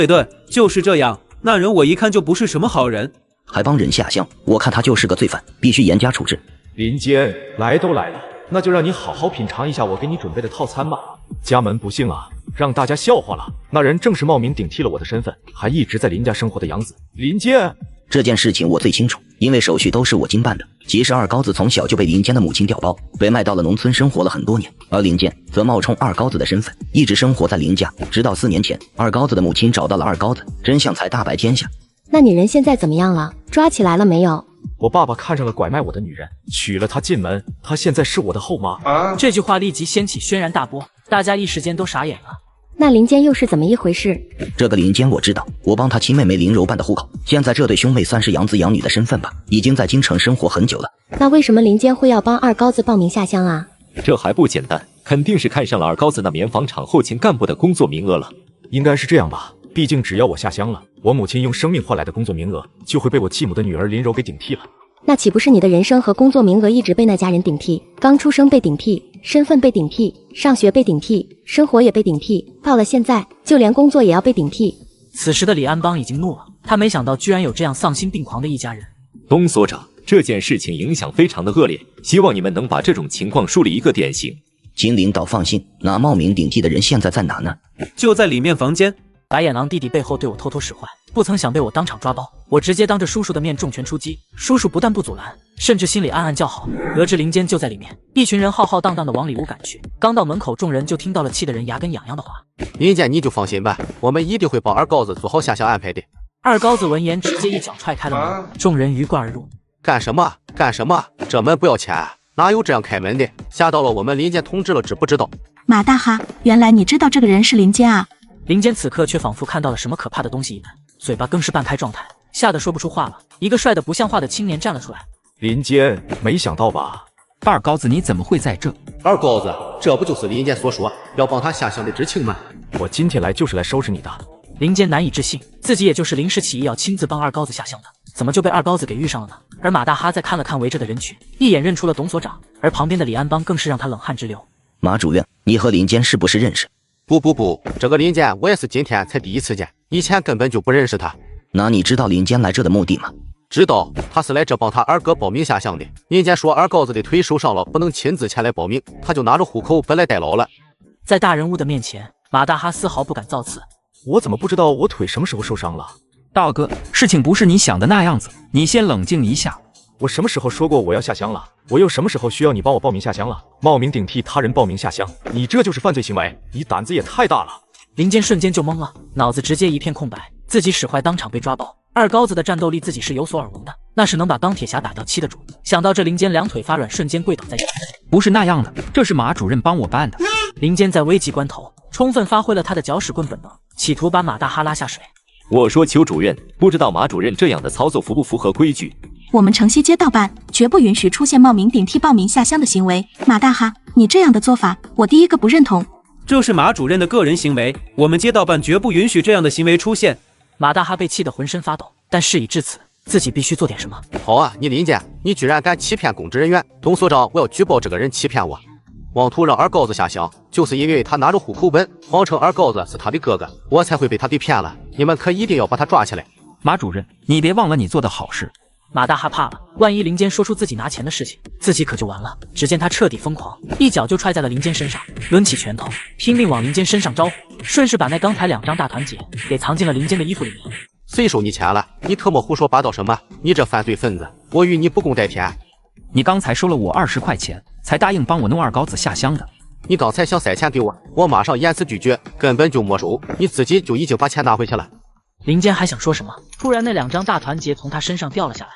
就是这样。那人我一看就不是什么好人，还帮人下乡，我看他就是个罪犯，必须严加处置。林坚，来都来了，那就让你好好品尝一下我给你准备的套餐吧。家门不幸啊，让大家笑话了。那人正是冒名顶替了我的身份，还一直在林家生活的养子林坚。这件事情我最清楚，因为手续都是我经办的。其实二高子从小就被林坚的母亲调包，被卖到了农村生活了很多年，而林坚则冒充二高子的身份，一直生活在林家，直到4年前，二高子的母亲找到了二高子，真相才大白天下。那女人现在怎么样了？抓起来了没有？我爸爸看上了拐卖我的女人，娶了她进门，她现在是我的后妈。这句话立即掀起轩然大波，大家一时间都傻眼了。那林坚又是怎么一回事？这个林坚我知道，我帮他亲妹妹林柔办的户口，现在这对兄妹算是养子养女的身份吧，已经在京城生活很久了。那为什么林坚会要帮二高子报名下乡啊？这还不简单，肯定是看上了二高子那棉纺厂后勤干部的工作名额了。应该是这样吧，毕竟只要我下乡了，我母亲用生命换来的工作名额就会被我继母的女儿林柔给顶替了。那岂不是你的人生和工作名额一直被那家人顶替？刚出生被顶替，身份被顶替，上学被顶替，生活也被顶替，到了现在，就连工作也要被顶替。此时的李安邦已经怒了，他没想到居然有这样丧心病狂的一家人。东所长，这件事情影响非常的恶劣，希望你们能把这种情况梳理一个典型。请领导放心，那冒名顶替的人现在在哪呢？就在里面房间。白眼狼弟弟背后对我偷偷使坏，不曾想被我当场抓包，我直接当着叔叔的面重拳出击，叔叔不但不阻拦，甚至心里暗暗叫好。得知林坚就在里面，一群人浩浩荡荡的往里屋赶去，刚到门口，众人就听到了气得人牙根痒痒的话：林坚，你就放心吧，我们一定会帮二高子做好下乡安排的。二高子闻言直接一脚踹开了门，众人鱼贯而入。干什么？干什么？这门不要钱，哪有这样开门的？吓到了我们林坚同志了，知不知道？马大哈，原来你知道这个人是林坚啊！林坚此刻却仿佛看到了什么可怕的东西一般，嘴巴更是半开状态，吓得说不出话了。一个帅得不像话的青年站了出来：林坚，没想到吧？二高子你怎么会在这？二高子，这不就是林坚所说要帮他下乡的知青吗？我今天来就是来收拾你的。林坚难以置信，自己也就是临时起意要亲自帮二高子下乡的，怎么就被二高子给遇上了呢？而马大哈再看了看围着的人群，一眼认出了董所长，而旁边的李安邦更是让他冷汗直流。马主任，你和林坚是不是认识？不，这个林坚我也是今天才第一次见，以前根本就不认识他。那你知道林坚来这的目的吗？知道，他是来这帮他二哥报名下乡的。林坚说二高子的腿受伤了，不能亲自前来报名，他就拿着户口本来代劳了。在大人物的面前，马大哈丝毫不敢造次。我怎么不知道我腿什么时候受伤了？道哥，事情不是你想的那样子，你先冷静一下。我什么时候说过我要下乡了？我又什么时候需要你帮我报名下乡了？冒名顶替他人报名下乡，你这就是犯罪行为，你胆子也太大了。林坚瞬间就懵了，脑子直接一片空白，自己使坏当场被抓包。二高子的战斗力自己是有所耳闻的，那是能把钢铁侠打掉7的主。想到这，林坚两腿发软，瞬间跪倒在地。不是那样的，这是马主任帮我办的。林坚在危急关头充分发挥了他的搅屎棍本能，企图把马大哈拉下水。我说邱主任，不知道马主任这样的操作符不符合规矩？我们城西街道办绝不允许出现冒名顶替报名下乡的行为。马大哈，你这样的做法，我第一个不认同。这是马主任的个人行为，我们街道办绝不允许这样的行为出现。马大哈被气得浑身发抖，但事已至此，自己必须做点什么。好啊，你林坚，你居然敢欺骗公职人员！董所长，我要举报这个人欺骗我，妄图让二高子下乡，就是因为他拿着户口本，谎称二高子是他的哥哥，我才会被他给骗了。你们可一定要把他抓起来。马主任，你别忘了你做的好事。马大哈怕了，万一林坚说出自己拿钱的事情，自己可就完了。只见他彻底疯狂，一脚就踹在了林坚身上，抡起拳头拼命往林坚身上招呼，顺势把那刚才2张大团结给藏进了林坚的衣服里面。谁收你钱了？你特么胡说八道什么？你这犯罪分子，我与你不共戴天。你刚才收了我20块钱，才答应帮我弄二高子下乡的。你刚才想塞钱给我，我马上严词拒绝，根本就没收，你自己就已经把钱拿回去了。林坚还想说什么，突然那2张大团结从他身上掉了下来。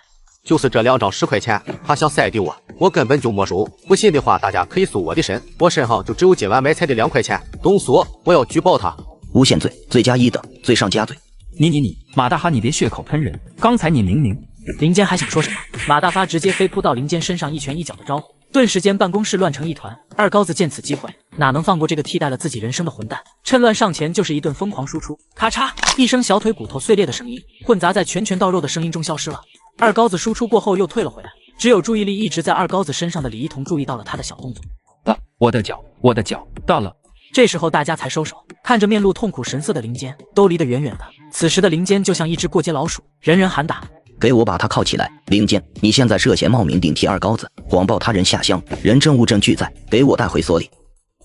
就是这2张10块钱，他想塞给我，我根本就没收。不信的话，大家可以搜我的身，我身上就只有今晚买菜的2块钱。董所，我要举报他，诬陷罪，罪加一等，罪上加罪。你，马大哈，你别血口喷人，刚才你明明……林坚还想说什么，马大发直接飞扑到林坚身上，一拳一脚的招呼，顿时间办公室乱成一团。二高子见此机会，哪能放过这个替代了自己人生的混蛋，趁乱上前就是一顿疯狂输出，咔嚓一声小腿骨头碎裂的声音，混杂在拳拳到肉的声音中消失了。二高子输出过后又退了回来，只有注意力一直在二高子身上的李一桐注意到了他的小动作。我的脚到了。这时候大家才收手，看着面露痛苦神色的林坚，都离得远远的。此时的林坚就像一只过街老鼠，人人喊打。给我把他铐起来！林坚，你现在涉嫌冒名顶替二高子，谎报他人下乡，人证物证俱在，给我带回所里。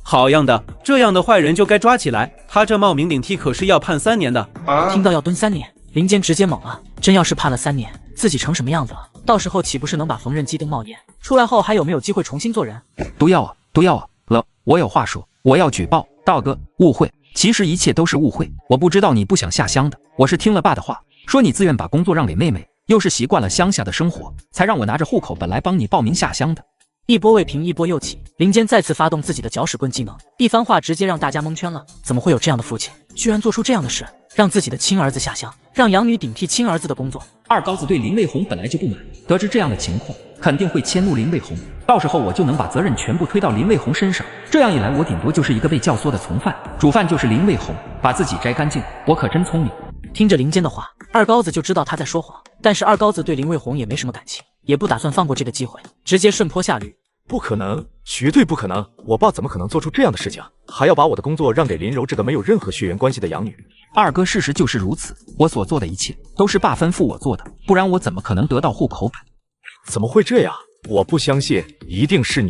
好样的，这样的坏人就该抓起来，他这冒名顶替可是要判3年的。听到要蹲3年，林坚直接懵了，真要是判了3年，自己成什么样子了？到时候岂不是能把缝纫机灯冒烟？出来后还有没有机会重新做人？毒药啊，毒药啊！了，我有话说，我要举报道哥误会。其实一切都是误会，我不知道你不想下乡的，我是听了爸的话，说你自愿把工作让给妹妹，又是习惯了乡下的生活，才让我拿着户口本来帮你报名下乡的。一波未平，一波又起，林坚再次发动自己的搅屎棍技能，一番话直接让大家蒙圈了。怎么会有这样的父亲，居然做出这样的事，让自己的亲儿子下乡，让养女顶替亲儿子的工作？二高子对林卫红本来就不满，得知这样的情况，肯定会迁怒林卫红，到时候我就能把责任全部推到林卫红身上。这样一来，我顶多就是一个被教唆的从犯，主犯就是林卫红，把自己摘干净。我可真聪明。听着林坚的话，二高子就知道他在说谎，但是二高子对林卫红也没什么感情，也不打算放过这个机会，直接顺坡下驴。不可能，绝对不可能！我爸怎么可能做出这样的事情，还要把我的工作让给林柔这个没有任何血缘关系的养女？二哥，事实就是如此，我所做的一切都是爸吩咐我做的，不然我怎么可能得到户口本？怎么会这样？我不相信，一定是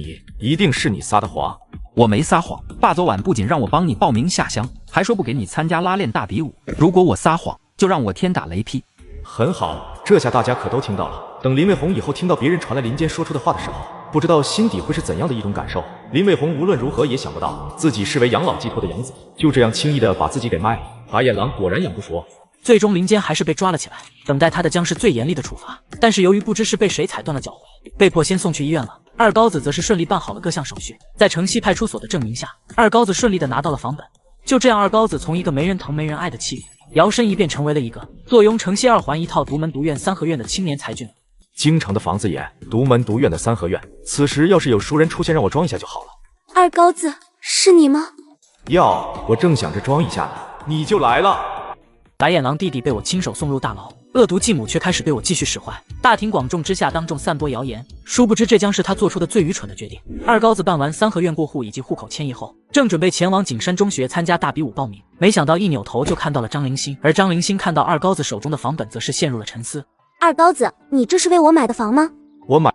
你撒的谎。我没撒谎，爸昨晚不仅让我帮你报名下乡，还说不给你参加拉练大比武。如果我撒谎，就让我天打雷劈。很好，这下大家可都听到了。等林卫红以后听到别人传来林坚说出的话的时候，不知道心底会是怎样的一种感受。林卫红无论如何也想不到，自己视为养老寄托的养子，就这样轻易的把自己给卖了。白眼狼果然养不活。最终林坚还是被抓了起来，等待他的将是最严厉的处罚。但是由于不知是被谁踩断了脚踝，被迫先送去医院了。二高子则是顺利办好了各项手续，在城西派出所的证明下，二高子顺利的拿到了房本。就这样，二高子从一个没人疼没人爱的妻子，摇身一变成为了一个坐拥城西2环1套独门独院3合院的青年才俊。京城的房子眼，独门独院的3合院，此时要是有熟人出现，让我装一下就好了。二高子，是你吗？我正想着装一下呢，你就来了。白眼狼弟弟被我亲手送入大牢，恶毒继母却开始对我继续使坏。大庭广众之下当众散播谣言，殊不知这将是他做出的最愚蠢的决定。二高子办完3合院过户以及户口迁移后，正准备前往景山中学参加大比武报名，没想到一扭头就看到了张灵星，而张灵星看到二高子手中的房本，则是陷入了沉思。二高子，你这是为我买的房吗？我买。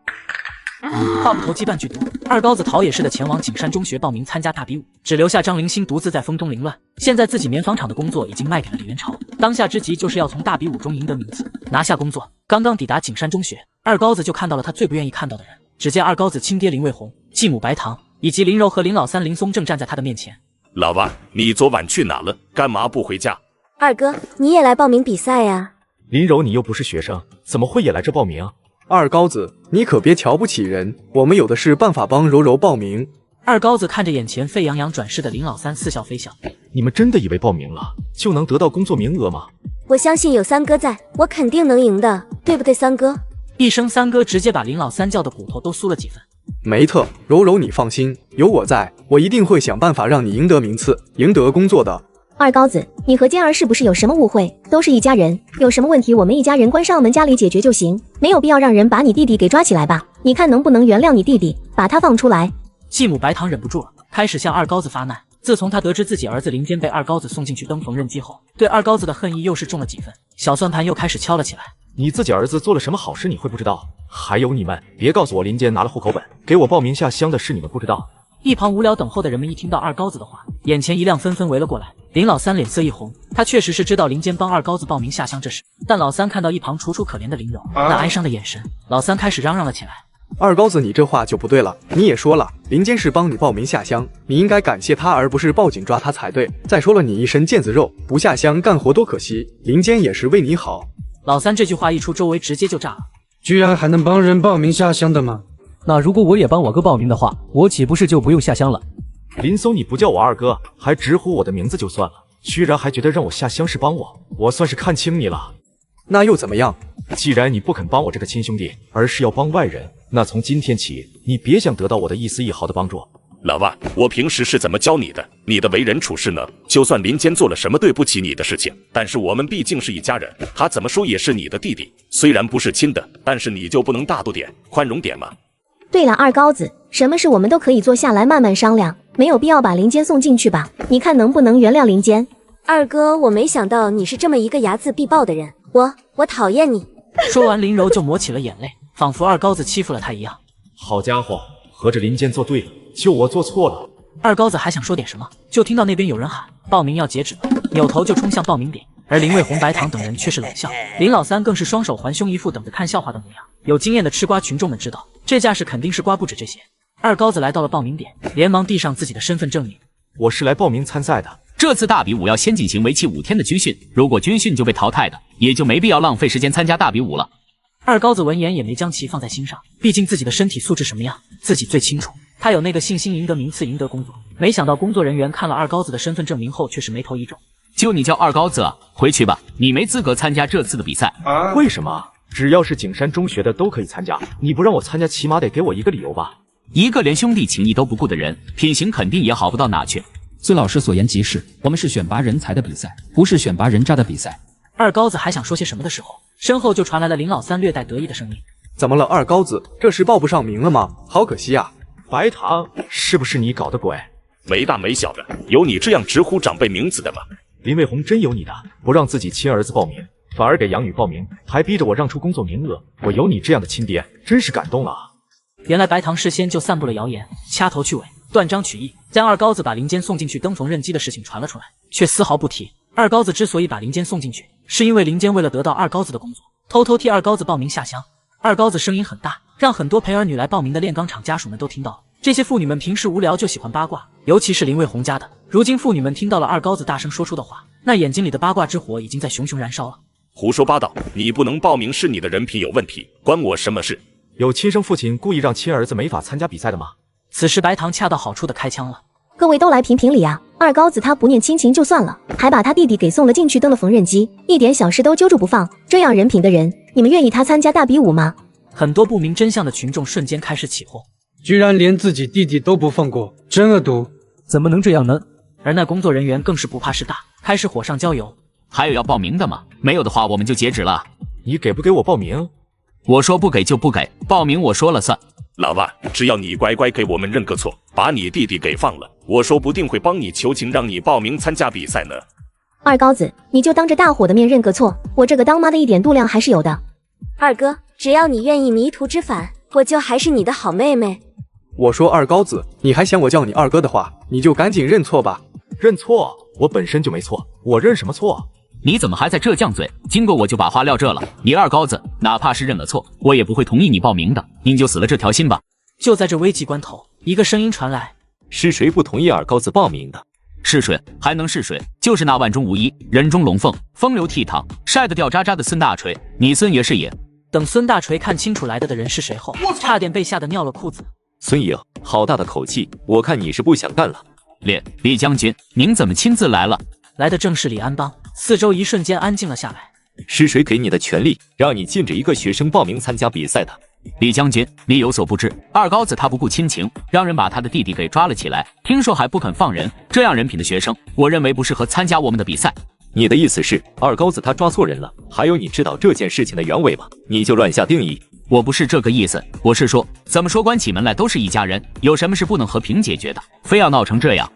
话不投机半句多，二高子逃也似的前往景山中学报名参加大比武，只留下张灵星独自在风中凌乱。现在自己棉纺厂的工作已经卖给了李元朝，当下之急就是要从大比武中赢得名次，拿下工作。刚刚抵达景山中学，二高子就看到了他最不愿意看到的人。只见二高子亲爹林卫红、继母白糖以及林柔和林老三林松正站在他的面前。老爸，你昨晚去哪了？干嘛不回家？二哥，你也来报名比赛呀？林柔，你又不是学生，怎么会也来这报名？二高子，你可别瞧不起人，我们有的是办法帮柔柔报名。二高子看着眼前沸扬扬转世的林老三，似笑非笑。你们真的以为报名了就能得到工作名额吗？我相信有三哥在，我肯定能赢的，对不对三哥？一声三哥直接把林老三叫的骨头都酥了几分。没特，柔柔你放心，有我在，我一定会想办法让你赢得名次，赢得工作的。二高子，你和坚儿是不是有什么误会？都是一家人，有什么问题我们一家人关上我们家里解决就行，没有必要让人把你弟弟给抓起来吧？你看能不能原谅你弟弟，把他放出来？继母白糖忍不住了，开始向二高子发难。自从他得知自己儿子林坚被二高子送进去蹬缝纫机后，对二高子的恨意又是重了几分，小算盘又开始敲了起来。你自己儿子做了什么好事你会不知道？还有你们，别告诉我林坚拿了户口本给我报名下乡的事你们不知道。一旁无聊等候的人们一听到二高子的话，眼前一亮，纷纷围了过来。林老三脸色一红，他确实是知道林坚帮二高子报名下乡这事，但老三看到一旁楚楚可怜的林柔，那哀伤的眼神，老三开始嚷嚷了起来。二高子，你这话就不对了，你也说了，林坚是帮你报名下乡，你应该感谢他，而不是报警抓他才对。再说了，你一身腱子肉，不下乡干活多可惜，林坚也是为你好。老三这句话一出，周围直接就炸了。居然还能帮人报名下乡的吗？那如果我也帮我哥报名的话，我岂不是就不用下乡了？林松，你不叫我二哥，还直呼我的名字就算了，居然还觉得让我下乡是帮我，我算是看清你了。那又怎么样？既然你不肯帮我这个亲兄弟，而是要帮外人，那从今天起，你别想得到我的一丝一毫的帮助。老爸，我平时是怎么教你的？你的为人处事呢？就算林坚做了什么对不起你的事情，但是我们毕竟是一家人，他怎么说也是你的弟弟，虽然不是亲的，但是你就不能大度点，宽容点吗？对了，二高子，什么事我们都可以坐下来慢慢商量，没有必要把林坚送进去吧？你看能不能原谅林坚？二哥，我没想到你是这么一个睚眦必报的人，我讨厌你。说完，林柔就抹起了眼泪，仿佛二高子欺负了他一样。好家伙，合着林坚做对了，就我做错了。二高子还想说点什么，就听到那边有人喊报名要截止了，扭头就冲向报名点。而林卫红、白糖等人却是冷笑，林老三更是双手环胸，一副等着看笑话的模样。有经验的吃瓜群众们知道，这架势肯定是瓜不止这些。二高子来到了报名点，连忙递上自己的身份证明。我是来报名参赛的。这次大比武要先进行为期5天的军训，如果军训就被淘汰的，也就没必要浪费时间参加大比武了。二高子闻言也没将其放在心上，毕竟自己的身体素质什么样，自己最清楚。他有那个信心赢得名次，赢得工作。没想到工作人员看了二高子的身份证明后，却是眉头一皱。就你叫二高子啊，回去吧，你没资格参加这次的比赛。为什么？只要是景山中学的都可以参加，你不让我参加，起码得给我一个理由吧？一个连兄弟情谊都不顾的人，品行肯定也好不到哪去。孙老师所言极是，我们是选拔人才的比赛，不是选拔人渣的比赛。二高子还想说些什么的时候，身后就传来了林老三略带得意的声音：“怎么了，二高子？这是报不上名了吗？好可惜啊！”白糖，是不是你搞的鬼？没大没小的，有你这样直呼长辈名字的吗？林卫红真有你的，不让自己亲儿子报名，反而给养女报名，还逼着我让出工作名额。我有你这样的亲爹，真是感动了。原来白糖事先就散布了谣言，掐头去尾，断章取义，将二高子把林坚送进去登缝纫机的事情传了出来，却丝毫不提二高子之所以把林坚送进去，是因为林坚为了得到二高子的工作，偷偷替二高子报名下乡。二高子声音很大，让很多陪儿女来报名的炼钢厂家属们都听到了。这些妇女们平时无聊就喜欢八卦，尤其是林卫红家的。如今妇女们听到了二高子大声说出的话，那眼睛里的八卦之火已经在熊熊燃烧了。胡说八道！你不能报名是你的人品有问题，关我什么事？有亲生父亲故意让亲儿子没法参加比赛的吗？此时白糖恰到好处的开枪了。各位都来评评理啊！二高子他不念亲情就算了，还把他弟弟给送了进去登了缝纫机，一点小事都揪住不放，这样人品的人，你们愿意他参加大比武吗？很多不明真相的群众瞬间开始起哄，居然连自己弟弟都不放过，真恶毒！怎么能这样呢？而那工作人员更是不怕事大，开始火上浇油。还有要报名的吗？没有的话我们就截止了。你给不给我报名？我说不给就不给，报名我说了算。老万，只要你乖乖给我们认个错，把你弟弟给放了，我说不定会帮你求情，让你报名参加比赛呢。二高子，你就当着大伙的面认个错，我这个当妈的一点度量还是有的。二哥，只要你愿意迷途知返，我就还是你的好妹妹。我说二高子，你还嫌我叫你二哥的话，你就赶紧认错吧。认错？我本身就没错，我认什么错？你怎么还在这犟嘴？经过我就把话撂这了。你二高子，哪怕是认了错，我也不会同意你报名的，您就死了这条心吧。就在这危急关头，一个声音传来：是谁不同意二高子报名的？是谁？还能是谁？就是那万中无一、人中龙凤、风流倜傥、晒得掉渣渣的孙大锤。你孙爷是爷。等孙大锤看清楚来的人是谁后，差点被吓得尿了裤子。孙爷，好大的口气！我看你是不想干了。李将军，您怎么亲自来了？来的正是李安邦。四周一瞬间安静了下来。是谁给你的权利，让你禁止一个学生报名参加比赛的？李将军，你有所不知，二高子他不顾亲情，让人把他的弟弟给抓了起来，听说还不肯放人。这样人品的学生，我认为不适合参加我们的比赛。你的意思是，二高子他抓错人了？还有，你知道这件事情的原委吗？你就乱下定义。我不是这个意思，我是说，怎么说关起门来都是一家人，有什么事不能和平解决的，非要闹成这样？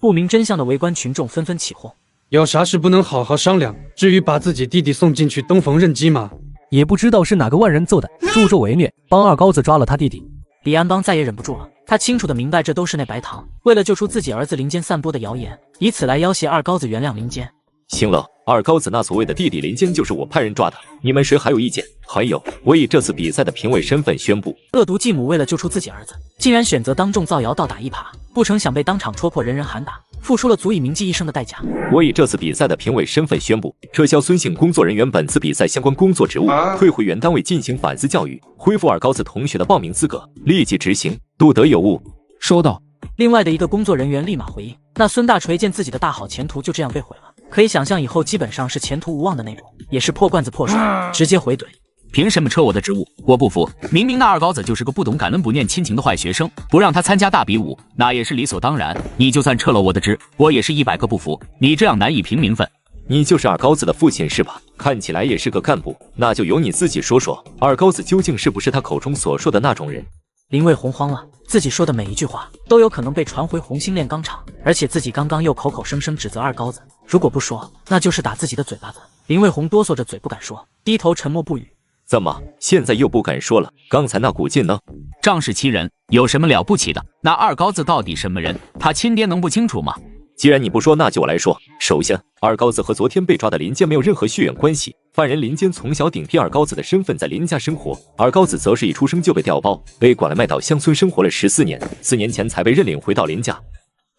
不明真相的围观群众纷纷起哄。有啥事不能好好商量？至于把自己弟弟送进去登缝纫机吗？也不知道是哪个万人揍的，助纣为虐，帮二高子抓了他弟弟。李安邦再也忍不住了，他清楚的明白这都是那白糖为了救出自己儿子林坚散播的谣言，以此来要挟二高子原谅林坚。行了，二高子那所谓的弟弟林坚就是我派人抓的，你们谁还有意见？还有，我以这次比赛的评委身份宣布，恶毒继母为了救出自己儿子，竟然选择当众造谣倒打一耙，不成想被当场戳破，人人喊打，付出了足以铭记一生的代价。我以这次比赛的评委身份宣布，撤销孙姓工作人员本次比赛相关工作职务，退回原单位进行反思教育，恢复二高子同学的报名资格，立即执行，督得有误。收到。另外的一个工作人员立马回应，那孙大锤见自己的大好前途就这样被毁了，可以想象以后基本上是前途无望的那种，也是破罐子破摔，直接回怼。凭什么撤我的职务？我不服！明明那二高子就是个不懂感恩不念亲情的坏学生，不让他参加大比武，那也是理所当然。你就算撤了我的职，我也是100个不服。你这样难以评名分。你就是二高子的父亲是吧？看起来也是个干部，那就由你自己说说，二高子究竟是不是他口中所说的那种人？林卫红慌了，自己说的每一句话都有可能被传回红星炼钢厂，而且自己刚刚又口口声声指责二高子，如果不说，那就是打自己的嘴巴子。林卫红哆嗦着嘴不敢说，低头沉默不语。怎么现在又不敢说了？刚才那股劲呢？仗势欺人，有什么了不起的？那二高子到底什么人？他亲爹能不清楚吗？既然你不说，那就我来说。首先，二高子和昨天被抓的林坚没有任何血缘关系，犯人林坚从小顶替二高子的身份在林家生活，二高子则是一出生就被调包，被拐了卖到乡村生活了14年，4年前才被认领回到林家。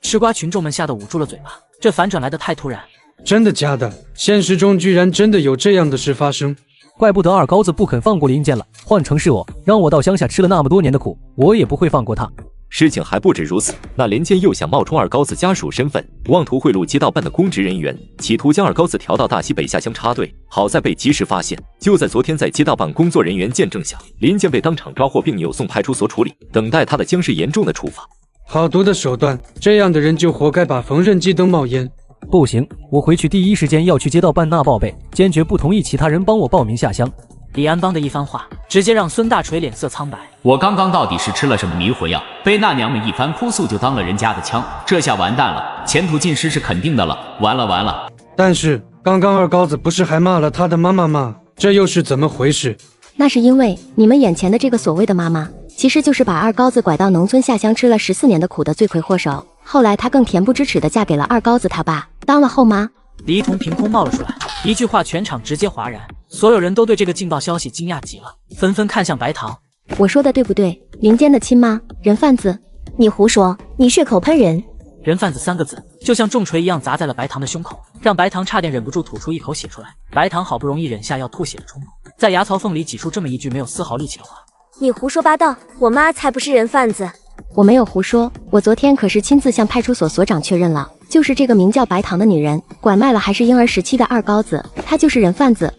吃瓜群众们吓得捂住了嘴巴，这反转来得太突然。真的假的？现实中居然真的有这样的事发生？怪不得二高子不肯放过林坚了，换成是我，让我到乡下吃了那么多年的苦，我也不会放过他。事情还不止如此，那林坚又想冒充二高子家属身份，妄图贿赂街道办的公职人员，企图将二高子调到大西北下乡插队。好在被及时发现，就在昨天，在街道办工作人员见证下，林坚被当场抓获并扭送派出所处理，等待他的将是严重的处罚。好毒的手段，这样的人就活该把缝纫机灯冒烟。不行，我回去第一时间要去街道办那报备，坚决不同意其他人帮我报名下乡。李安邦的一番话，直接让孙大锤脸色苍白。我刚刚到底是吃了什么迷魂药？被那娘们一番哭诉就当了人家的枪，这下完蛋了，前途尽失是肯定的了，完了完了。但是刚刚二高子不是还骂了他的妈妈吗？这又是怎么回事？那是因为你们眼前的这个所谓的妈妈，其实就是把二高子拐到农村下乡吃了14年的苦的罪魁祸首。后来她更恬不知耻地嫁给了二高子他爸，当了后妈。李一桐凭空冒了出来，一句话全场直接哗然，所有人都对这个劲爆消息惊讶极了，纷纷看向白糖。我说的对不对？林坚的亲妈，人贩子。你胡说，你血口喷人。人贩子3个字就像重锤一样砸在了白糖的胸口，让白糖差点忍不住吐出一口血出来。白糖好不容易忍下要吐血的冲动，在牙槽缝里挤出这么一句没有丝毫力气的话。你胡说八道，我妈才不是人贩子。我没有胡说，我昨天可是亲自向派出所所长确认了，就是这个名叫白糖的女人拐卖了还是婴儿时期的二高子，她就是人贩子。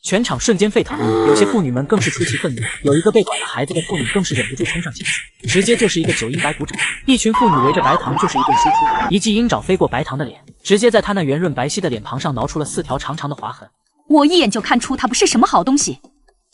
全场瞬间沸腾，有些妇女们更是出奇愤怒，有一个被拐了孩子的妇女更是忍不住冲上前去，直接就是一个9阴白骨爪。一群妇女围着白糖就是一顿输出，一记鹰爪飞过白糖的脸，直接在她那圆润白皙的脸庞上挠出了4条长长的划痕。我一眼就看出她不是什么好东西。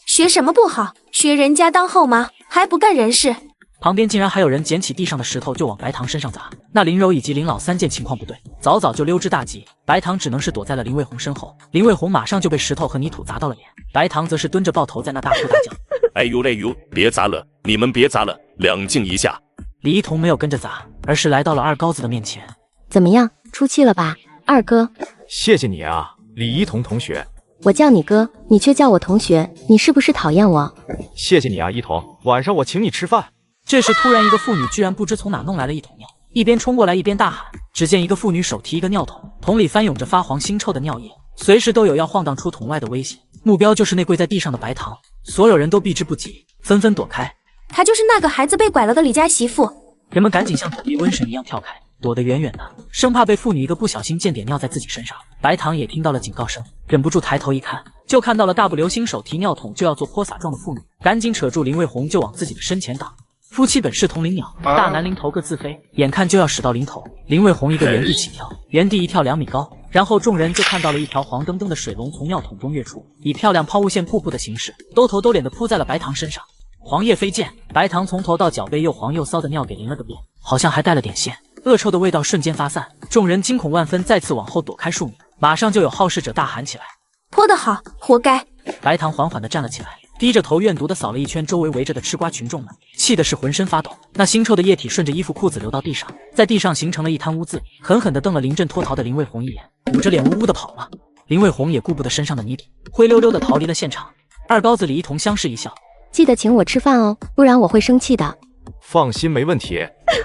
学什么不好？学人家当后妈，还不干人事。旁边竟然还有人捡起地上的石头就往白糖身上砸，那林柔以及林老三见情况不对，早早就溜之大吉。白糖只能是躲在了林卫红身后，林卫红马上就被石头和泥土砸到了脸，白糖则是蹲着抱头在那大哭大叫。哎呦嘞呦，别砸了，你们别砸了，冷静一下。李一桐没有跟着砸，而是来到了二高子的面前。怎么样，出气了吧，二哥？谢谢你啊，李一桐同学。我叫你哥，你却叫我同学，你是不是讨厌我？谢谢你啊，一桐，晚上我请你吃饭。这时突然一个妇女居然不知从哪弄来了一桶尿，一边冲过来一边大喊。只见一个妇女手提一个尿桶，桶里翻涌着发黄腥臭的尿液，随时都有要晃荡出桶外的危险，目标就是那跪在地上的白糖。所有人都避之不及，纷纷躲开。她就是那个孩子被拐了的李家媳妇。人们赶紧像躲避瘟神一样跳开，躲得远远的，生怕被妇女一个不小心溅点尿在自己身上。白糖也听到了警告声，忍不住抬头一看，就看到了大步流星手提尿桶就要做泼洒状的妇女，赶紧扯住林卫红就往自己的身前挡。夫妻本是同林鸟，大难临头各自飞，眼看就要使到临头，林卫红一个原地起跳，原地一跳2米高，然后众人就看到了一条黄澄澄的水龙从尿桶中跃出，以漂亮抛物线瀑布的形式，兜头兜脸的扑在了白糖身上。黄叶飞溅，白糖从头到脚被又黄又骚的尿给淋了个遍，好像还带了点线，恶臭的味道瞬间发散，众人惊恐万分，再次往后躲开数米，马上就有好事者大喊起来：泼得好，活该！白糖缓缓地站了起来，低着头怨毒地扫了一圈周围围着的吃瓜群众们，气的是浑身发抖。那腥臭的液体顺着衣服裤子流到地上，在地上形成了一滩污渍，狠狠地瞪了临阵脱逃的林卫红一眼，捂着脸呜呜地跑了。林卫红也顾不得身上的泥土，灰溜溜地逃离了现场。二高子李一桐相视一笑，记得请我吃饭哦，不然我会生气的。放心，没问题。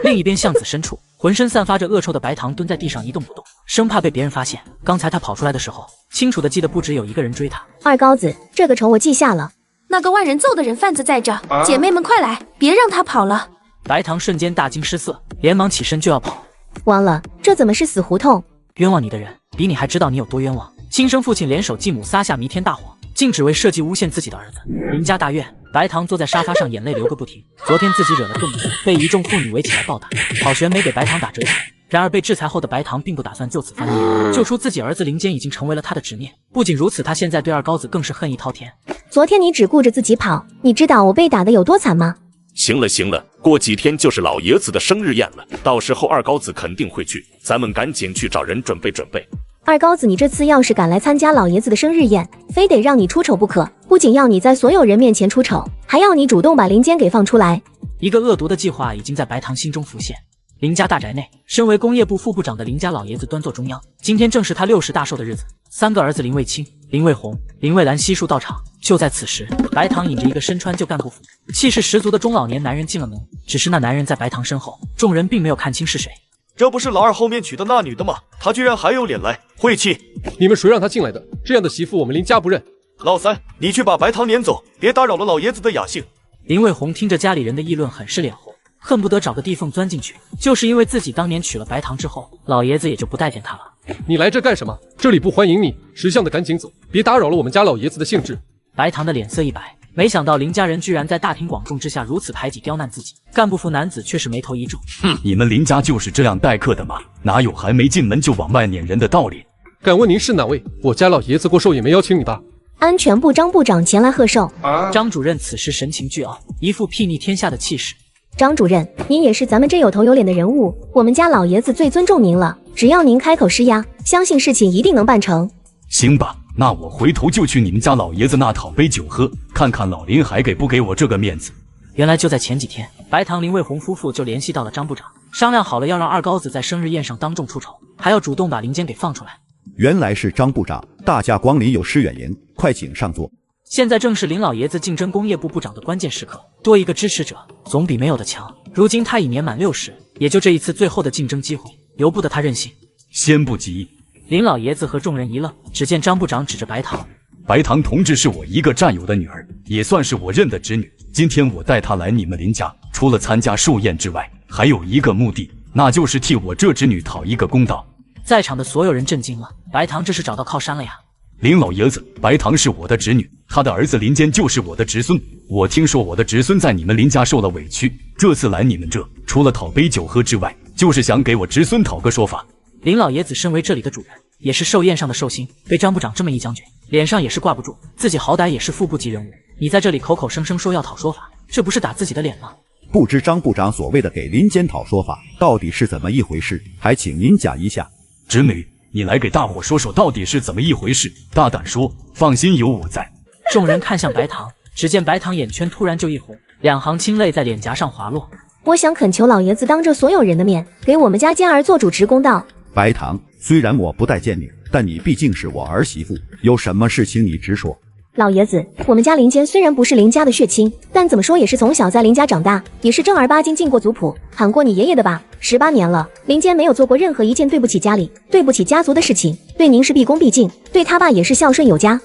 另一边巷子深处，浑身散发着恶臭的白糖蹲在地上一动不动，生怕被别人发现。刚才他跑出来的时候，清楚地记得不只有一个人追他。二高子，这个仇我记下了。那个万人揍的人贩子在这，姐妹们快来，别让他跑了！白糖瞬间大惊失色，连忙起身就要跑。完了，这怎么是死胡同？冤枉你的人，比你还知道你有多冤枉。亲生父亲联手继母撒下弥天大谎，竟只为设计诬陷自己的儿子。林家大院，白糖坐在沙发上，眼泪流个不停。昨天自己惹了顿祸，被一众妇女围起来暴打，好悬没给白糖打折钱。然而被制裁后的白糖并不打算就此翻脸，救出自己儿子林坚已经成为了他的执念。不仅如此，他现在对二高子更是恨意滔天。昨天你只顾着自己跑，你知道我被打的有多惨吗？行了行了，过几天就是老爷子的生日宴了，到时候二高子肯定会去，咱们赶紧去找人准备准备。二高子，你这次要是敢来参加老爷子的生日宴，非得让你出丑不可，不仅要你在所有人面前出丑，还要你主动把林坚给放出来。一个恶毒的计划已经在白糖心中浮现。林家大宅内，身为工业部副部长的林家老爷子端坐中央。今天正是他60大寿的日子，三个儿子林卫清、林卫红、林卫兰悉数到场。就在此时，白堂引着一个身穿旧干部服、气势十足的中老年男人进了门。只是那男人在白堂身后，众人并没有看清是谁。这不是老二后面娶的那女的吗？她居然还有脸来，晦气！你们谁让她进来的？这样的媳妇我们林家不认。老三，你去把白堂撵走，别打扰了老爷子的雅兴。林卫红听着家里人的议论，很是脸红，恨不得找个地缝钻进去。就是因为自己当年娶了白堂之后，老爷子也就不待见他了。你来这干什么？这里不欢迎你，识相的赶紧走，别打扰了我们家老爷子的兴致。白堂的脸色一白，没想到林家人居然在大庭广众之下如此排挤刁难自己。干部服男子却是眉头一皱，哼，你们林家就是这样待客的吗？哪有还没进门就往外撵人的道理？敢问您是哪位？我家老爷子过寿也没邀请你吧？安全部张部长前来贺寿。张主任此时神情倨傲，一副睥睨天下的气势。张主任，您也是咱们这有头有脸的人物，我们家老爷子最尊重您了，只要您开口施压，相信事情一定能办成。行吧，那我回头就去你们家老爷子那讨杯酒喝，看看老林还给不给我这个面子。原来就在前几天，白堂林卫红夫妇就联系到了张部长，商量好了要让二高子在生日宴上当众出丑，还要主动把林坚给放出来。原来是张部长，大驾光临，有失远迎，快请上座。现在正是林老爷子竞争工业部部长的关键时刻，多一个支持者总比没有的强。如今他已年满60，也就这一次最后的竞争机会，由不得他任性。先不急。林老爷子和众人一愣，只见张部长指着白堂：“白堂同志是我一个战友的女儿，也算是我认的侄女。今天我带她来你们林家，除了参加寿宴之外，还有一个目的，那就是替我这侄女讨一个公道。”在场的所有人震惊了，白堂这是找到靠山了呀！林老爷子，白堂是我的侄女，她的儿子林坚就是我的侄孙。我听说我的侄孙在你们林家受了委屈，这次来你们这，除了讨杯酒喝之外，就是想给我侄孙讨个说法。林老爷子身为这里的主人，也是寿宴上的寿星，被张部长这么一将军，脸上也是挂不住。自己好歹也是副部级人物，你在这里口口声声说要讨说法，这不是打自己的脸吗？不知张部长所谓的给林坚讨说法到底是怎么一回事，还请您讲一下。侄女，你来给大伙说说到底是怎么一回事，大胆说，放心有我在。众人看向白堂，只见白堂眼圈突然就一红，两行清泪在脸颊上滑落。我想恳求老爷子当着所有人的面，给我们家坚儿做主持公道。白堂，虽然我不待见你，但你毕竟是我儿媳妇，有什么事情你直说。老爷子，我们家林坚虽然不是林家的血亲，但怎么说也是从小在林家长大，也是正儿八经进过族谱，喊过你爷爷的吧？18年了，林坚没有做过任何一件对不起家里、对不起家族的事情，对您是毕恭毕敬，对他爸也是孝顺有加。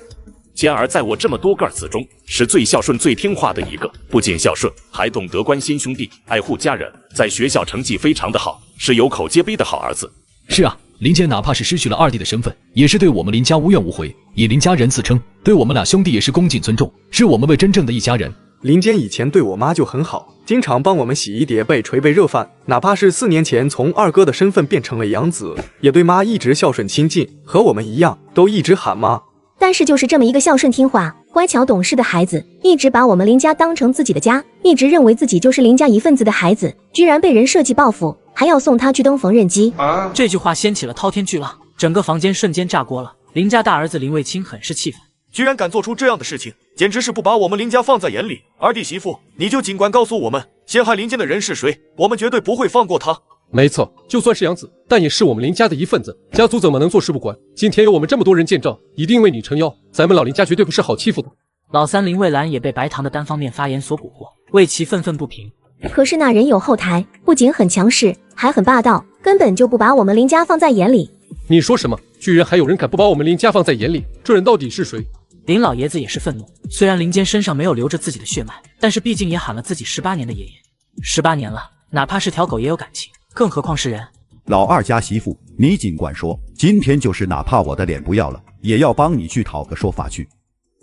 坚儿在我这么多个儿子中，是最孝顺、最听话的一个，不仅孝顺，还懂得关心兄弟、爱护家人，在学校成绩非常的好，是有口皆碑的好儿子。是啊，林坚哪怕是失去了二弟的身份，也是对我们林家无怨无悔，以林家人自称，对我们俩兄弟也是恭敬尊重，视我们为真正的一家人。林坚以前对我妈就很好，经常帮我们洗衣叠被、捶被热饭，哪怕是4年前从二哥的身份变成了养子，也对妈一直孝顺亲近，和我们一样，都一直喊妈。但是就是这么一个孝顺听话、乖巧懂事的孩子，一直把我们林家当成自己的家，一直认为自己就是林家一份子的孩子，居然被人设计报复，还要送他去登缝纫机。这句话掀起了滔天巨浪，整个房间瞬间炸锅了。林家大儿子林卫清很是气愤，居然敢做出这样的事情，简直是不把我们林家放在眼里。二弟媳妇，你就尽管告诉我们，陷害林坚的人是谁，我们绝对不会放过他。没错，就算是养子，但也是我们林家的一份子，家族怎么能坐视不管？今天有我们这么多人见证，一定为你撑腰，咱们老林家绝对不是好欺负的。老三林卫兰也被白堂的单方面发言所蛊惑，为其愤愤不平。可是那人有后台，不仅很强势，还很霸道，根本就不把我们林家放在眼里。你说什么？居然还有人敢不把我们林家放在眼里？这人到底是谁？林老爷子也是愤怒，虽然林坚身上没有流着自己的血脉，但是毕竟也喊了自己18年的爷爷，18年了，哪怕是条狗也有感情，更何况是人。老二家媳妇，你尽管说，今天就是哪怕我的脸不要了，也要帮你去讨个说法去。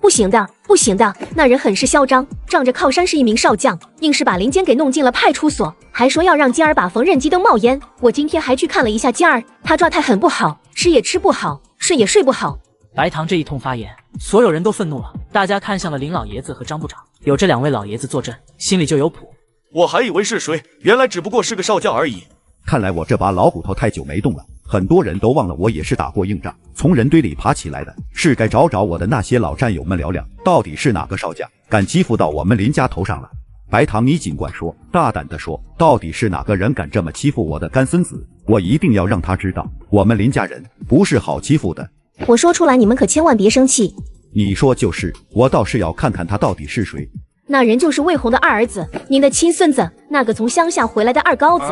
不行的，不行的，那人很是嚣张，仗着靠山是一名少将，硬是把林坚给弄进了派出所，还说要让坚儿把缝纫机灯冒烟。我今天还去看了一下坚儿，他状态很不好，吃也吃不好，睡也睡不好。白堂这一通发言，所有人都愤怒了，大家看向了林老爷子和张部长，有这2位老爷子坐镇，心里就有谱。我还以为是谁，原来只不过是个少将而已。看来我这把老骨头太久没动了，很多人都忘了我也是打过硬仗，从人堆里爬起来的，是该找找我的那些老战友们聊聊，到底是哪个少将敢欺负到我们林家头上了。白糖，你尽管说，大胆的说，到底是哪个人敢这么欺负我的干孙子？我一定要让他知道，我们林家人不是好欺负的。我说出来，你们可千万别生气。你说就是，我倒是要看看他到底是谁。那人就是魏红的二儿子，您的亲孙子，那个从乡下回来的二高子。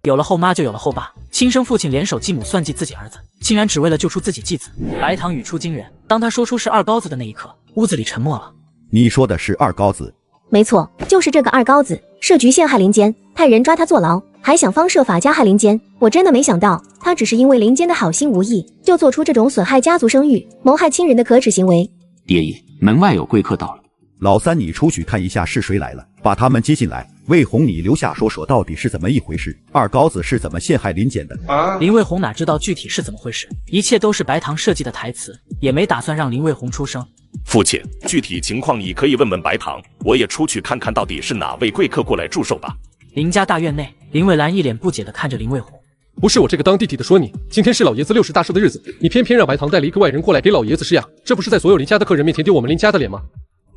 有了后妈就有了后爸，亲生父亲联手继母算计自己儿子，竟然只为了救出自己继子。白糖语出惊人，当他说出是二高子的那一刻，屋子里沉默了。你说的是二高子？没错，就是这个二高子，设局陷害林坚，派人抓他坐牢，还想方设法加害林坚。我真的没想到，他只是因为林坚的好心无意，就做出这种损害家族声誉、谋害亲人的可耻行为。爹爷，门外有贵客到了。老三，你出去看一下是谁来了，把他们接进来。魏红，你留下说说到底是怎么一回事？二高子是怎么陷害林坚的？林卫红哪知道具体是怎么回事，一切都是白糖设计的台词，也没打算让林卫红出声。父亲，具体情况你可以问问白糖，我也出去看看到底是哪位贵客过来祝寿吧。林家大院内，林蔚兰一脸不解地看着林卫红。不是我这个当弟弟的说你，今天是老爷子60大寿的日子，你偏偏让白糖带了一个外人过来给老爷子施压，这不是在所有林家的客人面前丢我们林家的脸吗？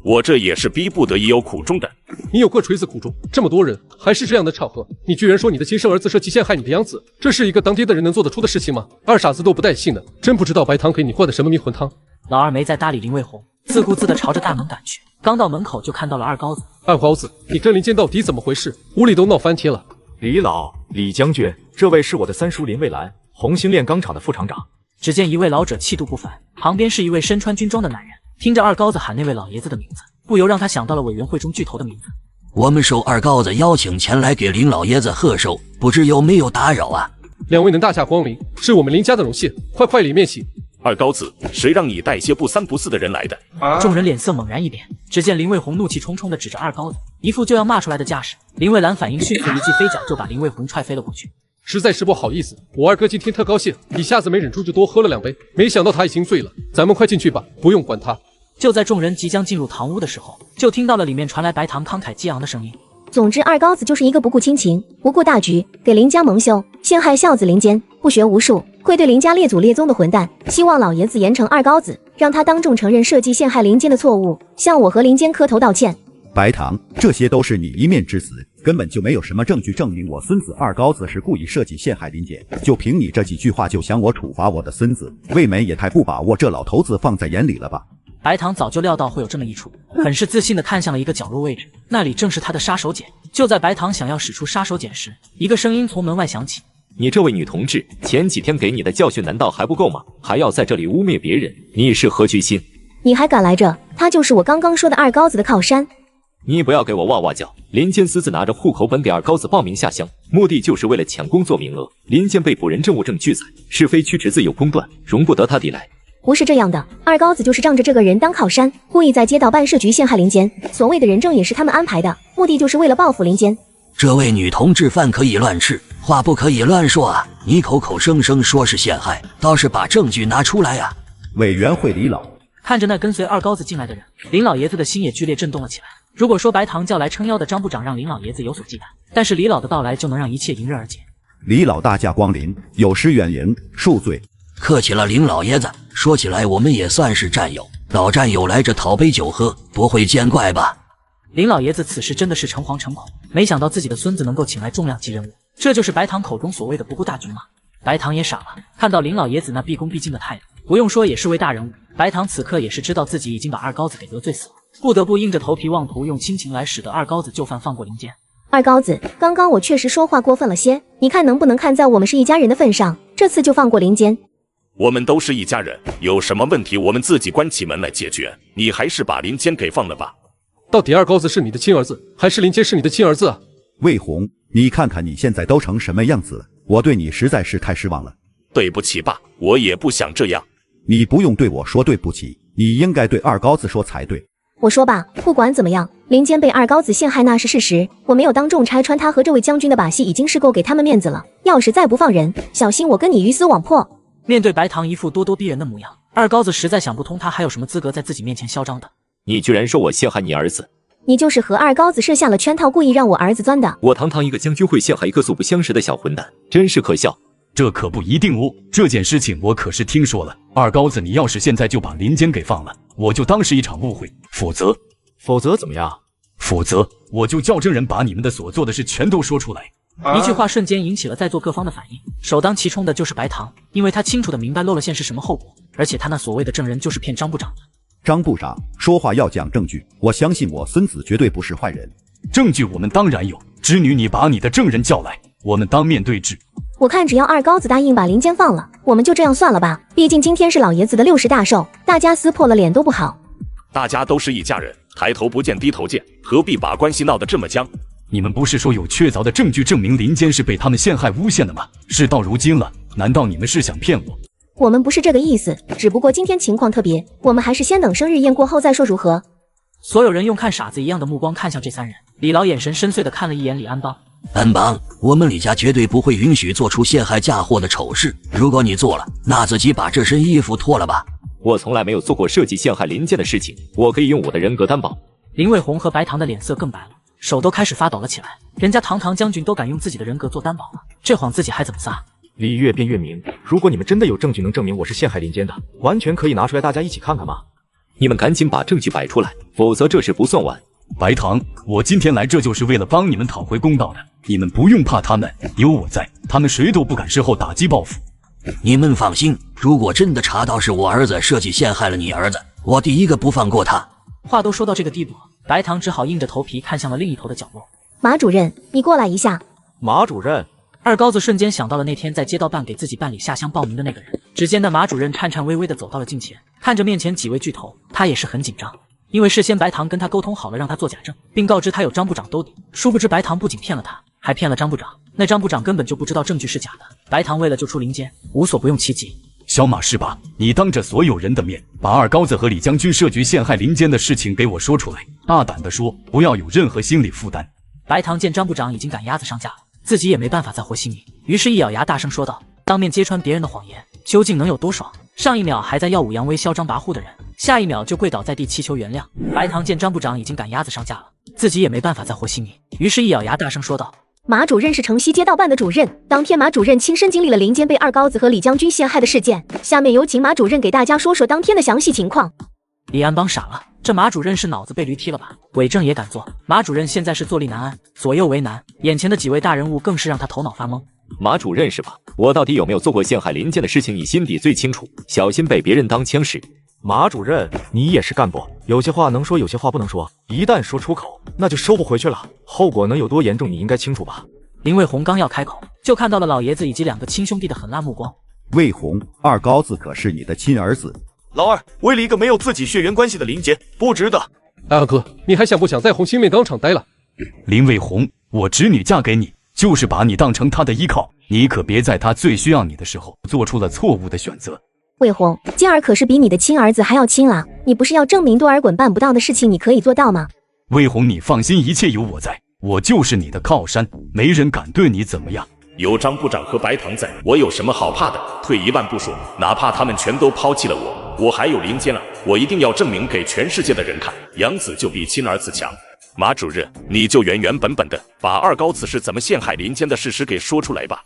我这也是逼不得已有苦衷的。你有个锤子苦衷，这么多人还是这样的场合，你居然说你的亲生儿子设计陷害你的养子，这是一个当爹的人能做得出的事情吗？二傻子都不带信的，真不知道白糖给你灌的什么迷魂汤。老二没再搭理林卫红，自顾自地朝着大门赶去。刚到门口就看到了二高子。二高子，你跟林坚到底怎么回事？屋里都闹翻天了。李老、李将军，这位是我的三叔林蔚兰，红星炼钢厂的副厂长。只见一位老者气度不凡，旁边是一位身穿军装的男人。听着二高子喊那位老爷子的名字，不由让他想到了委员会中巨头的名字。我们受二高子邀请前来给林老爷子贺寿，不知有没有打扰啊？两位能大驾光临，是我们林家的荣幸，快里面请。二高子，谁让你带些不三不四的人来的？众人脸色猛然一变，只见林卫红怒气冲冲地指着二高子，一副就要骂出来的架势。林蔚兰反应迅速，一记飞脚就把林卫红踹飞了过去。实在是不好意思，我二哥今天特高兴，一下子没忍住就多喝了2杯，没想到他已经醉了，咱们快进去吧，不用管他。就在众人即将进入堂屋的时候，就听到了里面传来白糖慷慨激昂的声音。总之，二高子就是一个不顾亲情、不顾大局，给林家蒙羞，陷害孝子林坚，不学无术，愧对林家列祖列宗的混蛋。希望老爷子严惩二高子，让他当众承认设计陷害林坚的错误，向我和林坚磕头道歉。白糖，这些都是你一面之词，根本就没有什么证据证明我孙子二高子是故意设计陷害林坚。就凭你这几句话就想我处罚我的孙子，未免也太不把我这老头子放在眼里了吧？白糖早就料到会有这么一出，很是自信地看向了一个角落位置，那里正是他的杀手锏。就在白糖想要使出杀手锏时，一个声音从门外响起：“你这位女同志，前几天给你的教训难道还不够吗？还要在这里污蔑别人，你是何居心？你还敢来这？他就是我刚刚说的二高子的靠山。你不要给我哇哇叫！林坚私自拿着户口本给二高子报名下乡，目的就是为了抢工作名额。林坚被捕人证物证俱在，是非曲直自有公断，容不得他抵赖。”不是这样的，二高子就是仗着这个人当靠山，故意在街道办设局陷害林坚。所谓的人证也是他们安排的，目的就是为了报复林坚。这位女同志，饭可以乱吃，话不可以乱说啊！你口口声声说是陷害，倒是把证据拿出来啊！委员会李老看着那跟随二高子进来的人，林老爷子的心也剧烈震动了起来。如果说白糖叫来撑腰的张部长让林老爷子有所忌惮，但是李老的到来就能让一切迎刃而解。李老大驾光临，有失远迎，恕罪。客气了，林老爷子。说起来，我们也算是战友，老战友来这讨杯酒喝，不会见怪吧？林老爷子此时真的是诚惶诚恐，没想到自己的孙子能够请来重量级人物，这就是白糖口中所谓的不顾大局吗？白糖也傻了，看到林老爷子那毕恭毕敬的态度，不用说也是位大人物。白糖此刻也是知道自己已经把二高子给得罪死了，不得不硬着头皮妄图用亲情来使得二高子就范放过林坚。二高子，刚刚我确实说话过分了些，你看能不能看在我们是一家人的份上，这次就放过林坚。我们都是一家人，有什么问题我们自己关起门来解决，你还是把林坚给放了吧。到底二高子是你的亲儿子，还是林坚是你的亲儿子啊？魏红，你看看你现在都成什么样子了，我对你实在是太失望了。对不起爸，我也不想这样。你不用对我说对不起，你应该对二高子说才对。我说吧，不管怎么样，林坚被二高子陷害那是事实，我没有当众拆穿他和这位将军的把戏，已经是够给他们面子了。要是再不放人，小心我跟你鱼死网破。面对白糖一副咄咄逼人的模样，二高子实在想不通他还有什么资格在自己面前嚣张的。你居然说我陷害你儿子，你就是和二高子设下了圈套，故意让我儿子钻的。我堂堂一个将军会陷害一个素不相识的小混蛋，真是可笑。这可不一定哦，这件事情我可是听说了。二高子，你要是现在就把林坚给放了，我就当是一场误会，否则怎么样？否则我就叫证人把你们的所做的事全都说出来。一句话瞬间引起了在座各方的反应，首当其冲的就是白糖，因为他清楚的明白露了馅是什么后果，而且他那所谓的证人就是骗张部长的。张部长，说话要讲证据，我相信我孙子绝对不是坏人。证据我们当然有，织女你把你的证人叫来，我们当面对质。我看只要二高子答应把林坚放了，我们就这样算了吧。毕竟今天是老爷子的60大寿，大家撕破了脸都不好。大家都是一家人，抬头不见低头见，何必把关系闹得这么僵？你们不是说有确凿的证据证明林坚是被他们陷害诬陷的吗？事到如今了，难道你们是想骗我？我们不是这个意思，只不过今天情况特别，我们还是先等生日宴过后再说如何？所有人用看傻子一样的目光看向这三人，李老眼神深邃的看了一眼李安邦。安邦，我们李家绝对不会允许做出陷害嫁祸的丑事，如果你做了，那自己把这身衣服脱了吧。我从来没有做过涉及陷害林坚的事情，我可以用我的人格担保。林卫红和白糖的脸色更白了，手都开始发抖了起来。人家堂将军都敢用自己的人格做担保了，这谎自己还怎么撒？理越辩越明，如果你们真的有证据能证明我是陷害林坚的，完全可以拿出来大家一起看看嘛。你们赶紧把证据摆出来，否则这事不算完。白糖，我今天来这就是为了帮你们讨回公道的，你们不用怕他们，有我在，他们谁都不敢事后打击报复。你们放心，如果真的查到是我儿子设计陷害了你儿子，我第一个不放过他。话都说到这个地步，白糖只好硬着头皮看向了另一头的角落。马主任，你过来一下。马主任。二高子瞬间想到了那天在街道办给自己办理下乡报名的那个人。只见那马主任颤颤巍巍地走到了近前，看着面前几位巨头，他也是很紧张。因为事先白糖跟他沟通好了，让他做假证，并告知他有张部长兜底。殊不知白糖不仅骗了他，还骗了张部长。那张部长根本就不知道证据是假的。白糖为了救出林坚，无所不用其极。小马是吧？你当着所有人的面，把二高子和李将军设局陷害林坚的事情给我说出来，大胆地说，不要有任何心理负担。白糖见张部长已经赶鸭子上架了，自己也没办法再和稀泥，于是一咬牙大声说道：“当面揭穿别人的谎言，究竟能有多爽？上一秒还在耀武扬威、嚣张跋扈的人，下一秒就跪倒在地祈求原谅。”白糖见张部长已经赶鸭子上架了，自己也没办法再和稀泥，于是一咬牙大声说道：“马主任是城西街道办的主任，当天马主任亲身经历了林坚被二高子和李将军陷害的事件。下面有请马主任给大家说说当天的详细情况。”李安邦傻了，这马主任是脑子被驴踢了吧？伪证也敢做？马主任现在是坐立难安，左右为难，眼前的几位大人物更是让他头脑发懵。马主任是吧？我到底有没有做过陷害林坚的事情，你心底最清楚，小心被别人当枪使。马主任，你也是干部，有些话能说，有些话不能说，一旦说出口，那就收不回去了，后果能有多严重，你应该清楚吧？林卫红刚要开口，就看到了老爷子以及两个亲兄弟的狠辣目光。卫红，二高子可是你的亲儿子。老二为了一个没有自己血缘关系的林坚，不值得。二哥，你还想不想在红星炼钢厂待了？林卫红，我侄女嫁给你，就是把你当成她的依靠，你可别在她最需要你的时候做出了错误的选择。卫红，坚儿可是比你的亲儿子还要亲啊！你不是要证明多尔衮办不到的事情，你可以做到吗？卫红，你放心，一切有我在，我就是你的靠山，没人敢对你怎么样。有张部长和白糖在，我有什么好怕的？退一万步说，哪怕他们全都抛弃了我还有林坚啊！我一定要证明给全世界的人看，养子就比亲儿子强。马主任，你就原原本本的把二高子是怎么陷害林坚的事实给说出来吧。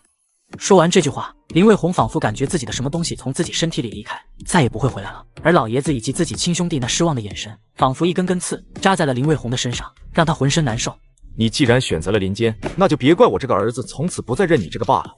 说完这句话，林卫红仿佛感觉自己的什么东西从自己身体里离开，再也不会回来了。而老爷子以及自己亲兄弟那失望的眼神，仿佛一根根刺扎在了林卫红的身上，让他浑身难受。你既然选择了林坚，那就别怪我这个儿子从此不再认你这个爸了。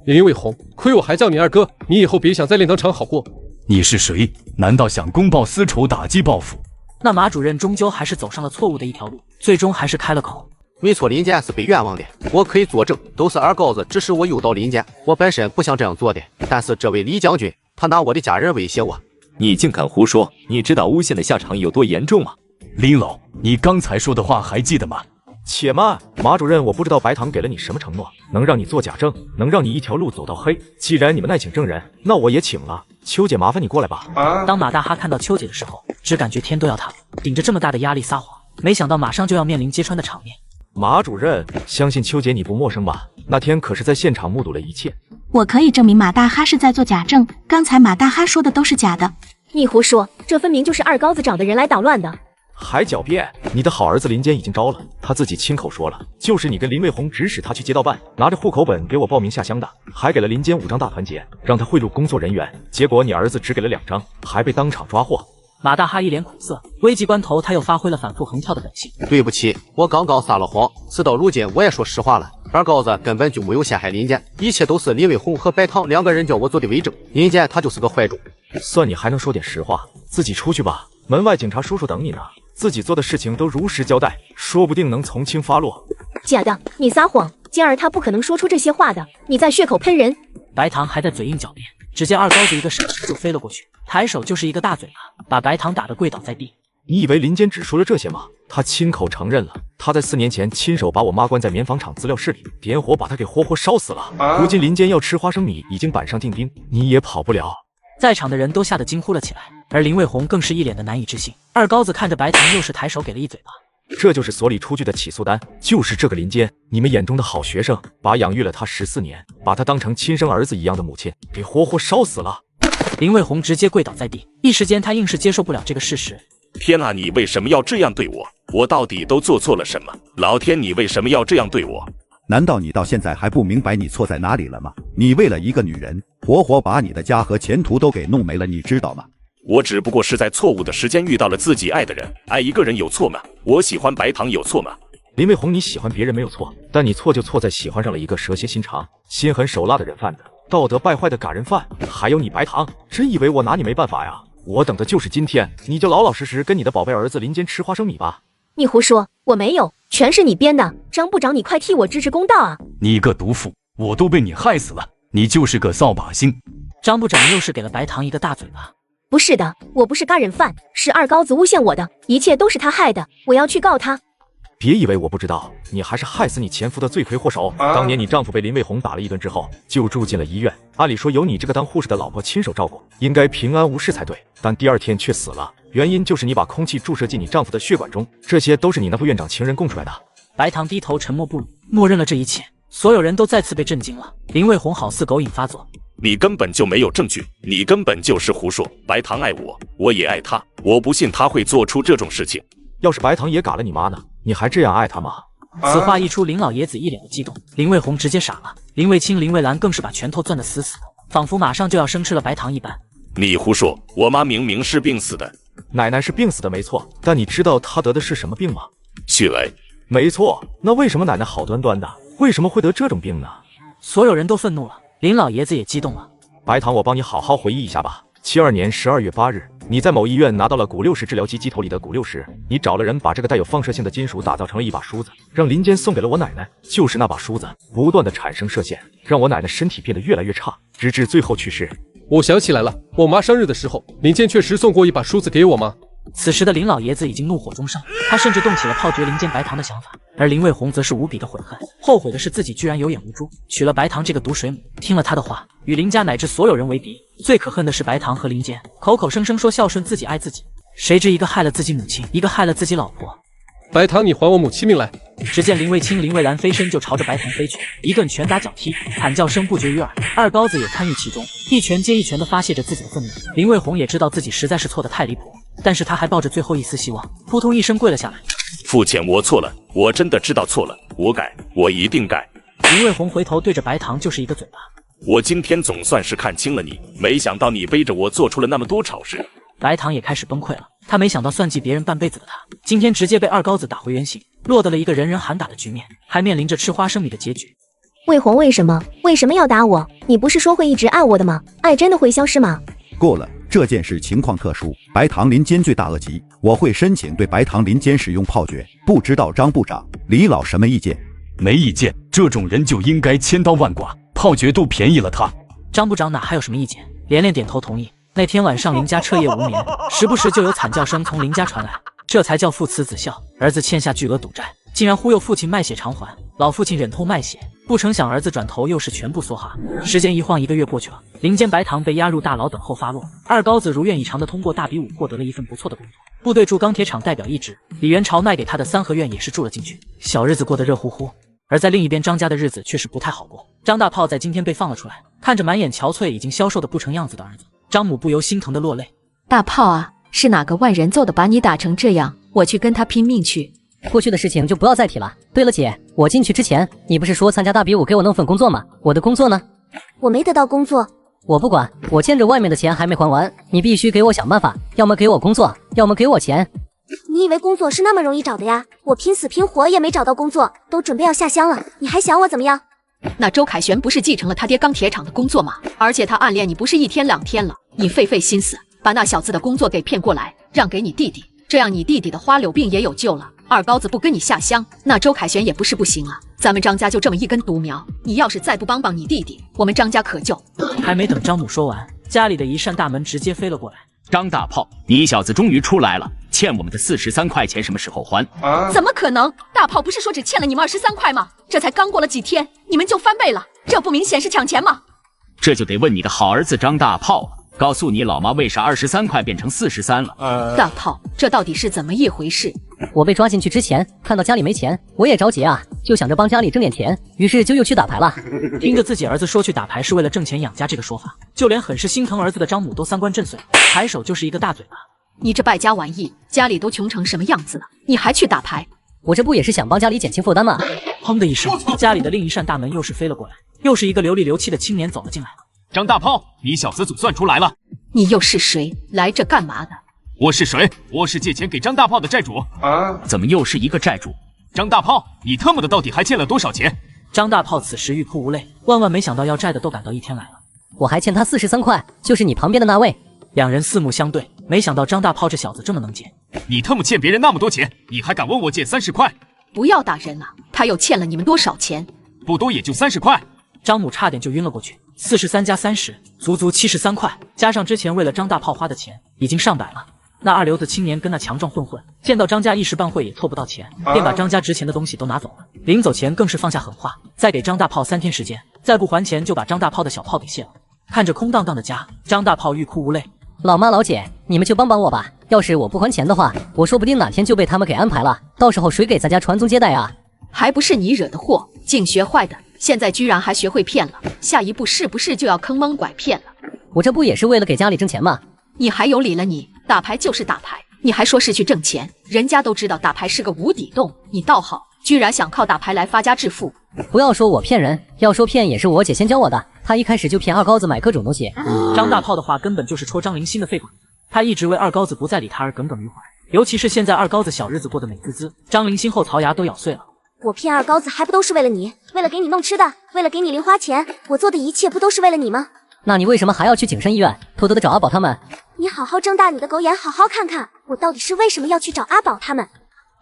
林卫红，亏我还叫你二哥，你以后别想在炼钢厂好过。你是谁？难道想公报私仇，打击报复？那马主任终究还是走上了错误的一条路，最终还是开了口。没错，林坚是被冤枉的，我可以作证，都是二高子指使我诱导林坚，我本身不想这样做的，但是这位李将军，他拿我的家人威胁我。你竟敢胡说！你知道诬陷的下场有多严重吗？林老，你刚才说的话还记得吗？且慢，马主任，我不知道白糖给了你什么承诺，能让你做假证，能让你一条路走到黑。既然你们爱请证人，那我也请了。秋姐，麻烦你过来吧。当马大哈看到秋姐的时候，只感觉天都要塌了，顶着这么大的压力撒谎，没想到马上就要面临揭穿的场面。马主任，相信秋姐你不陌生吧？那天可是在现场目睹了一切。我可以证明马大哈是在做假证，刚才马大哈说的都是假的。你胡说，这分明就是二高子找的人来捣乱的。还狡辩！你的好儿子林坚已经招了，他自己亲口说了，就是你跟林卫红指使他去街道办，拿着户口本给我报名下乡的，还给了林坚5张大团结，让他贿赂工作人员。结果你儿子只给了2张，还被当场抓获。马大哈一脸苦涩，危急关头他又发挥了反复横跳的本性。对不起，我刚刚撒了谎，事到如今我也说实话了。二高子根本就没有陷害林间，一切都是林伟红和白糖2个人叫我做的伪证。林间他就是个坏种。算你还能说点实话，自己出去吧，门外警察叔叔等你呢。自己做的事情都如实交代，说不定能从轻发落。假的，你撒谎，坚儿他不可能说出这些话的，你在血口喷人。白糖还在嘴硬狡辩，只见二高子一个闪就飞了过去，抬手就是一个大嘴巴，把白糖打得跪倒在地。你以为林间只说了这些吗？他亲口承认了，他在4年前亲手把我妈关在棉纺厂资料室里，点火把她给活活烧死了。如今林间要吃花生米，已经板上钉钉，你也跑不了。在场的人都吓得惊呼了起来，而林卫红更是一脸的难以置信。二高子看着白糖，又是抬手给了一嘴巴。这就是所里出具的起诉单，就是这个林间，你们眼中的好学生，把养育了他14年，把他当成亲生儿子一样的母亲，给活活烧死了。林卫红直接跪倒在地，一时间他硬是接受不了这个事实。天啊，你为什么要这样对我？我到底都做错了什么？老天，你为什么要这样对我？难道你到现在还不明白你错在哪里了吗？你为了一个女人，活活把你的家和前途都给弄没了，你知道吗？我只不过是在错误的时间遇到了自己爱的人，爱一个人有错吗？我喜欢白糖有错吗？林卫红，你喜欢别人没有错，但你错就错在喜欢上了一个蛇蝎心肠、心狠手辣的人贩子，道德败坏的赶人犯。还有你白糖，真以为我拿你没办法呀？我等的就是今天，你就老老实实跟你的宝贝儿子林间吃花生米吧。你胡说，我没有，全是你编的。张部长，你快替我支持公道啊！你个毒妇，我都被你害死了，你就是个扫把星。张部长又是给了白糖一个大嘴巴。不是的，我不是干人犯，是二高子诬陷我的，一切都是他害的，我要去告他。别以为我不知道，你还是害死你前夫的罪魁祸首。当年你丈夫被林卫红打了一顿之后，就住进了医院。按理说有你这个当护士的老婆亲手照顾，应该平安无事才对。但第2天却死了，原因就是你把空气注射进你丈夫的血管中。这些都是你那副院长情人供出来的。白糖低头沉默不语，默认了这一切。所有人都再次被震惊了。林卫红好似狗瘾发作。你根本就没有证据，你根本就是胡说。白糖爱我，我也爱他，我不信他会做出这种事情。要是白糖也嘎了你妈呢？你还这样爱他吗？此话一出，林老爷子一脸的激动，林卫红直接傻了，林卫清、林卫兰更是把拳头攥得死死的，仿佛马上就要生吃了白糖一般。你胡说，我妈明明是病死的。奶奶是病死的没错，但你知道她得的是什么病吗？血癌。没错，那为什么奶奶好端端的，为什么会得这种病呢？所有人都愤怒了，林老爷子也激动了。白糖，我帮你好好回忆一下吧。72年12月8日，你在某医院拿到了钴60治疗机机头里的钴60，你找了人把这个带有放射性的金属打造成了一把梳子，让林间送给了我奶奶。就是那把梳子不断的产生射线，让我奶奶身体变得越来越差，直至最后去世。我想起来了，我妈生日的时候，林间确实送过一把梳子给我妈。此时的林老爷子已经怒火中烧，他甚至动起了炮决林间白糖的想法，而林卫红则是无比的悔恨，后悔的是自己居然有眼无珠，娶了白糖这个毒水母，听了他的话，与林家乃至所有人为敌。最可恨的是白糖和林间口口声声说孝顺自己爱自己，谁知一个害了自己母亲，一个害了自己老婆。白糖，你还我母亲命来！只见林卫清、林卫兰飞身就朝着白糖飞去，一顿拳打脚踢，惨叫声不绝于耳。二高子也参与其中，一拳接一拳地发泄着自己的愤怒。林卫红也知道自己实在是错得太离谱，但是他还抱着最后一丝希望，扑通一声跪了下来。父亲，我错了，我真的知道错了，我改，我一定改。林卫红回头对着白糖就是一个嘴巴。我今天总算是看清了你，没想到你背着我做出了那么多丑事。白糖也开始崩溃了，他没想到算计别人半辈子的他，今天直接被二高子打回原形，落得了一个人人喊打的局面，还面临着吃花生米的结局。卫红，为什么要打我？你不是说会一直爱我的吗？爱真的会消失吗？过了，这件事情况特殊，白糖林间罪大恶极，我会申请对白糖林间使用炮决，不知道张部长、李老什么意见？没意见，这种人就应该千刀万剐，炮决都便宜了他。张部长哪还有什么意见？连连点头同意。那天晚上林家彻夜无眠，时不时就有惨叫声从林家传来，这才叫父慈子孝。儿子欠下巨额赌债，竟然忽悠父亲卖血偿还，老父亲忍痛卖血，不成想儿子转头又是全部梭哈。时间一晃1个月过去了，林间白糖被押入大牢等候发落。二高子如愿以偿的通过大比武获得了一份不错的工作，部队驻钢铁厂代表一职，李元朝卖给他的3合院也是住了进去，小日子过得热乎乎。而在另一边，张家的日子却是不太好过。张大炮在今天被放了出来，看着满眼憔悴已经消瘦的不成样子的儿子，张母不由心疼的落泪。大炮啊，是哪个万人揍的把你打成这样？我去跟他拼命去。过去的事情就不要再提了。对了姐，我进去之前，你不是说参加大比武给我弄份工作吗？我的工作呢？我没得到工作。我不管，我欠着外面的钱还没还完，你必须给我想办法，要么给我工作，要么给我钱。你以为工作是那么容易找的呀？我拼死拼活也没找到工作，都准备要下乡了，你还想我怎么样？那周凯旋不是继承了他爹钢铁厂的工作吗？而且他暗恋你不是1天2天了，你费心思把那小子的工作给骗过来，让给你弟弟，这样你弟弟的花柳病也有救了。二高子不跟你下乡，那周凯旋也不是不行啊。咱们张家就这么一根独苗，你要是再不帮你弟弟，我们张家可就……还没等张母说完，家里的一扇大门直接飞了过来。张大炮，你小子终于出来了，欠我们的43块钱什么时候还？怎么可能？大炮不是说只欠了你们23块吗？这才刚过了几天，你们就翻倍了，这不明显是抢钱吗？这就得问你的好儿子张大炮了。告诉你老妈为啥23块变成43了？大炮，这到底是怎么一回事？我被抓进去之前，看到家里没钱，我也着急啊，就想着帮家里挣点钱，于是就又去打牌了。听着自己儿子说去打牌是为了挣钱养家这个说法，就连很是心疼儿子的张母都三观震碎，牌手就是一个大嘴巴。你这败家玩意，家里都穷成什么样子了，你还去打牌？我这不也是想帮家里减轻负担吗？砰的一声，家里的另一扇大门又是飞了过来，又是一个流里流气的青年走了进来。张大炮，你小子总算出来了。你又是谁？来这干嘛的？我是谁？我是借钱给张大炮的债主。怎么又是一个债主？张大炮，你特么的到底还欠了多少钱？张大炮此时欲哭无泪，万万没想到要债的都赶到一天来了。我还欠他43块，就是你旁边的那位。两人四目相对，没想到张大炮这小子这么能借。你特么欠别人那么多钱，你还敢问我借30块？不要打人了，他又欠了你们多少钱？不多也就30块。张母差点就晕了过去，43加30，足足73块，加上之前为了张大炮花的钱，已经上百了。那二流子青年跟那强壮混混，见到张家一时半会也凑不到钱，便把张家值钱的东西都拿走了。临走前更是放下狠话，再给张大炮3天时间，再不还钱就把张大炮的小炮给卸了。看着空荡荡的家，张大炮欲哭无泪。老妈老姐，你们就帮帮我吧，要是我不还钱的话，我说不定哪天就被他们给安排了，到时候谁给咱家传宗接代啊？还不是你惹的祸，净学坏的，现在居然还学会骗了，下一步是不是就要坑蒙拐骗了？我这不也是为了给家里挣钱吗？你还有理了你？打牌就是打牌，你还说是去挣钱，人家都知道打牌是个无底洞，你倒好，居然想靠打牌来发家致富。不要说我骗人，要说骗也是我姐先教我的，她一开始就骗二高子买各种东西。张大炮的话根本就是戳张灵心的肺管，他一直为二高子不再理他而耿耿于怀，尤其是现在二高子小日子过得美滋滋，张灵心后槽牙都咬碎了。我骗二高子还不都是为了你？为了给你弄吃的，为了给你零花钱，我做的一切不都是为了你吗？那你为什么还要去景山医院偷偷的找阿宝他们？你好好睁大你的狗眼，好好看看我到底是为什么要去找阿宝他们。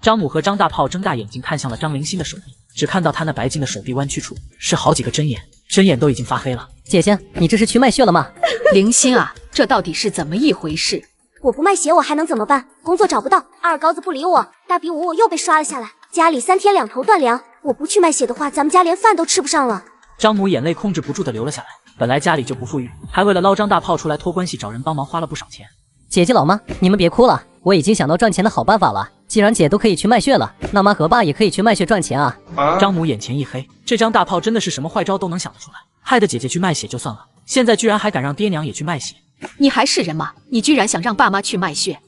张母和张大炮睁大眼睛看向了张灵心的手臂，只看到他那白净的手臂弯曲处是好几个针眼，针眼都已经发黑了。姐姐，你这是去卖血了吗？灵心啊，这到底是怎么一回事？我不卖血我还能怎么办？工作找不到，二高子不理我，大比武我又被刷了下来，家里3天2头断粮，我不去卖血的话，咱们家连饭都吃不上了。张母眼泪控制不住的流了下来，本来家里就不富裕，还为了捞张大炮出来托关系找人帮忙花了不少钱。姐姐老妈，你们别哭了，我已经想到赚钱的好办法了。既然姐都可以去卖血了，那妈和爸也可以去卖血赚钱啊！张母眼前一黑，这张大炮真的是什么坏招都能想得出来，害得姐姐去卖血就算了，现在居然还敢让爹娘也去卖血。你还是人吗？你居然想让爸妈去卖血？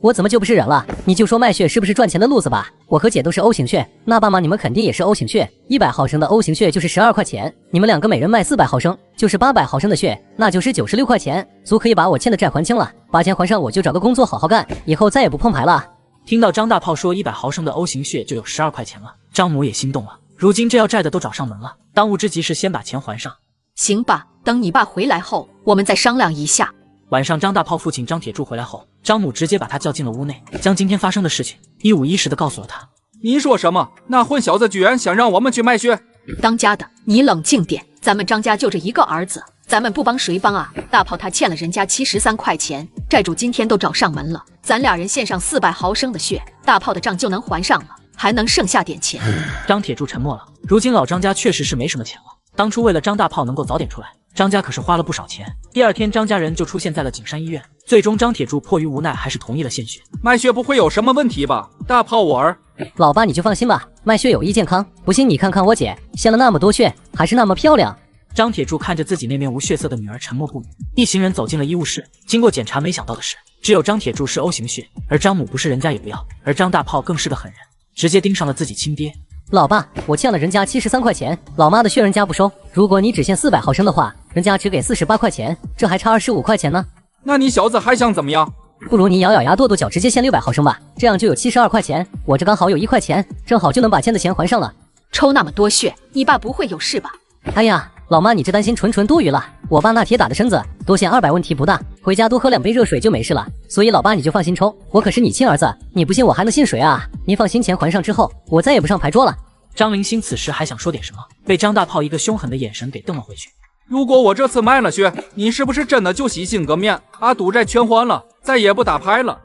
我怎么就不是人了？你就说卖血是不是赚钱的路子吧？我和姐都是 O 型血，那爸妈你们肯定也是 O 型血，100毫升的 O 型血就是12块钱，你们2个每人卖400毫升，就是800毫升的血，那就是96块钱，足可以把我欠的债还清了。把钱还上，我就找个工作好好干，以后再也不碰牌了。听到张大炮说100毫升的 O 型血就有12块钱了，张母也心动了。如今这要债的都找上门了，当务之急是先把钱还上。行吧，等你爸回来后，我们再商量一下。晚上张大炮父亲张铁柱回来后，张母直接把他叫进了屋内，将今天发生的事情一五一十的告诉了他。你说什么？那混小子居然想让我们去卖血？当家的，你冷静点，咱们张家就这一个儿子，咱们不帮谁帮啊？大炮他欠了人家73块钱，债主今天都找上门了，咱俩人献上400毫升的血，大炮的账就能还上了，还能剩下点钱。张铁柱沉默了，如今老张家确实是没什么钱了，当初为了张大炮能够早点出来，张家可是花了不少钱。第二天张家人就出现在了景山医院，最终张铁柱迫于无奈还是同意了献血。卖血不会有什么问题吧？大炮我儿，老爸你就放心吧，卖血有益健康，不信你看看我姐献了那么多血，还是那么漂亮。张铁柱看着自己那面无血色的女儿沉默不语，一行人走进了医务室，经过检查，没想到的是只有张铁柱是 O 型血，而张母不是人家也不要，而张大炮更是个狠人，直接盯上了自己亲爹。老爸，我欠了人家73块钱，老妈的血人家不收，如果你只欠400毫升的话，人家只给48块钱，这还差25块钱呢。那你小子还想怎么样？不如你咬咬牙跺跺脚，直接限600毫升吧，这样就有72块钱。我这刚好有1块钱，正好就能把欠的钱还上了。抽那么多血，你爸不会有事吧？哎呀，老妈，你这担心纯多余了。我爸那铁打的身子，多限200问题不大，回家多喝2杯热水就没事了。所以老爸你就放心抽，我可是你亲儿子，你不信我还能信谁啊？您放心，钱还上之后，我再也不上牌桌了。张灵星此时还想说点什么，被张大炮一个凶狠的眼神给瞪了回去。如果我这次卖了血，你是不是真的就洗心革面，把赌债全还了，再也不打牌了？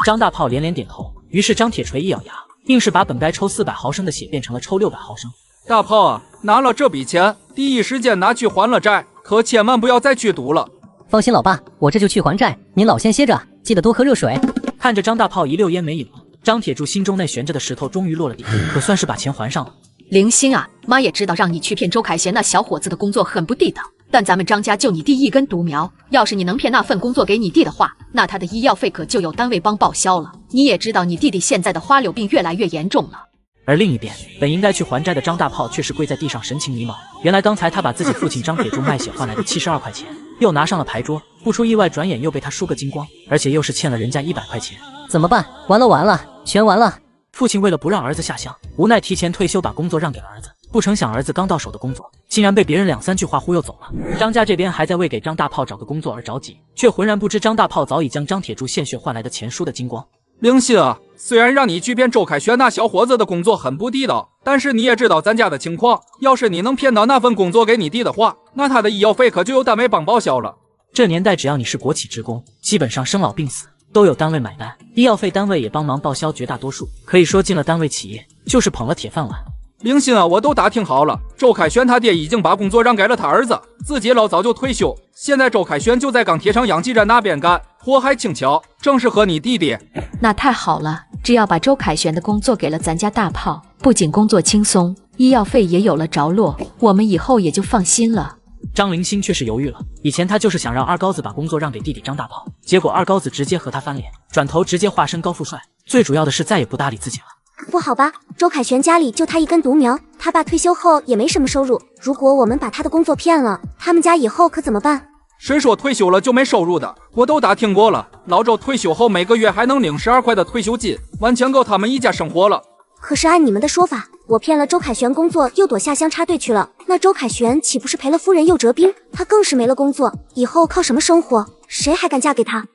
张大炮连连点头。于是张铁锤一咬牙，硬是把本该抽400毫升的血变成了抽600毫升。大炮啊，拿了这笔钱，第一时间拿去还了债，可千万不要再去赌了。放心，老爸，我这就去还债，您老先歇着，记得多喝热水。看着张大炮一溜烟没影了，张铁柱心中那悬着的石头终于落了地，可算是把钱还上了。灵星啊，妈也知道让你去骗周凯旋那小伙子的工作很不地道，但咱们张家就你弟一根独苗，要是你能骗那份工作给你弟的话，那他的医药费可就有单位帮报销了。你也知道你弟弟现在的花柳病越来越严重了。而另一边，本应该去还债的张大炮却是跪在地上，神情迷茫。原来刚才他把自己父亲张铁柱卖血换来的72块钱又拿上了牌桌，不出意外，转眼又被他输个精光，而且又是欠了人家100块钱。怎么办？完了，全完了！父亲为了不让儿子下乡，无奈提前退休，把工作让给了儿子。不成想儿子刚到手的工作，竟然被别人2、3句话忽悠走了。张家这边还在为给张大炮找个工作而着急，却浑然不知张大炮早已将张铁柱献血换来的钱输得精光。灵心啊，虽然让你去骗周凯旋那小伙子的工作很不地道，但是你也知道咱家的情况，要是你能骗到那份工作给你弟的话，那他的医药费可就有单位帮报销了。这年代只要你是国企职工，基本上生老病死都有单位买单，医药费单位也帮忙报销绝大多数，可以说进了单位企业就是捧了铁饭碗。灵心啊，我都打听好了，周凯旋他爹已经把工作让给了他儿子，自己老早就退休，现在周凯旋就在钢铁厂养鸡站那边干，活还轻巧，正适合你弟弟。那太好了，只要把周凯旋的工作给了咱家大炮，不仅工作轻松，医药费也有了着落，我们以后也就放心了。张灵星却是犹豫了，以前他就是想让二高子把工作让给弟弟张大炮，结果二高子直接和他翻脸，转头直接化身高富帅，最主要的是再也不搭理自己了。不好吧，周凯旋家里就他一根独苗，他爸退休后也没什么收入，如果我们把他的工作骗了，他们家以后可怎么办？谁说退休了就没收入的？我都打听过了，老周退休后每个月还能领12块的退休金，完全够他们一家生活了。可是按你们的说法，我骗了周凯旋工作，又躲下乡插队去了，那周凯旋岂不是赔了夫人又折兵？他更是没了工作，以后靠什么生活？谁还敢嫁给他？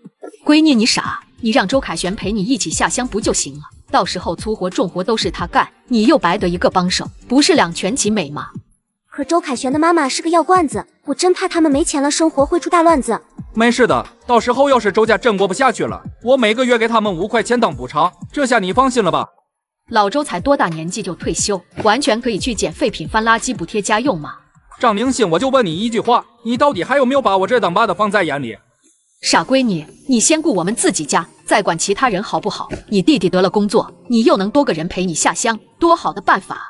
闺女你傻，你让周凯旋陪你一起下乡不就行了？到时候粗活重活都是他干，你又白得一个帮手，不是两全其美吗？可周凯旋的妈妈是个药罐子，我真怕他们没钱了，生活会出大乱子。没事的，到时候要是周家真过不下去了，我每个月给他们5块钱当补偿，这下你放心了吧？老周才多大年纪就退休，完全可以去捡废品翻垃圾补贴家用嘛。张灵星，我就问你一句话，你到底还有没有把我这当爸的放在眼里？傻闺女，你先顾我们自己家，再管其他人好不好？你弟弟得了工作，你又能多个人陪你下乡，多好的办法！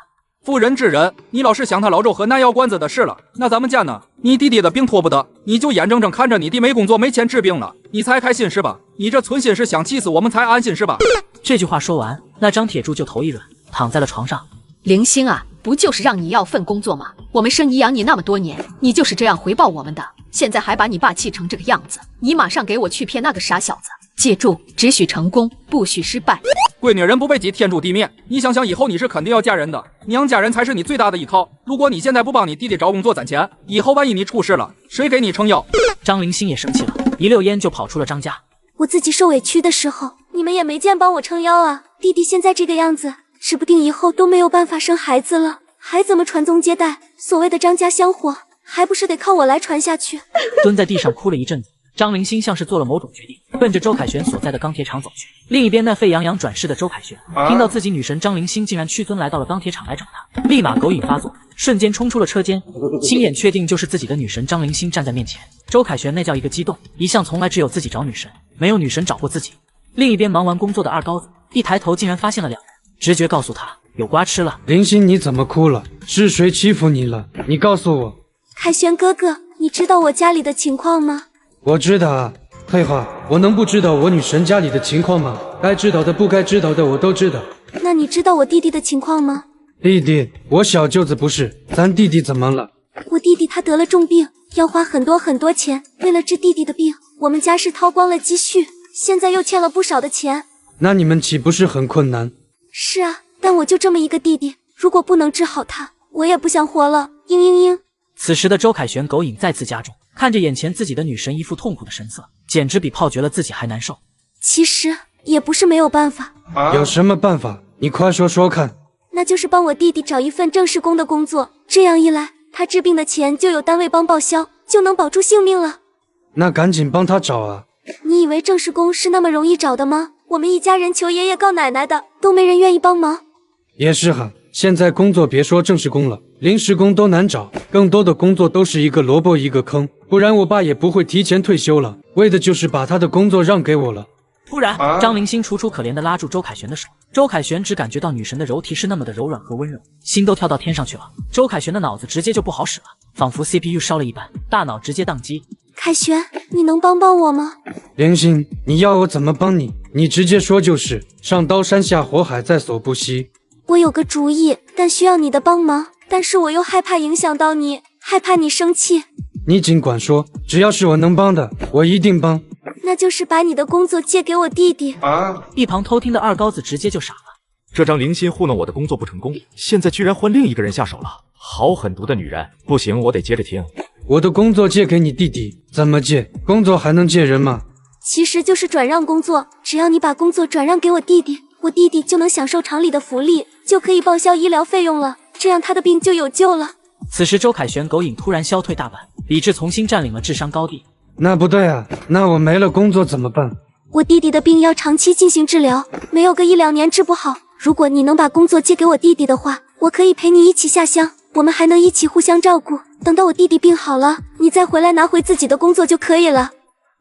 妇人之仁，你老是想他老周和那药罐子的事了，那咱们家呢？你弟弟的病拖不得，你就眼睁睁看着你弟没工作没钱治病了，你才开心是吧？你这存心是想气死我们才安心是吧？这句话说完，那张铁柱就头一软，躺在了床上。灵星啊，不就是让你要份工作吗？我们生你养你那么多年，你就是这样回报我们的，现在还把你爸气成这个样子，你马上给我去骗那个傻小子，记住，只许成功，不许失败。闺女人不为己，天诛地灭。你想想，以后你是肯定要嫁人的，娘家人才是你最大的依靠。如果你现在不帮你弟弟找工作攒钱，以后万一你出事了，谁给你撑腰？张灵星也生气了，一溜烟就跑出了张家。我自己受委屈的时候，你们也没见帮我撑腰啊。弟弟现在这个样子，指不定以后都没有办法生孩子了，还怎么传宗接代？所谓的张家香火，还不是得靠我来传下去？蹲在地上哭了一阵子。张灵星像是做了某种决定，奔着周凯旋所在的钢铁厂走去。另一边，那沸羊羊转世的周凯旋听到自己女神张灵星竟然屈尊来到了钢铁厂来找他，立马狗瘾发作，瞬间冲出了车间，亲眼确定就是自己的女神张灵星站在面前。周凯旋那叫一个激动，一向从来只有自己找女神，没有女神找过自己。另一边忙完工作的二高子一抬头竟然发现了两人，直觉告诉他有瓜吃了。灵星，你怎么哭了？是谁欺负你了？你告诉我。凯旋哥哥，你知道我家里的情况吗？我知道啊，废话，我能不知道我女神家里的情况吗？该知道的不该知道的我都知道。那你知道我弟弟的情况吗？弟弟，我小舅子不是，咱弟弟怎么了？我弟弟他得了重病，要花很多很多钱。为了治弟弟的病，我们家是掏光了积蓄，现在又欠了不少的钱。那你们岂不是很困难？是啊，但我就这么一个弟弟，如果不能治好他，我也不想活了。嘤嘤嘤。此时的周凯旋狗影再次加重，看着眼前自己的女神一副痛苦的神色，简直比泡绝了自己还难受。其实也不是没有办法。有什么办法？你快说说看。那就是帮我弟弟找一份正式工的工作，这样一来，他治病的钱就有单位帮报销，就能保住性命了。那赶紧帮他找啊！你以为正式工是那么容易找的吗？我们一家人求爷爷告奶奶的，都没人愿意帮忙。也是哈，现在工作别说正式工了，临时工都难找，更多的工作都是一个萝卜一个坑，不然我爸也不会提前退休了，为的就是把他的工作让给我了。突然，张灵星楚楚可怜地拉住周凯旋的手，周凯旋只感觉到女神的柔体是那么的柔软和温柔，心都跳到天上去了。周凯旋的脑子直接就不好使了，仿佛 CPU 烧了一般，大脑直接宕机。凯旋，你能帮帮我吗？灵星，你要我怎么帮你？你直接说就是，上刀山下火海在所不惜。我有个主意，但需要你的帮忙，但是我又害怕影响到你，害怕你生气。你尽管说，只要是我能帮的，我一定帮。那就是把你的工作借给我弟弟。一旁偷听的二高子直接就傻了，这张灵心糊弄我的工作不成功，现在居然换另一个人下手了，好狠毒的女人！不行，我得接着听。我的工作借给你弟弟，怎么借？工作还能借人吗？其实就是转让工作，只要你把工作转让给我弟弟，我弟弟就能享受厂里的福利，就可以报销医疗费用了，这样他的病就有救了。此时周凯旋狗影突然消退大半，理智重新占领了智商高地。那不对啊，那我没了工作怎么办？我弟弟的病要长期进行治疗，没有个1-2年治不好。如果你能把工作借给我弟弟的话，我可以陪你一起下乡，我们还能一起互相照顾。等到我弟弟病好了，你再回来拿回自己的工作就可以了。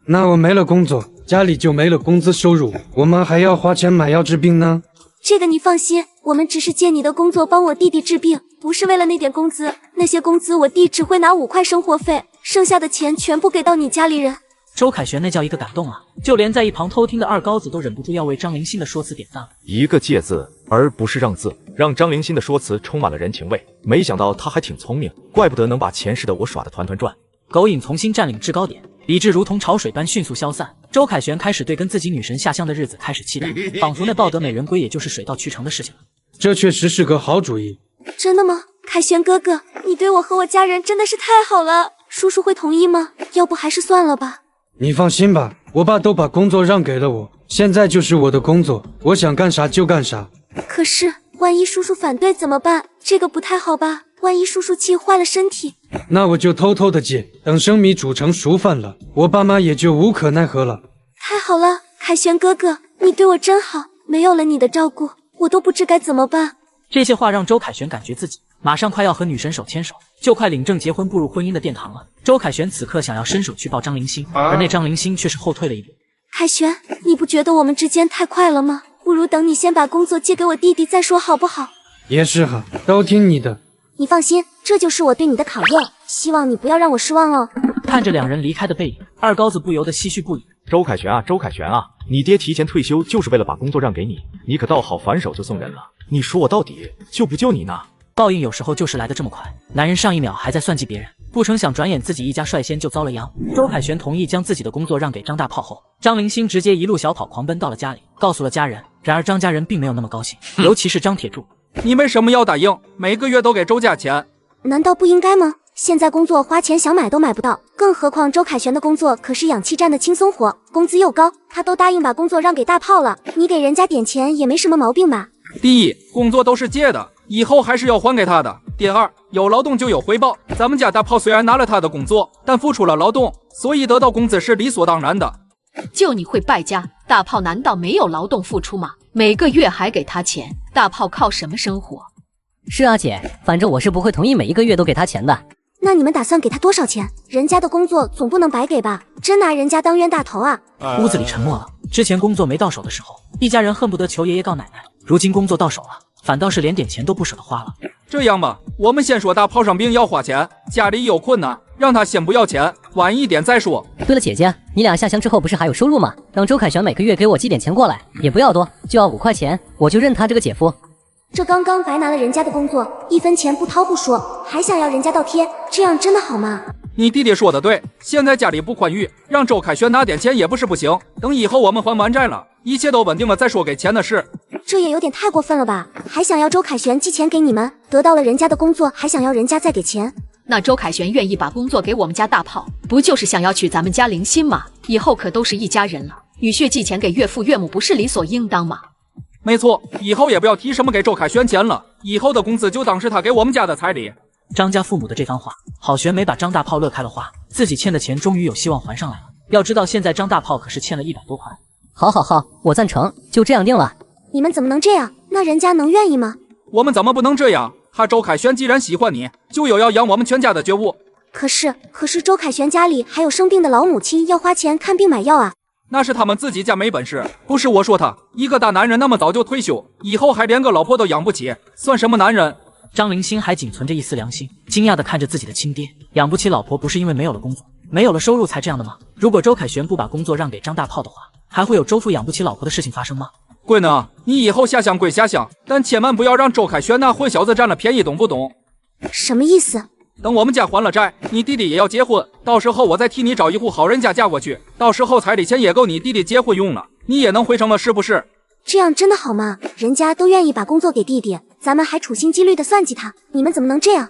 那我没了工作，家里就没了工资收入，我们还要花钱买药治病呢。这个你放心，我们只是借你的工作帮我弟弟治病，不是为了那点工资，那些工资我弟只会拿5块生活费，剩下的钱全部给到你家里人。周凯旋那叫一个感动啊，就连在一旁偷听的二高子都忍不住要为张灵心的说辞点赞了。一个借字，而不是让字，让张灵心的说辞充满了人情味。没想到他还挺聪明，怪不得能把前世的我耍得团团转。狗影重新占领制高点，理智如同潮水般迅速消散。周凯旋开始对跟自己女神下乡的日子开始期待，仿佛那抱得美人归也就是水到渠成的事情了。这确实是个好主意。真的吗？凯旋哥哥，你对我和我家人真的是太好了，叔叔会同意吗？要不还是算了吧。你放心吧，我爸都把工作让给了我，现在就是我的工作，我想干啥就干啥。可是万一叔叔反对怎么办？这个不太好吧，万一叔叔气坏了身体。那我就偷偷的借，等生米煮成熟饭了，我爸妈也就无可奈何了。太好了，凯旋哥哥，你对我真好，没有了你的照顾，我都不知该怎么办。这些话让周凯旋感觉自己马上快要和女神手牵手，就快领证结婚步入婚姻的殿堂了。周凯旋此刻想要伸手去抱张灵心，而那张灵心却是后退了一步。凯旋，你不觉得我们之间太快了吗？不如等你先把工作借给我弟弟再说好不好？也是哈，都听你的。你放心，这就是我对你的考验，希望你不要让我失望哦。看着两人离开的背影，二高子不由得唏嘘不已。周凯旋啊，周凯旋啊，你爹提前退休就是为了把工作让给你，你可倒好，反手就送人了。你说我到底救不救你呢？报应有时候就是来得这么快，男人上一秒还在算计别人，不成想转眼自己一家率先就遭了殃。周凯旋同意将自己的工作让给张大炮后，张灵星直接一路小跑狂奔到了家里，告诉了家人。然而张家人并没有那么高兴，尤其是张铁柱。你为什么要答应每个月都给周家钱？难道不应该吗？现在工作花钱想买都买不到，更何况周凯旋的工作可是氧气站的轻松活，工资又高，他都答应把工作让给大炮了，你给人家点钱也没什么毛病吧？第一，工作都是借的，以后还是要还给他的。第二，有劳动就有回报，咱们家大炮虽然拿了他的工作，但付出了劳动，所以得到工资是理所当然的。就你会败家，大炮难道没有劳动付出吗？每个月还给他钱，大炮靠什么生活？是啊姐，反正我是不会同意每一个月都给他钱的。那你们打算给他多少钱？人家的工作总不能白给吧？真拿人家当冤大头啊！屋子里沉默了。之前工作没到手的时候，一家人恨不得求爷爷告奶奶，如今工作到手了，反倒是连点钱都不舍得花了。这样吧，我们先说大炮上病要花钱，家里有困难，让他先不要钱，晚一点再说。对了姐姐，你俩下乡之后不是还有收入吗？让周凯旋每个月给我寄点钱过来，也不要多，就要5块钱，我就认他这个姐夫。这刚刚白拿了人家的工作，1分钱不掏不说，还想要人家倒贴，这样真的好吗？你弟弟说的对，现在家里不宽裕，让周凯旋拿点钱也不是不行。等以后我们还完债了，一切都稳定了再说给钱的事。这也有点太过分了吧？还想要周凯旋寄钱给你们，得到了人家的工作，还想要人家再给钱？那周凯旋愿意把工作给我们家大炮，不就是想要娶咱们家林心吗？以后可都是一家人了，女婿寄钱给岳父岳母不是理所应当吗？没错，以后也不要提什么给周凯旋钱了，以后的工资就当是他给我们家的彩礼。张家父母的这番话，郝玄没把张大炮乐开了花，自己欠的钱终于有希望还上来了。要知道现在张大炮可是欠了100多块。好，我赞成，就这样定了。你们怎么能这样？那人家能愿意吗？我们怎么不能这样？他周凯旋既然喜欢你，就有要养我们全家的觉悟。可是周凯旋家里还有生病的老母亲要花钱看病买药啊。那是他们自己家没本事，不是我说他。一个大男人那么早就退休，以后还连个老婆都养不起，算什么男人？张灵心还仅存着一丝良心，惊讶地看着自己的亲爹，养不起老婆不是因为没有了工作，没有了收入才这样的吗？如果周凯旋不把工作让给张大炮的话，还会有周父养不起老婆的事情发生吗？贵呢，你以后瞎想归瞎想，但千万不要让周凯旋那混小子占了便宜，懂不懂？什么意思？等我们家还了债，你弟弟也要结婚，到时候我再替你找一户好人家嫁过去，到时候彩礼钱也够你弟弟结婚用了，你也能回城了，是不是？这样真的好吗？人家都愿意把工作给弟弟，咱们还处心积虑的算计他，你们怎么能这样？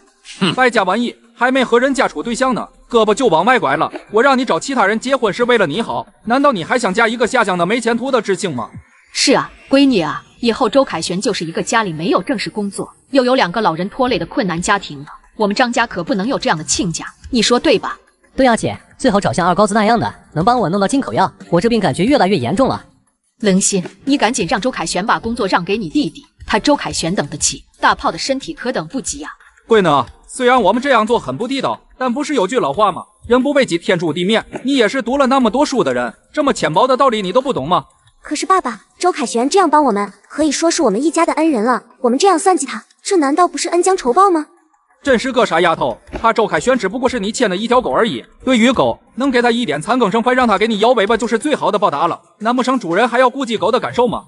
败家玩意，还没和人家处对象呢，胳膊就往外拐了。我让你找其他人结婚是为了你好，难道你还想嫁一个下乡的没前途的知青吗？是啊，闺女啊，以后周凯旋就是一个家里没有正式工作，又有2个老人拖累的困难家庭了。我们张家可不能有这样的亲家，你说对吧？对啊，姐，最好找像二高子那样的，能帮我弄到进口药。我这病感觉越来越严重了。灵心，你赶紧让周凯旋把工作让给你弟弟，他周凯旋等得起，大炮的身体可等不及啊。贵呢，虽然我们这样做很不地道，但不是有句老话吗？人不为己，天诛地灭。你也是读了那么多书的人，这么浅薄的道理你都不懂吗？可是爸爸，周凯旋这样帮我们，可以说是我们一家的恩人了。我们这样算计他，这难道不是恩将仇报吗？真是个傻丫头，他周凯旋只不过是你牵的一条狗而已。对于狗，能给他一点残羹剩饭，让他给你摇尾巴，就是最好的报答了。难不成主人还要顾及狗的感受吗？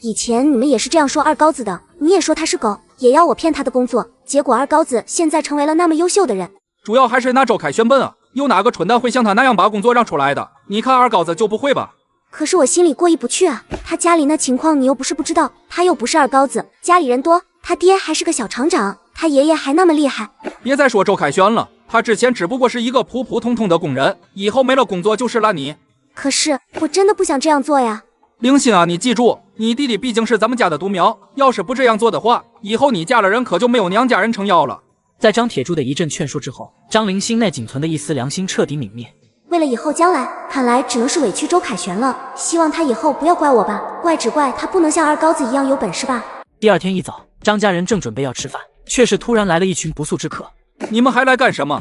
以前你们也是这样说二高子的，你也说他是狗，也要我骗他的工作，结果二高子现在成为了那么优秀的人。主要还是那周凯旋笨啊，有哪个蠢蛋会像他那样把工作让出来的？你看二高子就不会吧？可是我心里过意不去啊，他家里那情况你又不是不知道，他又不是二高子，家里人多，他爹还是个小厂长，他爷爷还那么厉害。别再说周凯旋了，他之前只不过是一个普普通通的工人，以后没了工作就是烂泥。可是我真的不想这样做呀。灵心啊，你记住，你弟弟毕竟是咱们家的独苗，要是不这样做的话，以后你嫁了人可就没有娘家人撑腰了。在张铁柱的一阵劝说之后，张灵心内仅存的一丝良心彻底泯灭。为了以后将来，看来只能是委屈周凯旋了。希望他以后不要怪我吧，怪只怪他不能像二高子一样有本事吧。第二天一早，张家人正准备要吃饭，却是突然来了一群不速之客。你们还来干什么？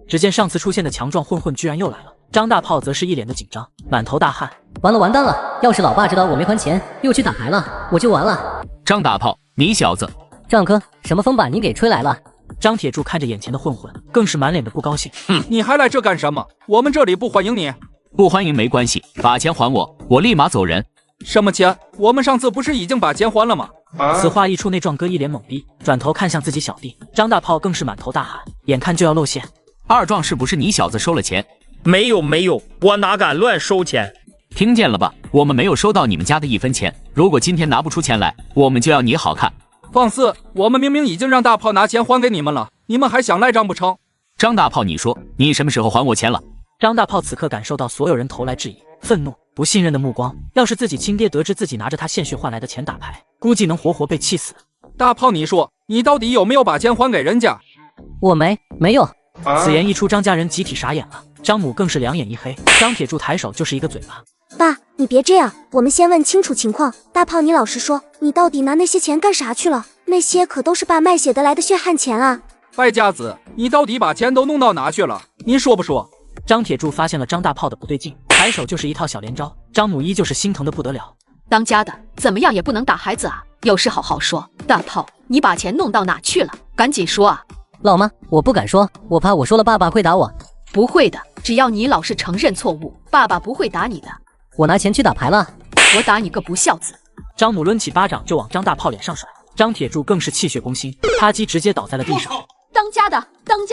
只见上次出现的强壮混混居然又来了，张大炮则是一脸的紧张，满头大汗。完蛋了！要是老爸知道我没还钱，又去打牌了，我就完了。张大炮，你小子！张哥，什么风把你给吹来了？张铁柱看着眼前的混混，更是满脸的不高兴。你还来这干什么？我们这里不欢迎你。不欢迎没关系，把钱还我，我立马走人。什么钱？我们上次不是已经把钱还了吗？此话一出，那壮哥一脸懵逼，转头看向自己小弟张大炮，更是满头大汗，眼看就要露馅。二壮，是不是你小子收了钱？没有，我哪敢乱收钱？听见了吧？我们没有收到你们家的1分钱，如果今天拿不出钱来，我们就要你好看。放肆！我们明明已经让大炮拿钱还给你们了，你们还想赖账不成？张大炮，你说你什么时候还我钱了？张大炮此刻感受到所有人投来质疑、愤怒、不信任的目光，要是自己亲爹得知自己拿着他鲜血换来的钱打牌，估计能活活被气死。大炮，你说你到底有没有把钱还给人家？我没有。此言一出，张家人集体傻眼了，张母更是两眼一黑，张铁柱抬手就是一个嘴巴。爸，你别这样，我们先问清楚情况。大炮，你老实说，你到底拿那些钱干啥去了？那些可都是爸卖血得来的血汗钱啊！败家子，你到底把钱都弄到哪去了？你说不说？张铁柱发现了张大炮的不对劲，抬手就是一套小连招。张母依旧是心疼的不得了。当家的怎么样也不能打孩子啊，有事好好说。大炮，你把钱弄到哪去了？赶紧说啊！老妈，我不敢说，我怕我说了爸爸会打我。不会的，只要你老实承认错误，爸爸不会打你的。我拿钱去打牌了，我打你个不孝子！张母抡起巴掌就往张大炮脸上甩，张铁柱更是气血攻心，啪叽直接倒在了地上。当家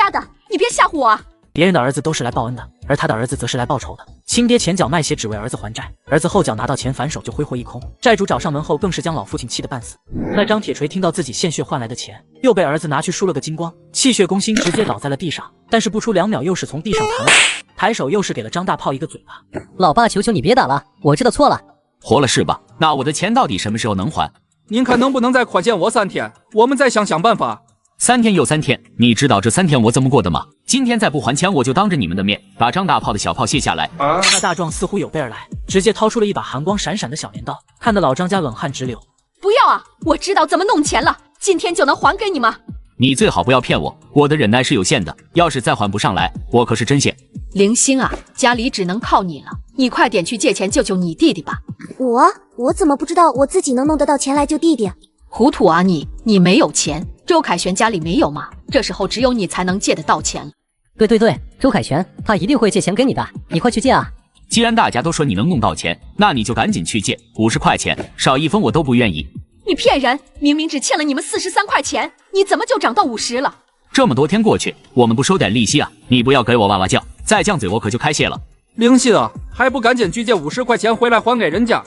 的，你别吓唬我啊！别人的儿子都是来报恩的，而他的儿子则是来报仇的。亲爹前脚卖血只为儿子还债，儿子后脚拿到钱反手就挥霍一空，债主找上门后更是将老父亲气得半死。那张铁锤听到自己献血换来的钱又被儿子拿去输了个精光，气血攻心，直接倒在了地上。但是不出2秒又是从地上弹了起来，抬手又是给了张大炮一个嘴巴。老爸，求求你别打了，我知道错了。活了是吧？那我的钱到底什么时候能还？您看能不能再宽限我3天，我们再想想办法。3天又3天，你知道这3天我怎么过的吗？今天再不还钱，我就当着你们的面把张大炮的小炮卸下来。那大壮似乎有备而来，直接掏出了一把寒光闪闪的小镰刀，看得老张家冷汗直流。不要啊！我知道怎么弄钱了，今天就能还给你吗？你最好不要骗我，我的忍耐是有限的，要是再还不上来，我可是真谢。凌星啊，家里只能靠你了，你快点去借钱救救你弟弟吧。我怎么不知道我自己能弄得到钱来救弟弟？糊涂啊你没有钱，周凯旋家里没有吗？这时候只有你才能借得到钱了。对，周凯旋他一定会借钱给你的，你快去借啊！既然大家都说你能弄到钱，那你就赶紧去借，50块钱少1分我都不愿意。你骗人，明明只欠了你们43块钱，你怎么就涨到50了？这么多天过去，我们不收点利息啊？你不要给我哇哇叫，再犟嘴我可就开谢了。灵犀啊，还不赶紧去借50块钱回来还给人家！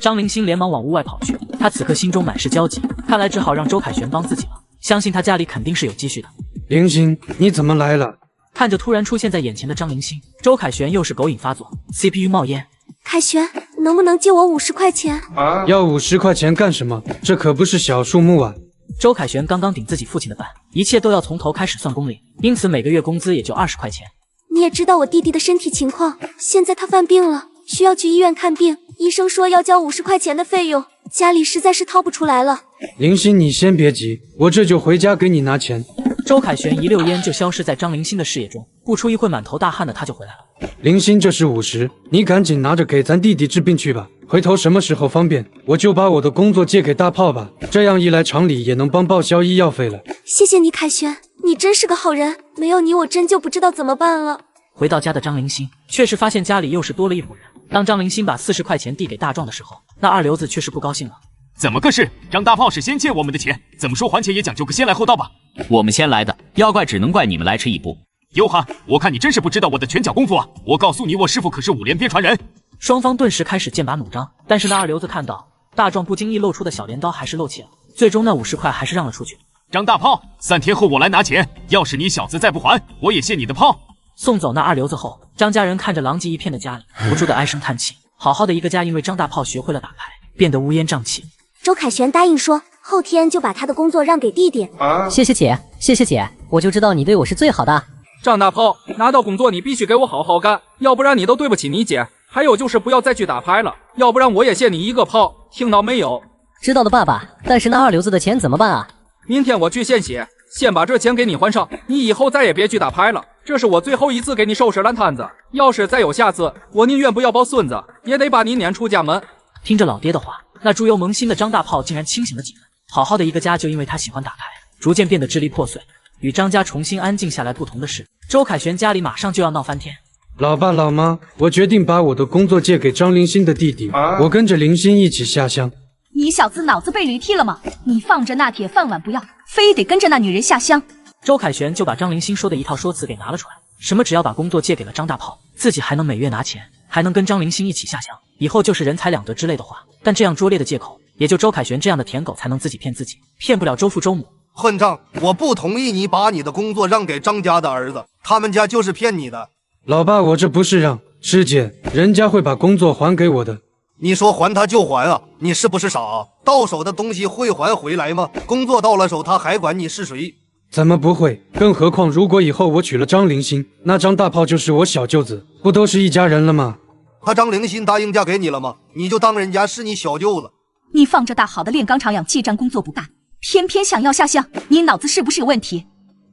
张凌星连忙往屋外跑去，他此刻心中满是焦急，看来只好让周凯旋帮自己了。相信他家里肯定是有积蓄的。凌星，你怎么来了？看着突然出现在眼前的张凌星，周凯旋又是狗瘾发作 ，CPU 冒烟。凯旋，能不能借我50块钱？要50块钱干什么？这可不是小数目啊！周凯旋刚刚顶自己父亲的班，一切都要从头开始算工龄，因此每个月工资也就20块钱。你也知道我弟弟的身体情况，现在他犯病了，需要去医院看病，医生说要交50块钱的费用，家里实在是掏不出来了。凌星，你先别急，我这就回家给你拿钱。周凯旋一溜烟就消失在张凌星的视野中，不出一会满头大汗的他就回来了。凌星，这是50，你赶紧拿着给咱弟弟治病去吧，回头什么时候方便，我就把我的工作借给大炮吧，这样一来厂里也能帮报销医药费了。谢谢你凯旋，你真是个好人，没有你我真就不知道怎么办了。回到家的张凌星却是发现家里又是多了一伙人。当张凌星把40块钱递给大壮的时候，那二流子却是不高兴了。怎么个事？张大炮是先借我们的钱，怎么说还钱也讲究个先来后到吧？我们先来的，要怪只能怪你们来迟一步。哟哈，我看你真是不知道我的拳脚功夫啊！我告诉你，我师傅可是5连鞭传人。双方顿时开始剑拔弩张，但是那二流子看到大壮不经意露出的小镰刀还是露怯了，最终那50块还是让了出去。张大炮，3天后我来拿钱，要是你小子再不还，我也卸你的炮。送走那二流子后，张家人看着狼藉一片的家里，不住的唉声叹气。好好的一个家，因为张大炮学会了打牌，变得乌烟瘴气。周凯旋答应说，后天就把他的工作让给弟弟。谢谢姐，谢谢姐，我就知道你对我是最好的。张大炮，拿到工作你必须给我好好干，要不然你都对不起你姐。还有就是不要再去打牌了，要不然我也卸你一个炮，听到没有？知道了，爸爸。但是那二流子的钱怎么办啊？明天我去献血，先把这钱给你还上，你以后再也别去打牌了。这是我最后一次给你收拾烂摊子，要是再有下次，我宁愿不要抱孙子，也得把你撵出家门。听着老爹的话，那猪油萌新的张大炮竟然清醒了几分。好好的一个家，就因为他喜欢打牌，逐渐变得支离破碎。与张家重新安静下来不同的是，周凯旋家里马上就要闹翻天。老爸老妈，我决定把我的工作借给张凌星的弟弟，我跟着凌星一起下乡。你小子脑子被驴踢了吗？你放着那铁饭碗不要，非得跟着那女人下乡。周凯旋就把张凌星说的一套说辞给拿了出来，什么只要把工作借给了张大炮，自己还能每月拿钱，还能跟张凌星一起下乡，以后就是人财两得之类的话。但这样拙劣的借口，也就周凯旋这样的舔狗才能自己骗自己，骗不了周父周母。混账！我不同意你把你的工作让给张家的儿子，他们家就是骗你的。老爸，我这不是让，师姐，人家会把工作还给我的。你说还他就还啊？你是不是傻啊？到手的东西会还回来吗？工作到了手，他还管你是谁？怎么不会？更何况如果以后我娶了张凌星，那张大炮就是我小舅子，不都是一家人了吗？他张凌星答应嫁给你了吗？你就当人家是你小舅子。你放着大好的炼钢厂养气站工作不干，偏偏想要下乡，你脑子是不是有问题？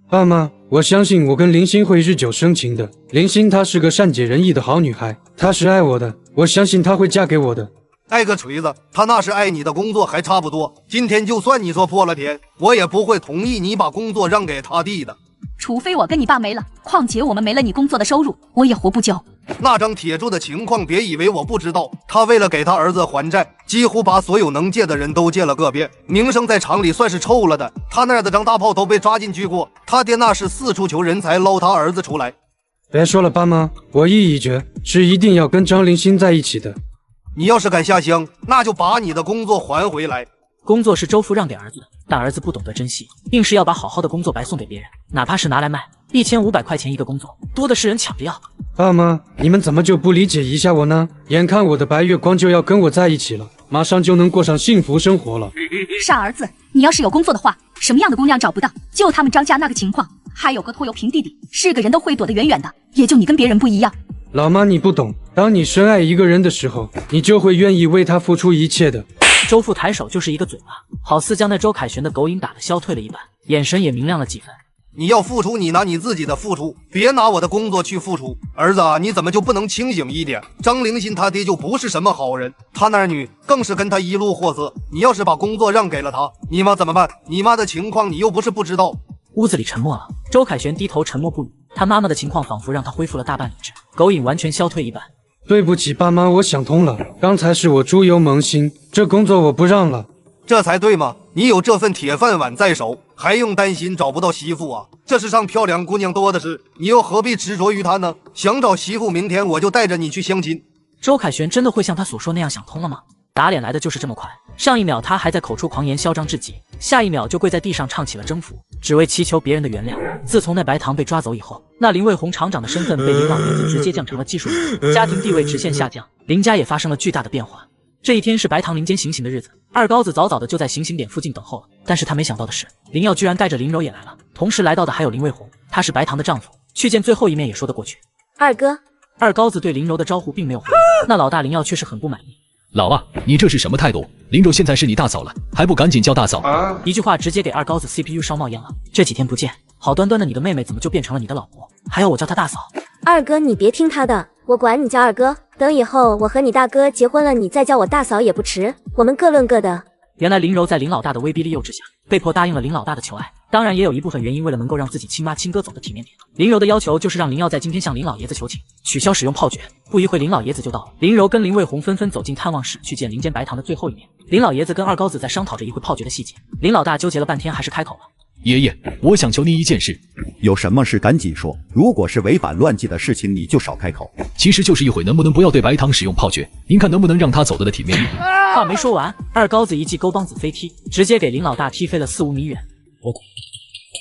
爸妈，我相信我跟凌星会日久生情的。凌星她是个善解人意的好女孩，她是爱我的，我相信她会嫁给我的。爱个锤子，她那是爱你的工作还差不多。今天就算你说破了天，我也不会同意你把工作让给他弟的。除非我跟你爸没了，况且我们没了你工作的收入，我也活不久。那张铁柱的情况别以为我不知道，他为了给他儿子还债，几乎把所有能借的人都借了个遍，名声在厂里算是臭了的。他那样的张大炮都被抓进去过，他爹那是四处求人才捞他儿子出来。别说了，爸妈，我意已决，是一定要跟张灵心在一起的。你要是敢下乡，那就把你的工作还回来。工作是周父让给儿子的，但儿子不懂得珍惜，硬是要把好好的工作白送给别人，哪怕是拿来卖，1500块钱一个工作，多的是人抢着要。爸妈，你们怎么就不理解一下我呢？眼看我的白月光就要跟我在一起了，马上就能过上幸福生活了。傻儿子，你要是有工作的话，什么样的姑娘找不到？就他们张家那个情况，还有个拖油瓶弟弟，是个人都会躲得远远的，也就你跟别人不一样。老妈，你不懂，当你深爱一个人的时候，你就会愿意为他付出一切的。周父抬手就是一个嘴巴，好似将那周凯旋的狗瘾打得消退了一般，眼神也明亮了几分。你要付出，你拿你自己的付出，别拿我的工作去付出。儿子啊，你怎么就不能清醒一点？张灵心他爹就不是什么好人，他那女更是跟他一路货色。你要是把工作让给了他，你妈怎么办？你妈的情况你又不是不知道。屋子里沉默了，周凯旋低头沉默不语。他妈妈的情况仿佛让他恢复了大半理智，狗瘾完全消退一般。对不起，爸妈，我想通了，刚才是我猪油蒙心，这工作我不让了。这才对嘛！你有这份铁饭碗在手，还用担心找不到媳妇啊？这世上漂亮姑娘多的是，你又何必执着于她呢？想找媳妇，明天我就带着你去相亲。周凯旋真的会像他所说那样想通了吗？打脸来的就是这么快，上一秒他还在口出狂言嚣张至极，下一秒就跪在地上唱起了征服，只为祈求别人的原谅。自从那白糖被抓走以后，那林卫红厂长的身份被林老爷子直接降成了技术员，家庭地位直线下降，林家也发生了巨大的变化。这一天是白糖林间行刑的日子，二高子早早的就在行刑点附近等候了，但是他没想到的是，林耀居然带着林柔也来了，同时来到的还有林卫红，他是白糖的丈夫，去见最后一面也说得过去。二哥，二高子对林柔的招呼并没有回应，那老大林耀却是很不满意。老啊，你这是什么态度？林柔现在是你大嫂了，还不赶紧叫大嫂？一句话直接给二高子 CPU 烧冒烟了。这几天不见，好端端的你的妹妹怎么就变成了你的老婆？还要我叫她大嫂？二哥，你别听他的，我管你叫二哥。等以后我和你大哥结婚了，你再叫我大嫂也不迟。我们各论各的。原来林柔在林老大的威逼利诱之下，被迫答应了林老大的求爱。当然也有一部分原因，为了能够让自己亲妈亲哥走的体面点，林柔的要求就是让林耀在今天向林老爷子求情，取消使用炮决。不一会林老爷子就到了，林柔跟林卫红纷纷走进探望室去见林间白糖的最后一面。林老爷子跟二高子在商讨着一会炮决的细节，林老大纠结了半天还是开口了。爷爷，我想求您一件事。有什么事赶紧说，如果是违反乱纪的事情你就少开口。其实就是一会能不能不要对白糖使用炮决，您看能不能让他走得的体面一点。话没说完，二高子一记勾帮子飞踢，直接给林老大踢飞了4、5米远。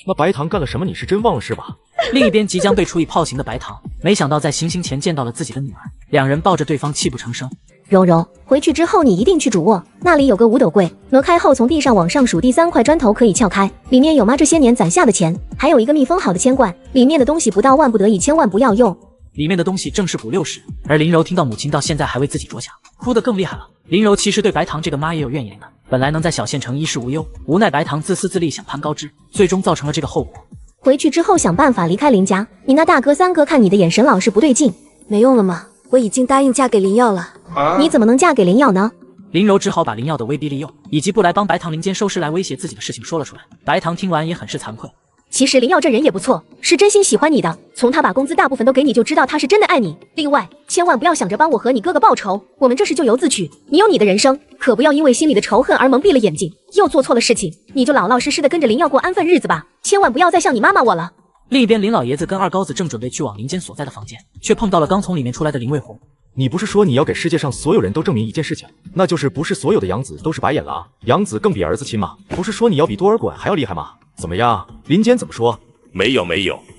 那白糖干了什么？你是真忘了是吧？另一边即将被处以炮刑的白糖，没想到在行刑前见到了自己的女儿，两人抱着对方泣不成声。柔柔，回去之后你一定去主卧，那里有个五斗柜，挪开后从地上往上数第3块砖头可以撬开，里面有妈这些年攒下的钱，还有一个密封好的铅罐，里面的东西不到万不得已千万不要用。里面的东西正是5、60，而林柔听到母亲到现在还为自己着想，哭得更厉害了。林柔其实对白糖这个妈也有怨言的，本来能在小县城衣食无忧，无奈白糖自私自利想攀高枝，最终造成了这个后果。回去之后想办法离开林家，你那大哥三哥看你的眼神老是不对劲。没用了吗？我已经答应嫁给林耀了。你怎么能嫁给林耀呢？林柔只好把林耀的威逼利诱以及不来帮白糖林间收尸来威胁自己的事情说了出来。白糖听完也很是惭愧。其实林耀这人也不错，是真心喜欢你的，从他把工资大部分都给你就知道他是真的爱你。另外，千万不要想着帮我和你哥哥报仇，我们这是咎由自取，你有你的人生，可不要因为心里的仇恨而蒙蔽了眼睛，又做错了事情，你就老老实实的跟着林耀过安分日子吧，千万不要再像你妈妈我了。另一边，林老爷子跟二高子正准备去往林间所在的房间，却碰到了刚从里面出来的林卫红。你不是说你要给世界上所有人都证明一件事情，那就是不是所有的养子都是白眼狼，养子更比儿子亲吗？不是说你要比多尔衮还要厉害吗？怎么样，林间怎么说？没有，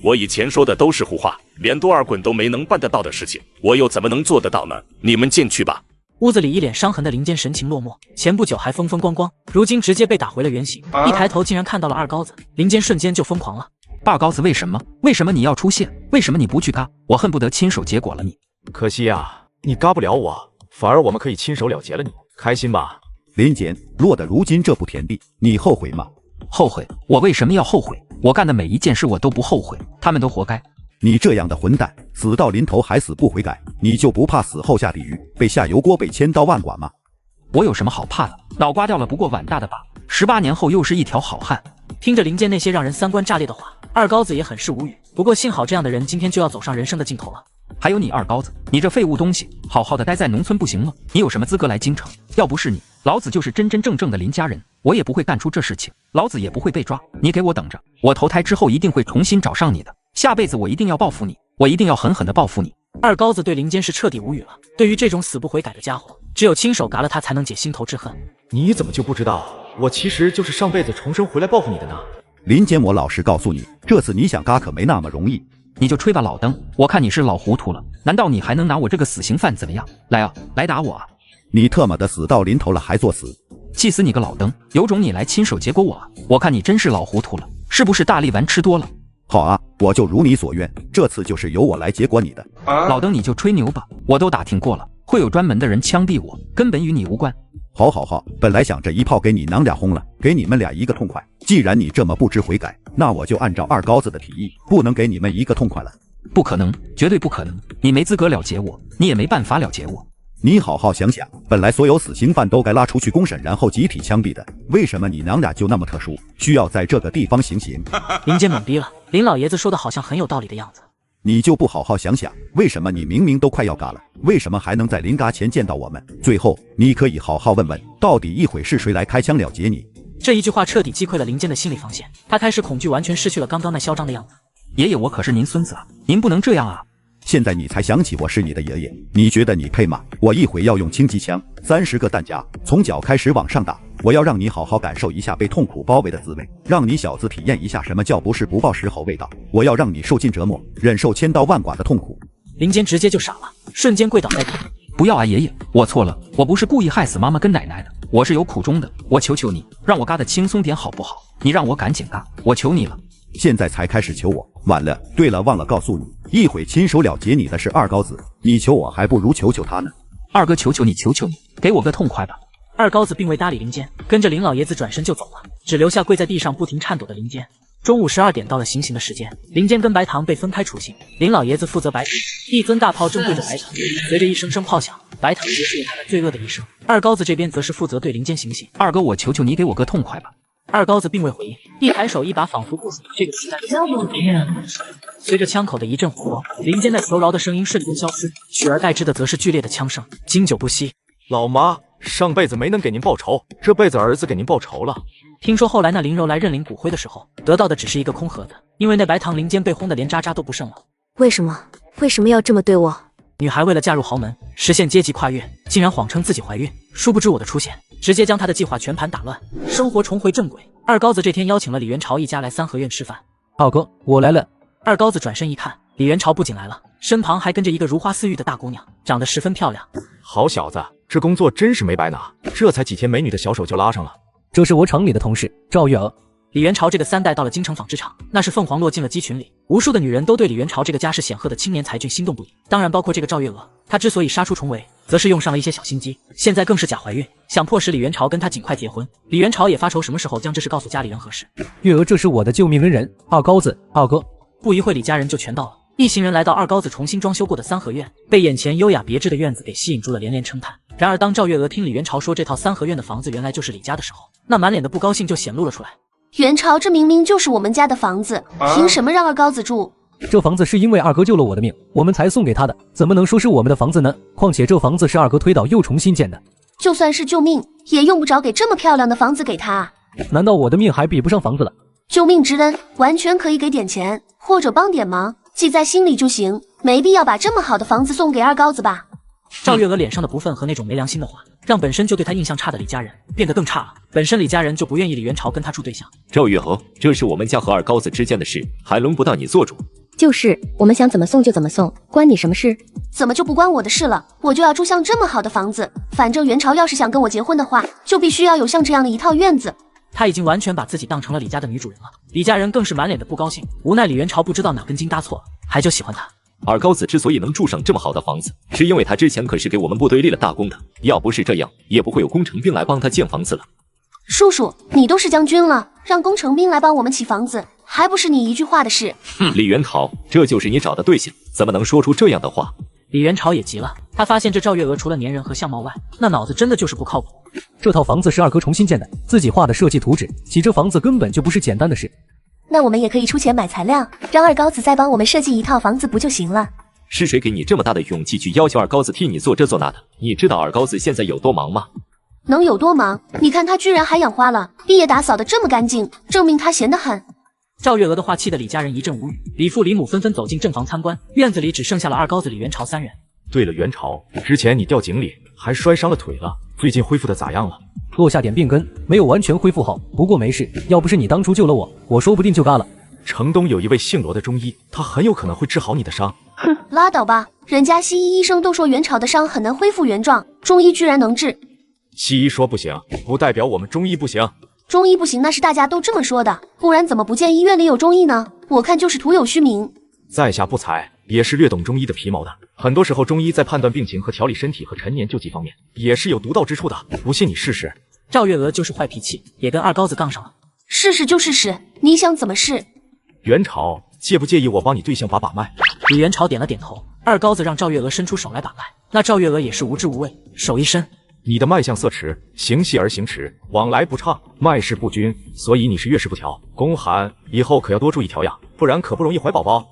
我以前说的都是胡话，连多尔衮都没能办得到的事情，我又怎么能做得到呢？你们进去吧。屋子里一脸伤痕的林间神情落寞，前不久还风风光光，如今直接被打回了原形。一抬头竟然看到了二高子，林间瞬间就疯狂了。二高子，为什么你要出现？为什么你不去嘎？我恨不得亲手结果了你。可惜啊，你嘎不了我，反而我们可以亲手了结了你，开心吧？林间落得如今这步田地，你后悔吗？后悔？我为什么要后悔？我干的每一件事我都不后悔，他们都活该。你这样的混蛋，死到临头还死不悔改，你就不怕死后下地狱，被下油锅，被千刀万剐吗？我有什么好怕的？脑瓜掉了不过碗大的把，18年后又是一条好汉。听着林间那些让人三观炸裂的话，二高子也很是无语。不过幸好这样的人今天就要走上人生的尽头了。还有你二高子，你这废物东西，好好的待在农村不行吗？你有什么资格来京城？要不是你，老子就是真真正正的林家人，我也不会干出这事情，老子也不会被抓。你给我等着，我投胎之后一定会重新找上你的，下辈子我一定要报复你，我一定要狠狠地报复你。二高子对林坚是彻底无语了，对于这种死不悔改的家伙，只有亲手嘎了他才能解心头之恨。你怎么就不知道，我其实就是上辈子重生回来报复你的呢？林坚，我老实告诉你，这次你想嘎可没那么容易。你就吹吧，老登，我看你是老糊涂了。难道你还能拿我这个死刑犯怎么样？来啊，来打我啊！你特么的死到临头了还作死！气死你个老登，有种你来亲手结果我啊！我看你真是老糊涂了，是不是大力丸吃多了？好啊，我就如你所愿，这次就是由我来结果你的。老登你就吹牛吧，我都打听过了，会有专门的人枪毙我，根本与你无关。好，本来想这一炮给你娘俩轰了，给你们俩一个痛快。既然你这么不知悔改，那我就按照二高子的提议，不能给你们一个痛快了。不可能，绝对不可能！你没资格了结我，你也没办法了结我。你好好想想，本来所有死刑犯都该拉出去公审，然后集体枪毙的，为什么你娘俩就那么特殊，需要在这个地方行刑？林坚懵逼了，林老爷子说的好像很有道理的样子。你就不好好想想，为什么你明明都快要嘎了，为什么还能在临嘎前见到我们？最后，你可以好好问问，到底一会是谁来开枪了结你？这一句话彻底击溃了林坚的心理防线，他开始恐惧，完全失去了刚刚那嚣张的样子。爷爷，我可是您孙子啊，您不能这样啊！现在你才想起我是你的爷爷，你觉得你配吗？我一会要用轻机枪，30个弹夹，从脚开始往上打，我要让你好好感受一下被痛苦包围的滋味，让你小子体验一下什么叫不是不报时候未到。我要让你受尽折磨，忍受千刀万剐的痛苦。林坚直接就傻了，瞬间跪倒在地。不要啊，爷爷，我错了，我不是故意害死妈妈跟奶奶的，我是有苦衷的，我求求你，让我嘎得轻松点好不好？你让我赶紧嘎，我求你了。现在才开始求我，晚了。对了，忘了告诉你，一会亲手了结你的是二高子，你求我还不如求求他呢。二哥，求求你，求求你，给我个痛快吧。二高子并未搭理林坚，跟着林老爷子转身就走了，只留下跪在地上不停颤抖的林坚。中午12点到了行刑的时间，林坚跟白糖被分开处刑，林老爷子负责白糖，一尊大炮正对着白糖，随着一声声炮响，白糖结束了他那罪恶的一生。二高子这边则是负责对林坚行刑。二哥，我求求你给我个痛快吧。二高子并未回应，一抬手，一把仿佛不死这个时代随着枪口的一阵火光，林坚那求饶的声音瞬间消失，取而代之的则是剧烈的枪声，经久不息。老妈，上辈子没能给您报仇，这辈子儿子给您报仇了。听说后来那林柔来认领骨灰的时候，得到的只是一个空盒子，因为那白糖林坚被轰得连渣渣都不剩了。为什么要这么对我？女孩为了嫁入豪门，实现阶级跨越，竟然谎称自己怀孕，殊不知我的出现直接将她的计划全盘打乱，生活重回正轨。二高子这天邀请了李元朝一家来三合院吃饭。二哥，我来了。二高子转身一看，李元朝不仅来了，身旁还跟着一个如花似玉的大姑娘，长得十分漂亮。好小子，这工作真是没白拿，这才几天，美女的小手就拉上了。这是我厂里的同事赵月娥。李元朝这个3代到了京城纺织厂，那是凤凰落进了鸡群里，无数的女人都对李元朝这个家世显赫的青年才俊心动不已，当然包括这个赵月娥。她之所以杀出重围，则是用上了一些小心机，现在更是假怀孕，想迫使李元朝跟她尽快结婚。李元朝也发愁什么时候将这事告诉家里人合适。月娥，这是我的救命恩人二高子，二哥。不一会，李家人就全到了。一行人来到二高子重新装修过的三合院，被眼前优雅别致的院子给吸引住了，连连称叹。然而当赵月娥听李元朝说这套三合院的房子原来就是李家的时候，那满脸的不高兴就显露了出来。元朝，这明明就是我们家的房子，凭什么让二高子住？这房子是因为二哥救了我的命，我们才送给他的，怎么能说是我们的房子呢？况且这房子是二哥推倒又重新建的，就算是救命，也用不着给这么漂亮的房子给他。难道我的命还比不上房子了？救命之恩，完全可以给点钱，或者帮点忙，记在心里就行，没必要把这么好的房子送给二高子吧。赵月娥脸上的不忿和那种没良心的话，让本身就对她印象差的李家人变得更差了。本身李家人就不愿意李元朝跟他处对象。赵月娥，这是我们家和二高子之间的事，还轮不到你做主。就是我们想怎么送就怎么送，关你什么事？怎么就不关我的事了？我就要住像这么好的房子，反正元朝要是想跟我结婚的话，就必须要有像这样的一套院子。他已经完全把自己当成了李家的女主人了，李家人更是满脸的不高兴，无奈李元朝不知道哪根筋搭错了，还就喜欢他。二高子之所以能住上这么好的房子，是因为他之前可是给我们部队立了大功的，要不是这样，也不会有工程兵来帮他建房子了。叔叔，你都是将军了，让工程兵来帮我们起房子，还不是你一句话的事？李元朝，这就是你找的对象，怎么能说出这样的话？李元朝也急了，他发现这赵月娥除了粘人和相貌外，那脑子真的就是不靠谱。这套房子是二哥重新建的，自己画的设计图纸，起这房子根本就不是简单的事。那我们也可以出钱买材料，让二高子再帮我们设计一套房子不就行了？是谁给你这么大的勇气去要求二高子替你做这做那的？你知道二高子现在有多忙吗？能有多忙？你看他居然还养花了，地也打扫得这么干净，证明他闲得很。赵月娥的话气得李家人一阵无语，李父李母纷纷走进正房参观，院子里只剩下了二高子李元朝三人。对了，元朝，之前你掉井里还摔伤了腿了，最近恢复的咋样了？落下点病根，没有完全恢复好，不过没事。要不是你当初救了我，我说不定就嘎了。城东有一位姓罗的中医，他很有可能会治好你的伤。哼，拉倒吧，人家西医医生都说元朝的伤很难恢复原状，中医居然能治。西医说不行，不代表我们中医不行。中医不行，那是大家都这么说的，不然怎么不见医院里有中医呢？我看就是徒有虚名。在下不才，也是略懂中医的皮毛的。很多时候，中医在判断病情和调理身体和陈年救济方面，也是有独到之处的。不信你试试。赵月娥就是坏脾气，也跟二高子杠上了。试试就试试，你想怎么试？元朝，介不介意我帮你对象把脉？李元朝点了点头。二高子让赵月娥伸出手来把脉，那赵月娥也是无知无畏，手一伸。你的脉象色迟，行细而行迟，往来不畅，脉势不均，所以你是月事不调，宫寒，以后可要多注意调养，不然可不容易怀宝宝。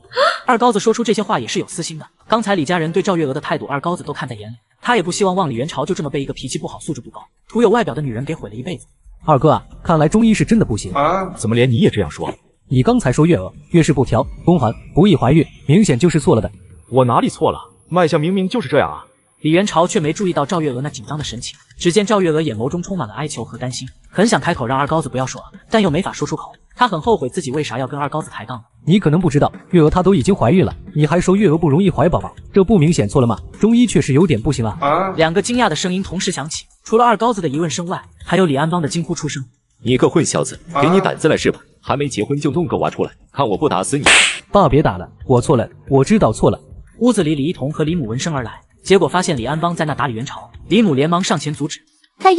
二高子说出这些话也是有私心的。刚才李家人对赵月娥的态度，二高子都看在眼里，他也不希望望李元朝就这么被一个脾气不好、素质不高、徒有外表的女人给毁了一辈子。二哥啊，看来中医是真的不行啊！怎么连你也这样说？你刚才说月娥月事不调，宫寒，不易怀孕，明显就是错了的。我哪里错了？脉象明明就是这样啊！李元朝却没注意到赵月娥那紧张的神情，只见赵月娥眼眸中充满了哀求和担心，很想开口让二高子不要说了，但又没法说出口。他很后悔自己为啥要跟二高子抬杠了。你可能不知道，月娥她都已经怀孕了，你还说月娥不容易怀宝宝，这不明显错了吗？中医确实有点不行啊！两个惊讶的声音同时响起，除了二高子的疑问声外，还有李安邦的惊呼出声。你个混小子，给你胆子来是吧？还没结婚就弄个娃出来，看我不打死你！爸别打了，我错了，我知道错了。屋子里李一桐和李母闻声而来，结果发现李安邦在那打李元朝，李母连忙上前阻止。呆，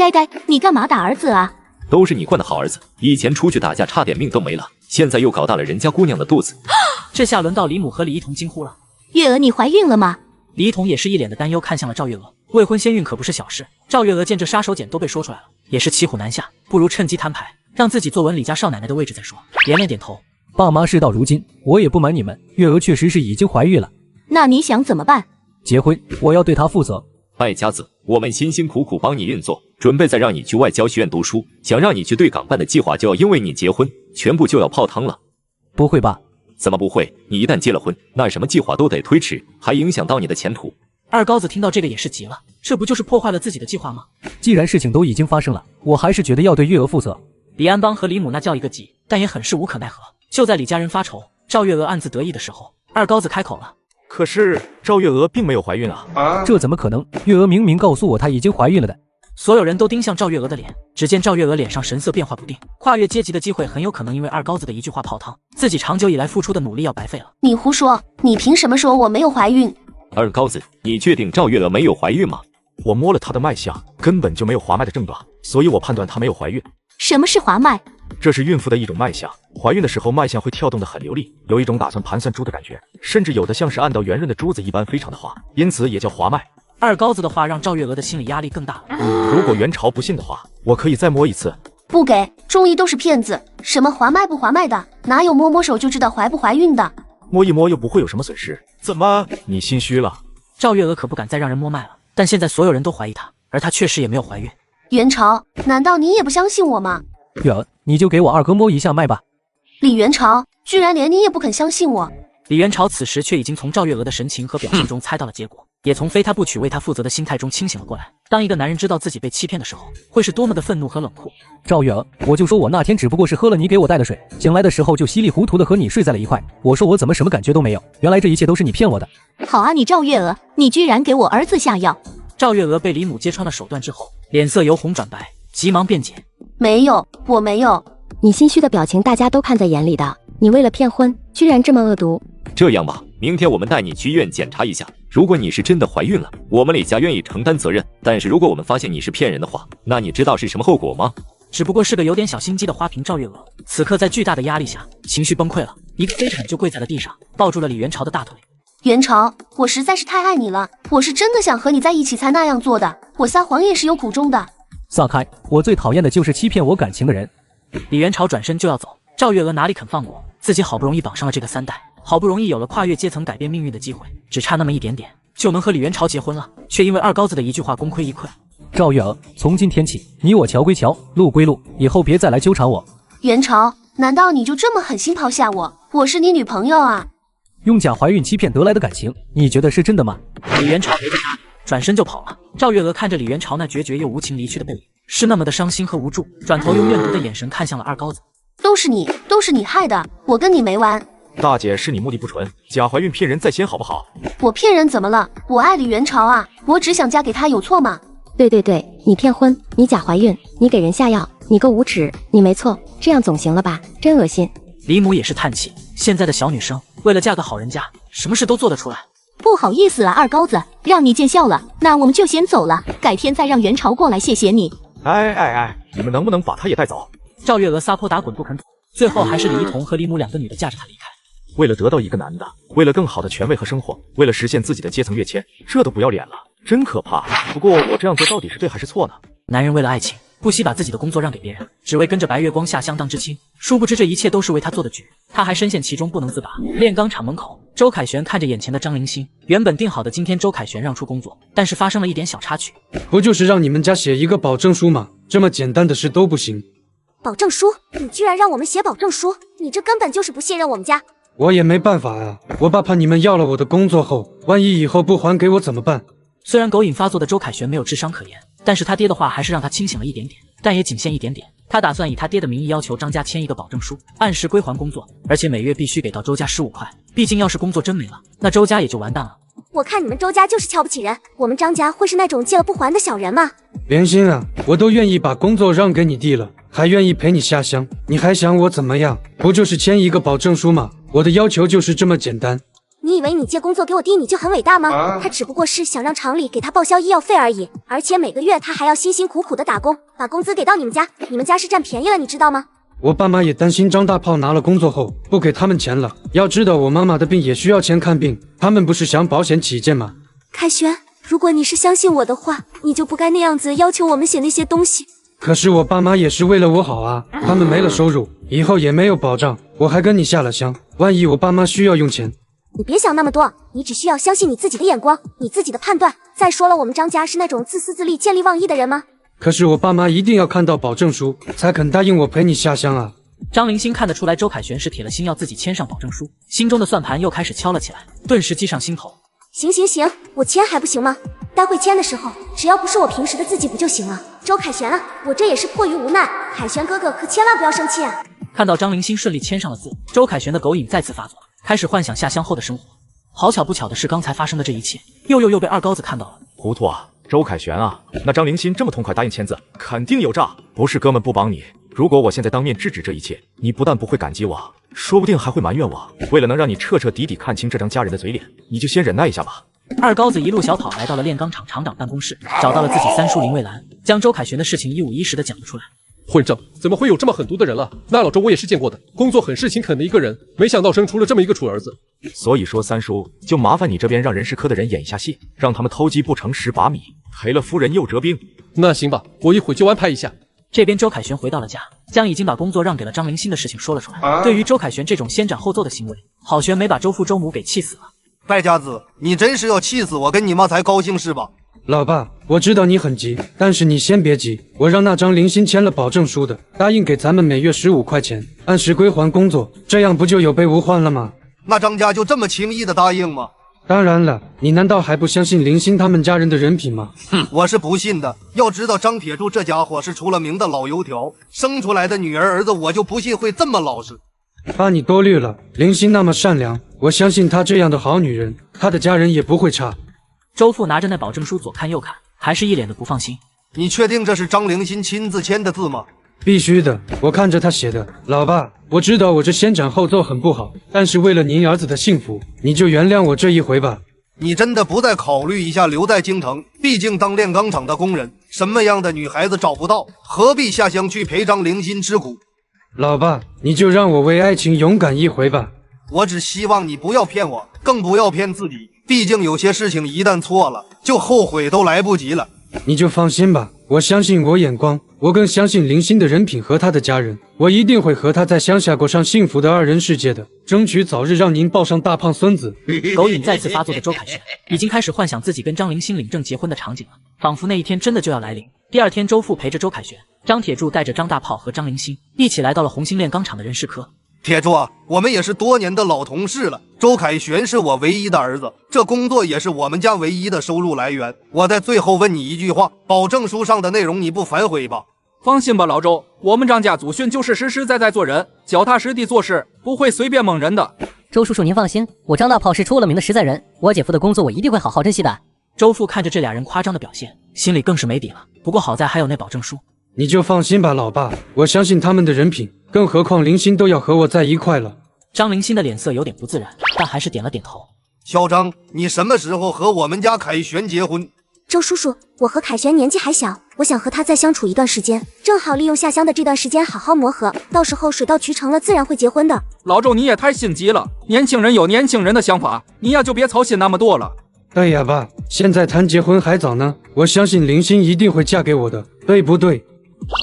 你干嘛打儿子啊？都是你惯的好儿子，以前出去打架差点命都没了，现在又搞大了人家姑娘的肚子。这下轮到李母和李一桐惊呼了。月娥，你怀孕了吗？李一桐也是一脸的担忧看向了赵月娥，未婚先孕可不是小事。赵月娥见这杀手锏都被说出来了，也是骑虎难下，不如趁机摊牌，让自己坐稳李家少奶奶的位置再说。连连点头。爸妈事到如今，我也不瞒你们，月娥确实是已经怀孕了。那你想怎么办？结婚，我要对她负责。败家子，我们辛辛苦苦帮你运作，准备再让你去外交学院读书，想让你去对港办的计划就要因为你结婚，全部就要泡汤了。不会吧？怎么不会？你一旦结了婚，那什么计划都得推迟，还影响到你的前途。二高子听到这个也是急了，这不就是破坏了自己的计划吗？既然事情都已经发生了，我还是觉得要对月娥负责。李安邦和李母那叫一个急，但也很是无可奈何。就在李家人发愁，赵月娥暗自得意的时候，二高子开口了。可是赵月娥并没有怀孕啊！这怎么可能？月娥明明告诉我她已经怀孕了的。所有人都盯向赵月娥的脸，只见赵月娥脸上神色变化不定，跨越阶级的机会很有可能因为二高子的一句话泡汤，自己长久以来付出的努力要白费了。你胡说！你凭什么说我没有怀孕？二高子，你确定赵月娥没有怀孕吗？我摸了她的脉象，根本就没有滑脉的症状，所以我判断她没有怀孕。什么是滑脉？这是孕妇的一种脉象，怀孕的时候脉象会跳动得很流利，有一种打算盘算珠的感觉，甚至有的像是按到圆润的珠子一般非常的滑，因此也叫滑脉。二高子的话让赵月娥的心理压力更大了。如果元朝不信的话，我可以再摸一次。不给，中医都是骗子，什么滑脉不滑脉的，哪有摸摸手就知道怀不怀孕的？摸一摸又不会有什么损失，怎么你心虚了？赵月娥可不敢再让人摸脉了，但现在所有人都怀疑她，而她确实也没有怀孕。元朝，难道你也不相信我吗？月娥，你就给我二哥摸一下脉吧。李元朝，居然连你也不肯相信我。李元朝此时却已经从赵月娥的神情和表现中猜到了结果，也从非他不娶为他负责的心态中清醒了过来。当一个男人知道自己被欺骗的时候，会是多么的愤怒和冷酷。赵月娥，我就说我那天只不过是喝了你给我带的水，醒来的时候就稀里糊涂的和你睡在了一块，我说我怎么什么感觉都没有，原来这一切都是你骗我的。好啊，你赵月娥，你居然给我儿子下药。赵月娥被李母揭穿了手段之后，脸色由红转白，急忙辩解。没有，我没有。你心虚的表情大家都看在眼里的，你为了骗婚，居然这么恶毒。这样吧，明天我们带你去医院检查一下，如果你是真的怀孕了，我们李家愿意承担责任，但是如果我们发现你是骗人的话，那你知道是什么后果吗？只不过是个有点小心机的花瓶赵月娥，此刻在巨大的压力下，情绪崩溃了，一个飞铲就跪在了地上，抱住了李元朝的大腿。元朝，我实在是太爱你了，我是真的想和你在一起才那样做的，我撒谎也是有苦衷的。撒开！我最讨厌的就是欺骗我感情的人。李元朝转身就要走，赵月娥哪里肯放过，自己好不容易绑上了这个三代，好不容易有了跨越阶层改变命运的机会，只差那么一点点就能和李元朝结婚了，却因为二高子的一句话功亏一篑。赵月娥，从今天起，你我桥归桥，路归路，以后别再来纠缠我。元朝，难道你就这么狠心抛下我？我是你女朋友啊！用假怀孕欺骗得来的感情，你觉得是真的吗？李元朝陪着他转身就跑了。赵月娥看着李元朝那决绝又无情离去的背影，是那么的伤心和无助，转头用怨毒的眼神看向了二高子。都是你害的，我跟你没完。大姐是你目的不纯，假怀孕骗人在先好不好？我骗人怎么了？我爱李元朝啊，我只想嫁给他，有错吗？对，你骗婚，你假怀孕，你给人下药，你够无耻，你没错，这样总行了吧？真恶心。李母也是叹气，现在的小女生为了嫁个好人家，什么事都做得出来。不好意思啊，二高子，让你见笑了，那我们就先走了，改天再让元朝过来谢谢你。哎，你们能不能把他也带走？赵月娥撒泼打滚不肯妥，最后还是李一桐和李母两个女的架着她离开。为了得到一个男的，为了更好的权位和生活，为了实现自己的阶层跃迁，这都不要脸了，真可怕。不过我这样做到底是对还是错呢？男人为了爱情，不惜把自己的工作让给别人，只为跟着白月光下乡当知青。殊不知这一切都是为他做的局，他还深陷其中不能自拔。炼钢厂门口，周凯旋看着眼前的张灵星，原本定好的今天周凯旋让出工作，但是发生了一点小插曲。不就是让你们家写一个保证书吗？这么简单的事都不行？保证书？你居然让我们写保证书？你这根本就是不信任我们家。我也没办法啊，我爸怕你们要了我的工作后，万一以后不还给我怎么办？虽然狗瘾发作的周凯旋没有智商可言，但是他爹的话还是让他清醒了一点点，但也仅限一点点。他打算以他爹的名义要求张家签一个保证书，按时归还工作，而且每月必须给到周家15块。毕竟要是工作真没了，那周家也就完蛋了。我看你们周家就是瞧不起人，我们张家会是那种借了不还的小人吗？莲心啊，我都愿意把工作让给你弟了，还愿意陪你下乡，你还想我怎么样？不就是签一个保证书吗？我的要求就是这么简单。你以为你借工作给我弟你就很伟大吗？他只不过是想让厂里给他报销医药费而已，而且每个月他还要辛辛苦苦的打工，把工资给到你们家，你们家是占便宜了，你知道吗？我爸妈也担心张大炮拿了工作后不给他们钱了，要知道我妈妈的病也需要钱看病，他们不是想保险起见吗？凯旋，如果你是相信我的话，你就不该那样子要求我们写那些东西。可是我爸妈也是为了我好啊，他们没了收入，以后也没有保障，我还跟你下了乡，万一我爸妈需要用钱。你别想那么多，你只需要相信你自己的眼光，你自己的判断。再说了，我们张家是那种自私自利、见利忘义的人吗？可是我爸妈一定要看到保证书，才肯答应我陪你下乡啊。张灵星看得出来周凯旋是铁了心要自己签上保证书，心中的算盘又开始敲了起来，顿时记上心头。行，我签还不行吗？待会签的时候，只要不是我平时的自己不就行了？周凯旋啊，我这也是迫于无奈，凯旋哥哥可千万不要生气啊！看到张灵星顺利签上了字，周凯旋的狗瘾再次发作，开始幻想下乡后的生活。好巧不巧的是，刚才发生的这一切，又被二高子看到了。糊涂啊，周凯旋啊，那张灵心这么痛快答应签字，肯定有诈，不是哥们不帮你。如果我现在当面制止这一切，你不但不会感激我，说不定还会埋怨我。为了能让你彻彻底底看清这张家人的嘴脸，你就先忍耐一下吧。二高子一路小跑来到了炼钢厂厂长办公室，找到了自己三叔林蔚蓝，将周凯旋的事情一五一十的讲了出来。混账，怎么会有这么狠毒的人了？那老周我也是见过的，工作很是勤恳的一个人，没想到生出了这么一个楚儿子。所以说三叔，就麻烦你这边让人事科的人演一下戏，让他们偷鸡不成蚀把米，赔了夫人又折兵。那行吧，我一会就安排一下。这边周凯旋回到了家，将已经把工作让给了张灵心的事情说了出来。对于周凯旋这种先斩后奏的行为，郝玄没把周父周母给气死了。败家子，你真是要气死我跟你妈才高兴是吧？老爸，我知道你很急，但是你先别急，我让那张灵心签了保证书的，答应给咱们每月15块钱，按时归还工作，这样不就有备无患了吗？那张家就这么轻易的答应吗？当然了，你难道还不相信灵心他们家人的人品吗？我是不信的。要知道张铁柱这家伙是出了名的老油条，生出来的女儿儿子我就不信会这么老实。爸，你多虑了，灵心那么善良，我相信她这样的好女人，她的家人也不会差。周父拿着那保证书左看右看，还是一脸的不放心。你确定这是张灵心亲自签的字吗？必须的，我看着他写的。老爸，我知道我这先斩后奏很不好，但是为了您儿子的幸福，你就原谅我这一回吧。你真的不再考虑一下留在京城？毕竟当炼钢厂的工人，什么样的女孩子找不到，何必下乡去陪张灵心吃苦？老爸，你就让我为爱情勇敢一回吧。我只希望你不要骗我，更不要骗自己。毕竟有些事情一旦错了，就后悔都来不及了。你就放心吧，我相信我眼光，我更相信灵心的人品和他的家人，我一定会和他在乡下过上幸福的二人世界的，争取早日让您抱上大胖孙子。狗瘾再次发作的周凯旋已经开始幻想自己跟张灵心领证结婚的场景了，仿佛那一天真的就要来临。第二天，周父陪着周凯旋张铁柱带着张大炮和张灵星一起来到了红星炼钢厂的人事科。铁柱啊，我们也是多年的老同事了。周凯旋是我唯一的儿子，这工作也是我们家唯一的收入来源。我在最后问你一句话，保证书上的内容你不反悔吧？放心吧，老周，我们张家祖训就是实实在在做人，脚踏实地做事，不会随便蒙人的。周叔叔您放心，我张大炮是出了名的实在人，我姐夫的工作我一定会好好珍惜的。周父看着这俩人夸张的表现，心里更是没底了。不过好在还有那保证书。你就放心吧，老爸，我相信他们的人品，更何况林星都要和我在一块了。张灵星的脸色有点不自然，但还是点了点头。小张，你什么时候和我们家凯旋结婚？周叔叔，我和凯旋年纪还小，我想和他再相处一段时间，正好利用下乡的这段时间好好磨合，到时候水到渠成了，自然会结婚的。老周，你也太心急了，年轻人有年轻人的想法，你呀就别操心那么多了。哎呀爸，现在谈结婚还早呢，我相信林星一定会嫁给我的，对不对？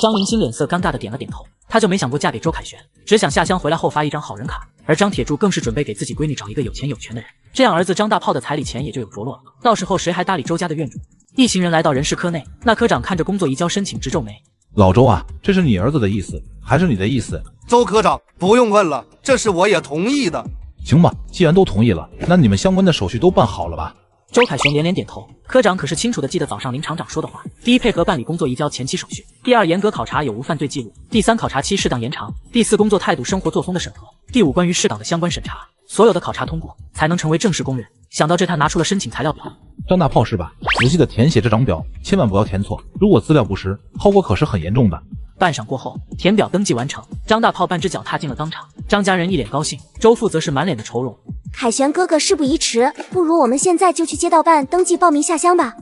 张灵星脸色尴尬的点了点头，他就没想过嫁给周凯旋，只想下乡回来后发一张好人卡。而张铁柱更是准备给自己闺女找一个有钱有权的人，这样儿子张大炮的彩礼钱也就有着落了。到时候谁还搭理周家的院主？一行人来到人事科内，那科长看着工作移交申请直皱眉。老周啊，这是你儿子的意思，还是你的意思？周科长，不用问了，这是我也同意的。行吧，既然都同意了，那你们相关的手续都办好了吧？周凯旋连连点头，科长可是清楚地记得早上林厂长说的话：第一，配合办理工作移交前期手续；第二，严格考察有无犯罪记录；第三，考察期适当延长；第四，工作态度、生活作风的审核；第五，关于适当的相关审查。所有的考察通过，才能成为正式工人。想到这，他拿出了申请材料表。张大炮是吧？仔细的填写这张表，千万不要填错，如果资料不实，后果可是很严重的。半晌过后，填表登记完成，张大炮半只脚踏进了钢厂。张家人一脸高兴，周父则是满脸的愁容。凯旋哥哥，事不宜迟，不如我们现在就去街道办登记报名下乡吧。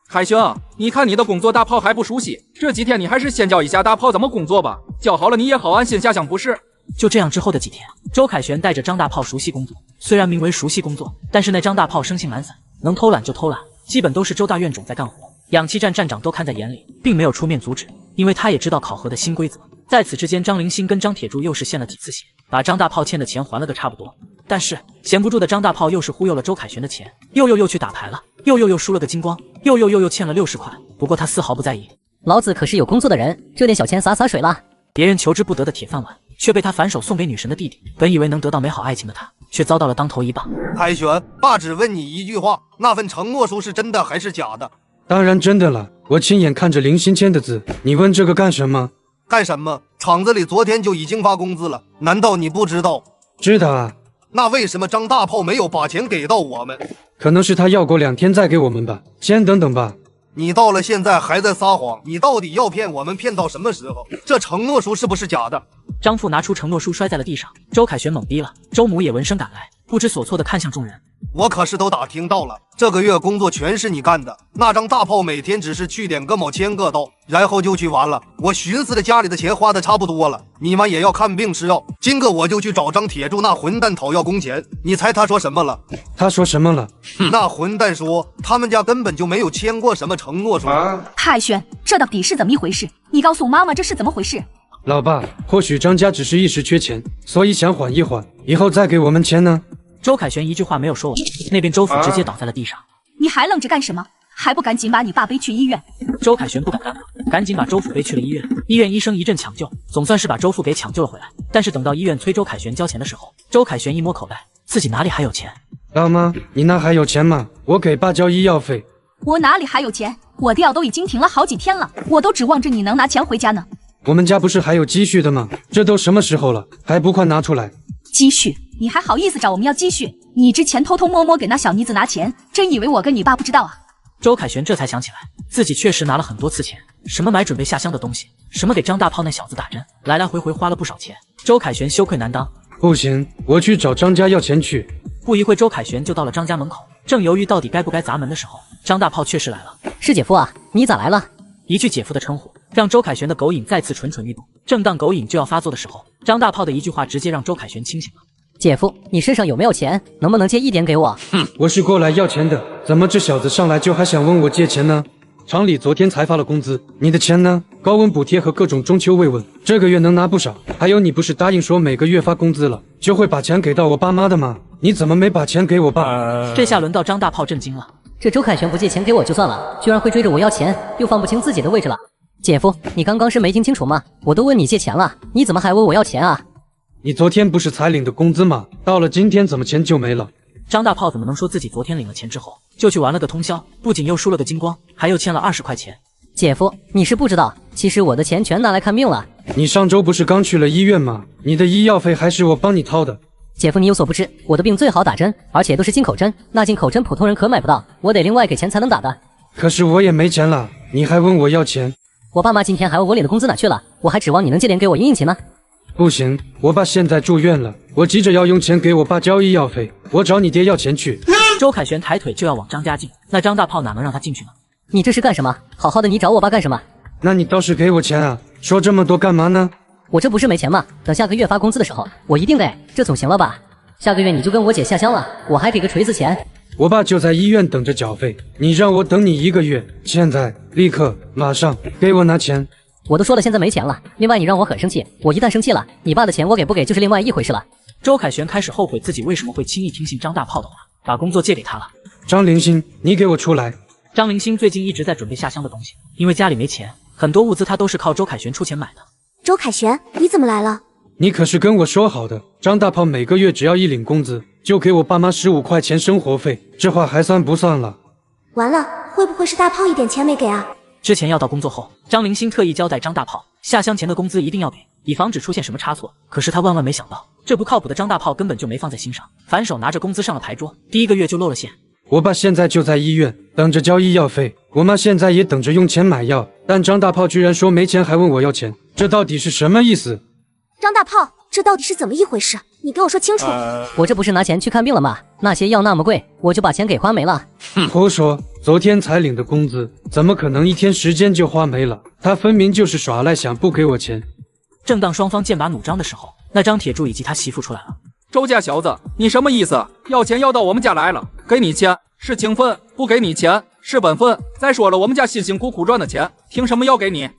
凯旋啊，你看你的工作大炮还不熟悉，这几天你还是先教一下大炮怎么工作吧，教好了你也好安心下乡不是？就这样之后的几天，周凯旋带着张大炮熟悉工作。虽然名为熟悉工作，但是那张大炮生性懒散，能偷懒就偷懒，基本都是周大院长在干活。氧气站站长都看在眼里，并没有出面阻止，因为他也知道考核的新规则。在此之间，张灵星跟张铁柱又是献了几次血，把张大炮欠的钱还了个差不多。但是闲不住的张大炮又是忽悠了周凯旋的钱，又去打牌了，又输了个精光，又欠了60块。不过他丝毫不在意，老子可是有工作的人，这点小钱洒水了。别人求之不得的铁饭碗，却被他反手送给女神的弟弟。本以为能得到美好爱情的他，却遭到了当头一棒。凯旋，爸只问你一句话，那份承诺书是真的还是假的？当然真的了，我亲眼看着林星签的字，你问这个干什么？干什么？厂子里昨天就已经发工资了，难道你不知道？知道啊。那为什么张大炮没有把钱给到我们？可能是他要过2天再给我们吧，先等等吧。你到了现在还在撒谎，你到底要骗我们骗到什么时候？这承诺书是不是假的？张父拿出承诺书摔在了地上，周凯旋懵逼了，周母也闻声赶来，不知所措地看向众人。我可是都打听到了，这个月工作全是你干的，那张大炮每天只是去点个某签个到，然后就去完了。我寻思着家里的钱花的差不多了，你妈也要看病吃药，今个我就去找张铁柱那混蛋讨要工钱。你猜他说什么了？他说什么了？那混蛋说他们家根本就没有签过什么承诺书。凯旋，这到底是怎么一回事？你告诉妈妈这是怎么回事？老爸，或许张家只是一时缺钱，所以想缓一缓，以后再给我们钱呢。周凯旋一句话没有说完，那边周府直接倒在了地上。你还愣着干什么？还不赶紧把你爸背去医院？周凯旋不敢干了，赶紧把周府背去了医院。医院医生一阵抢救，总算是把周父给抢救了回来。但是等到医院催周凯旋交钱的时候，周凯旋一摸口袋，自己哪里还有钱？老妈，你那还有钱吗？我给爸交医药费。我哪里还有钱？我的药都已经停了好几天了，我都指望着你能拿钱回家呢。我们家不是还有积蓄的吗？这都什么时候了，还不快拿出来？积蓄？你还好意思找我们要积蓄？你之前偷偷摸摸给那小妮子拿钱，真以为我跟你爸不知道啊？周凯旋这才想起来，自己确实拿了很多次钱，什么买准备下乡的东西，什么给张大炮那小子打针，来来回回花了不少钱。周凯旋羞愧难当。不行，我去找张家要钱去。不一会，周凯旋就到了张家门口，正犹豫到底该不该砸门的时候，张大炮确实来了。是姐夫啊，你咋来了？一句姐夫的称呼，让周凯旋的狗瘾再次蠢蠢欲动。正当狗瘾就要发作的时候，张大炮的一句话直接让周凯旋清醒了。姐夫，你身上有没有钱？能不能借一点给我？我是过来要钱的，怎么这小子上来就还想问我借钱呢？厂里昨天才发了工资，你的钱呢？高温补贴和各种中秋慰问，这个月能拿不少。还有，你不是答应说每个月发工资了，就会把钱给到我爸妈的吗？你怎么没把钱给我爸？这下轮到张大炮震惊了。这周凯旋不借钱给我就算了，居然会追着我要钱，又放不清自己的位置了。姐夫，你刚刚是没听清楚吗？我都问你借钱了，你怎么还问我要钱啊？你昨天不是才领的工资吗？到了今天怎么钱就没了？张大炮怎么能说自己昨天领了钱之后就去玩了个通宵，不仅又输了个精光，还又欠了20块钱？姐夫，你是不知道，其实我的钱全拿来看病了。你上周不是刚去了医院吗？你的医药费还是我帮你掏的。姐夫，你有所不知，我的病最好打针，而且都是进口针，那进口针普通人可买不到，我得另外给钱才能打的。可是我也没钱了，你还问我要钱？我爸妈今天还问我领的工资哪去了，我还指望你能借点给我应应急吗？不行，我爸现在住院了，我急着要用钱给我爸交医药费，我找你爹要钱去。周凯旋抬腿就要往张家进，那张大炮哪能让他进去呢？你这是干什么？好好的你找我爸干什么？那你倒是给我钱啊！说这么多干嘛呢？我这不是没钱吗？等下个月发工资的时候，我一定给，这总行了吧？下个月你就跟我姐下乡了，我还给个锤子钱。我爸就在医院等着缴费，你让我等你1个月，现在立刻马上给我拿钱。我都说了现在没钱了，另外你让我很生气，我一旦生气了，你爸的钱我给不给就是另外一回事了。周凯旋开始后悔自己为什么会轻易听信张大炮的话，把工作借给他了。张凌星，你给我出来！张凌星最近一直在准备下乡的东西，因为家里没钱，很多物资他都是靠周凯旋出钱买的。周凯旋，你怎么来了？你可是跟我说好的，张大炮每个月只要一领工资，就给我爸妈15块钱生活费，这话还算不算了？完了，会不会是大炮一点钱没给啊？之前要到工作后，张凌星特意交代张大炮，下乡前的工资一定要给，以防止出现什么差错。可是他万万没想到，这不靠谱的张大炮根本就没放在心上，反手拿着工资上了台桌，第1个月就露了馅。我爸现在就在医院等着交医药费，我妈现在也等着用钱买药，但张大炮居然说没钱还问我要钱，这到底是什么意思？张大炮，这到底是怎么一回事？你给我说清楚。我这不是拿钱去看病了吗？那些药那么贵，我就把钱给花没了。胡说，昨天才领的工资，怎么可能1天时间就花没了？他分明就是耍赖，想不给我钱。正当双方剑拔弩张的时候，那张铁柱以及他媳妇出来了。周家小子，你什么意思？要钱要到我们家来了，给你钱是情分，不给你钱是本分。再说了，我们家辛辛苦苦赚的钱，凭什么要给你？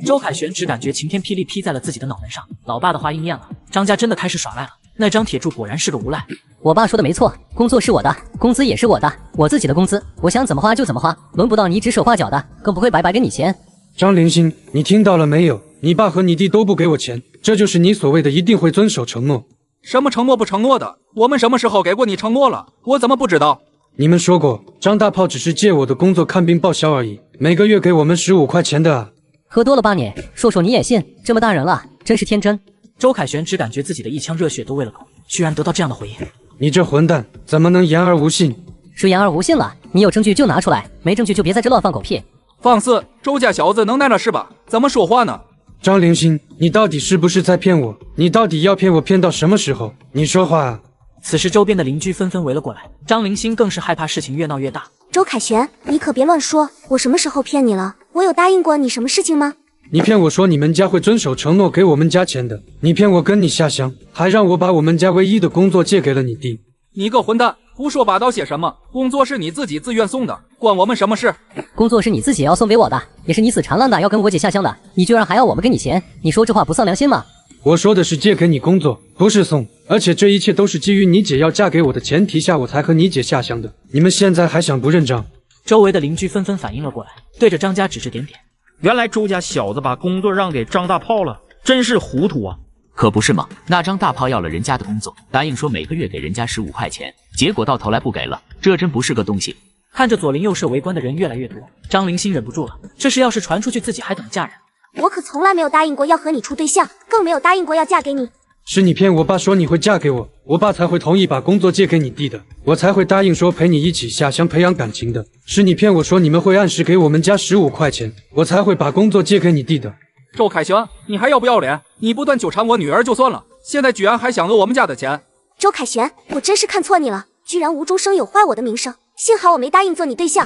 周凯旋只感觉晴天霹雳劈在了自己的脑门上，老爸的话应验了，张家真的开始耍赖了。那张铁柱果然是个无赖。我爸说的没错，工作是我的，工资也是我的，我自己的工资，我想怎么花就怎么花，轮不到你指手画脚的，更不会白白给你钱。张凌星，你听到了没有？你爸和你弟都不给我钱，这就是你所谓的一定会遵守承诺。什么承诺不承诺的？我们什么时候给过你承诺了？我怎么不知道？你们说过，张大炮只是借我的工作看病报销而已，每个月给我们15块钱的啊。喝多了8年，说说你也信？这么大人了，真是天真。周凯旋只感觉自己的一腔热血都喂了狗，居然得到这样的回应。你这混蛋，怎么能言而无信？谁言而无信了？你有证据就拿出来，没证据就别在这乱放狗屁。放肆！周家小子能耐了是吧？怎么说话呢？张凌星，你到底是不是在骗我？你到底要骗我骗到什么时候？你说话啊！此时周边的邻居纷纷围了过来，张凌星更是害怕事情越闹越大。周凯旋，你可别乱说，我什么时候骗你了？我有答应过你什么事情吗？你骗我说你们家会遵守承诺给我们家钱的，你骗我跟你下乡，还让我把我们家唯一的工作借给了你弟。你个混蛋，胡说八道些什么？工作是你自己自愿送的，关我们什么事？工作是你自己要送给我的，也是你死缠烂打要跟我姐下乡的，你居然还要我们给你钱，你说这话不丧良心吗？我说的是借给你工作，不是送，而且这一切都是基于你姐要嫁给我的前提下，我才和你姐下乡的。你们现在还想不认账？周围的邻居纷纷反应了过来，对着张家指指点点。原来周家小子把工作让给张大炮了，真是糊涂啊！可不是嘛，那张大炮要了人家的工作，答应说每个月给人家15块钱，结果到头来不给了，这真不是个东西。看着左邻右舍围观的人越来越多，张凌星忍不住了，这事要是传出去，自己还怎么嫁人？我可从来没有答应过要和你处对象，更没有答应过要嫁给你。是你骗我爸说你会嫁给我，我爸才会同意把工作借给你弟的，我才会答应说陪你一起下乡培养感情的。是你骗我说你们会按时给我们家15块钱，我才会把工作借给你弟的。周凯旋，你还要不要脸？你不断纠缠我女儿就算了，现在居然还想讹我们家的钱。周凯旋，我真是看错你了，居然无中生有，坏我的名声。幸好我没答应做你对象。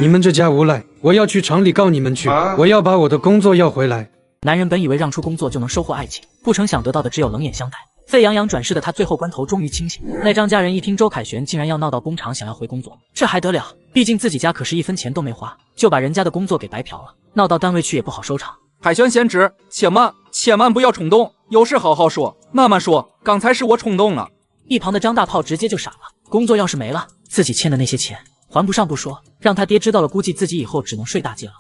你们这家无赖，我要去厂里告你们去，我要把我的工作要回来。男人本以为让出工作就能收获爱情，不成想得到的只有冷眼相待。沸洋洋转世的他最后关头终于清醒。那张家人一听周凯旋竟然要闹到工厂想要回工作，这还得了？毕竟自己家可是1分钱都没花，就把人家的工作给白嫖了，闹到单位去也不好收场。凯旋贤侄，千万不要冲动，有事好好说，慢慢说。刚才是我冲动了。一旁的张大炮直接就傻了，工作要是没了，自己欠的那些钱还不上不说，让他爹知道了，估计自己以后只能睡大街了。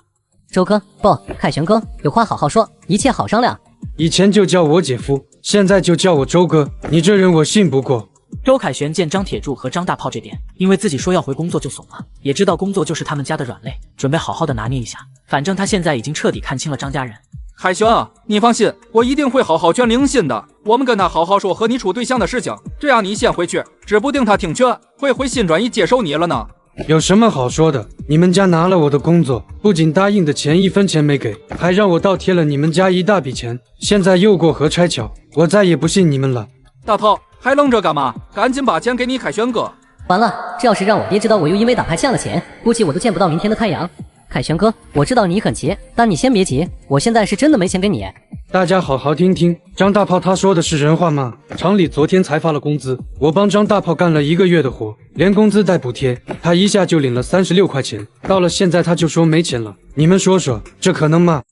周哥，不，凯旋哥，有话好好说，一切好商量。以前就叫我姐夫，现在就叫我周哥，你这人我信不过。周凯旋见张铁柱和张大炮这边因为自己说要回工作就怂了，也知道工作就是他们家的软肋，准备好好的拿捏一下。反正他现在已经彻底看清了张家人。凯旋啊，你放心，我一定会好好劝林信的。我们跟他好好说和你处对象的事情，这样你先回去，指不定他听劝，会回心转意接受你了呢。有什么好说的？你们家拿了我的工作，不仅答应的钱1分钱没给，还让我倒贴了你们家一大笔钱，现在又过河拆桥，我再也不信你们了。大炮，还愣着干嘛？赶紧把钱给你凯旋哥。完了，这要是让我爹知道我又因为打牌欠了钱，估计我都见不到明天的太阳。凯旋哥，我知道你很急，但你先别急，我现在是真的没钱给你。大家好好听听，张大炮他说的是人话吗？厂里昨天才发了工资，我帮张大炮干了1个月的活，连工资带补贴，他一下就领了36块钱，到了现在他就说没钱了，你们说说，这可能吗？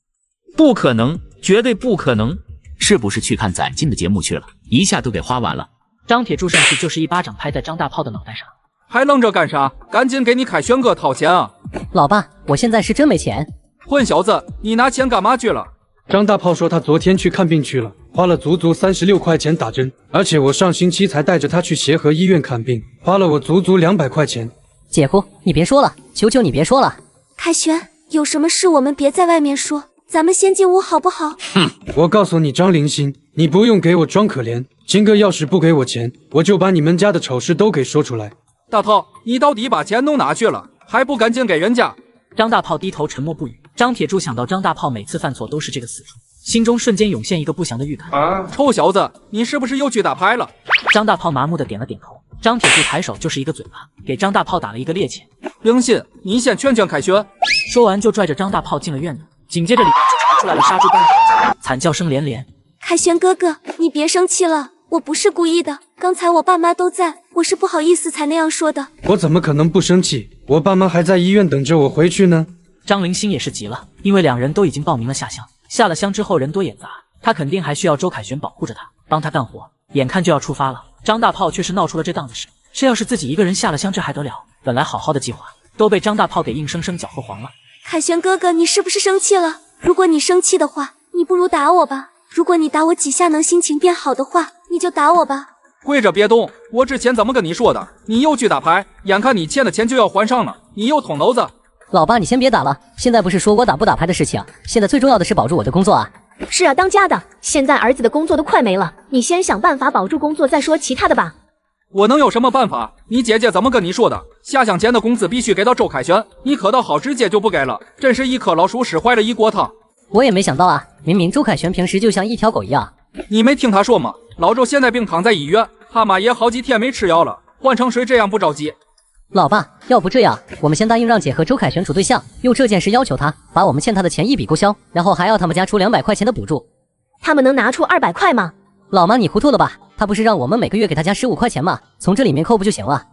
不可能，绝对不可能。是不是去看攒劲的节目去了？一下都给花完了。张铁柱上去就是一巴掌拍在张大炮的脑袋上。还愣着干啥？赶紧给你凯旋哥掏钱啊！老爸，我现在是真没钱。混小子，你拿钱干嘛去了？张大炮说他昨天去看病去了，花了足足36块钱打针，而且我上星期才带着他去协和医院看病，花了我足足200块钱。姐夫，你别说了，求求你别说了。凯旋，有什么事我们别在外面说，咱们先进屋好不好？我告诉你张灵心，你不用给我装可怜，金哥要是不给我钱，我就把你们家的丑事都给说出来。大炮，你到底把钱都拿去了，还不赶紧给人家？张大炮低头沉默不语。张铁柱想到张大炮每次犯错都是这个死处，心中瞬间涌现一个不祥的预感。臭小子，你是不是又去打牌了？张大炮麻木的点了点头。张铁柱抬手就是一个嘴巴，给张大炮打了一个趔趄。灵信，你先劝劝凯旋。说完就拽着张大炮进了院子，紧接着里面就传出来了杀猪般的惨叫，惨叫声连连。凯旋哥哥，你别生气了，我不是故意的，刚才我爸妈都在，我是不好意思才那样说的。我怎么可能不生气？我爸妈还在医院等着我回去呢。张灵心也是急了，因为2人都已经报名了下乡，下了乡之后人多眼杂，他肯定还需要周凯旋保护着他，帮他干活，眼看就要出发了。张大炮却是闹出了这档子事，这要是自己一个人下了乡，这还得了？本来好好的计划都被张大炮给硬生生搅和黄了。凯旋哥哥，你是不是生气了？如果你生气的话，你不如打我吧。如果你打我几下能心情变好的话，你就打我吧。跪着别动，我之前怎么跟你说的？你又去打牌，眼看你欠的钱就要还上了，你又捅娄子。老爸，你先别打了，现在不是说我打不打牌的事情，现在最重要的是保住我的工作啊。是啊，当家的，现在儿子的工作都快没了，你先想办法保住工作再说其他的吧。我能有什么办法？你姐姐怎么跟你说的？下乡前的工资必须给到周凯旋，你可倒好，直接就不给了，真是一颗老鼠屎坏了一锅汤。我也没想到啊，明明周凯旋平时就像一条狗一样。你没听他说吗？老周现在病躺在医院，他妈也好几天没吃药了，换成谁这样不着急？老爸，要不这样，我们先答应让姐和周凯旋处对象，用这件事要求他把我们欠他的钱一笔勾销，然后还要他们家出200块钱的补助。他们能拿出200块吗？老妈，你糊涂了吧？他不是让我们每个月给他加15块钱吗？从这里面扣不就行了？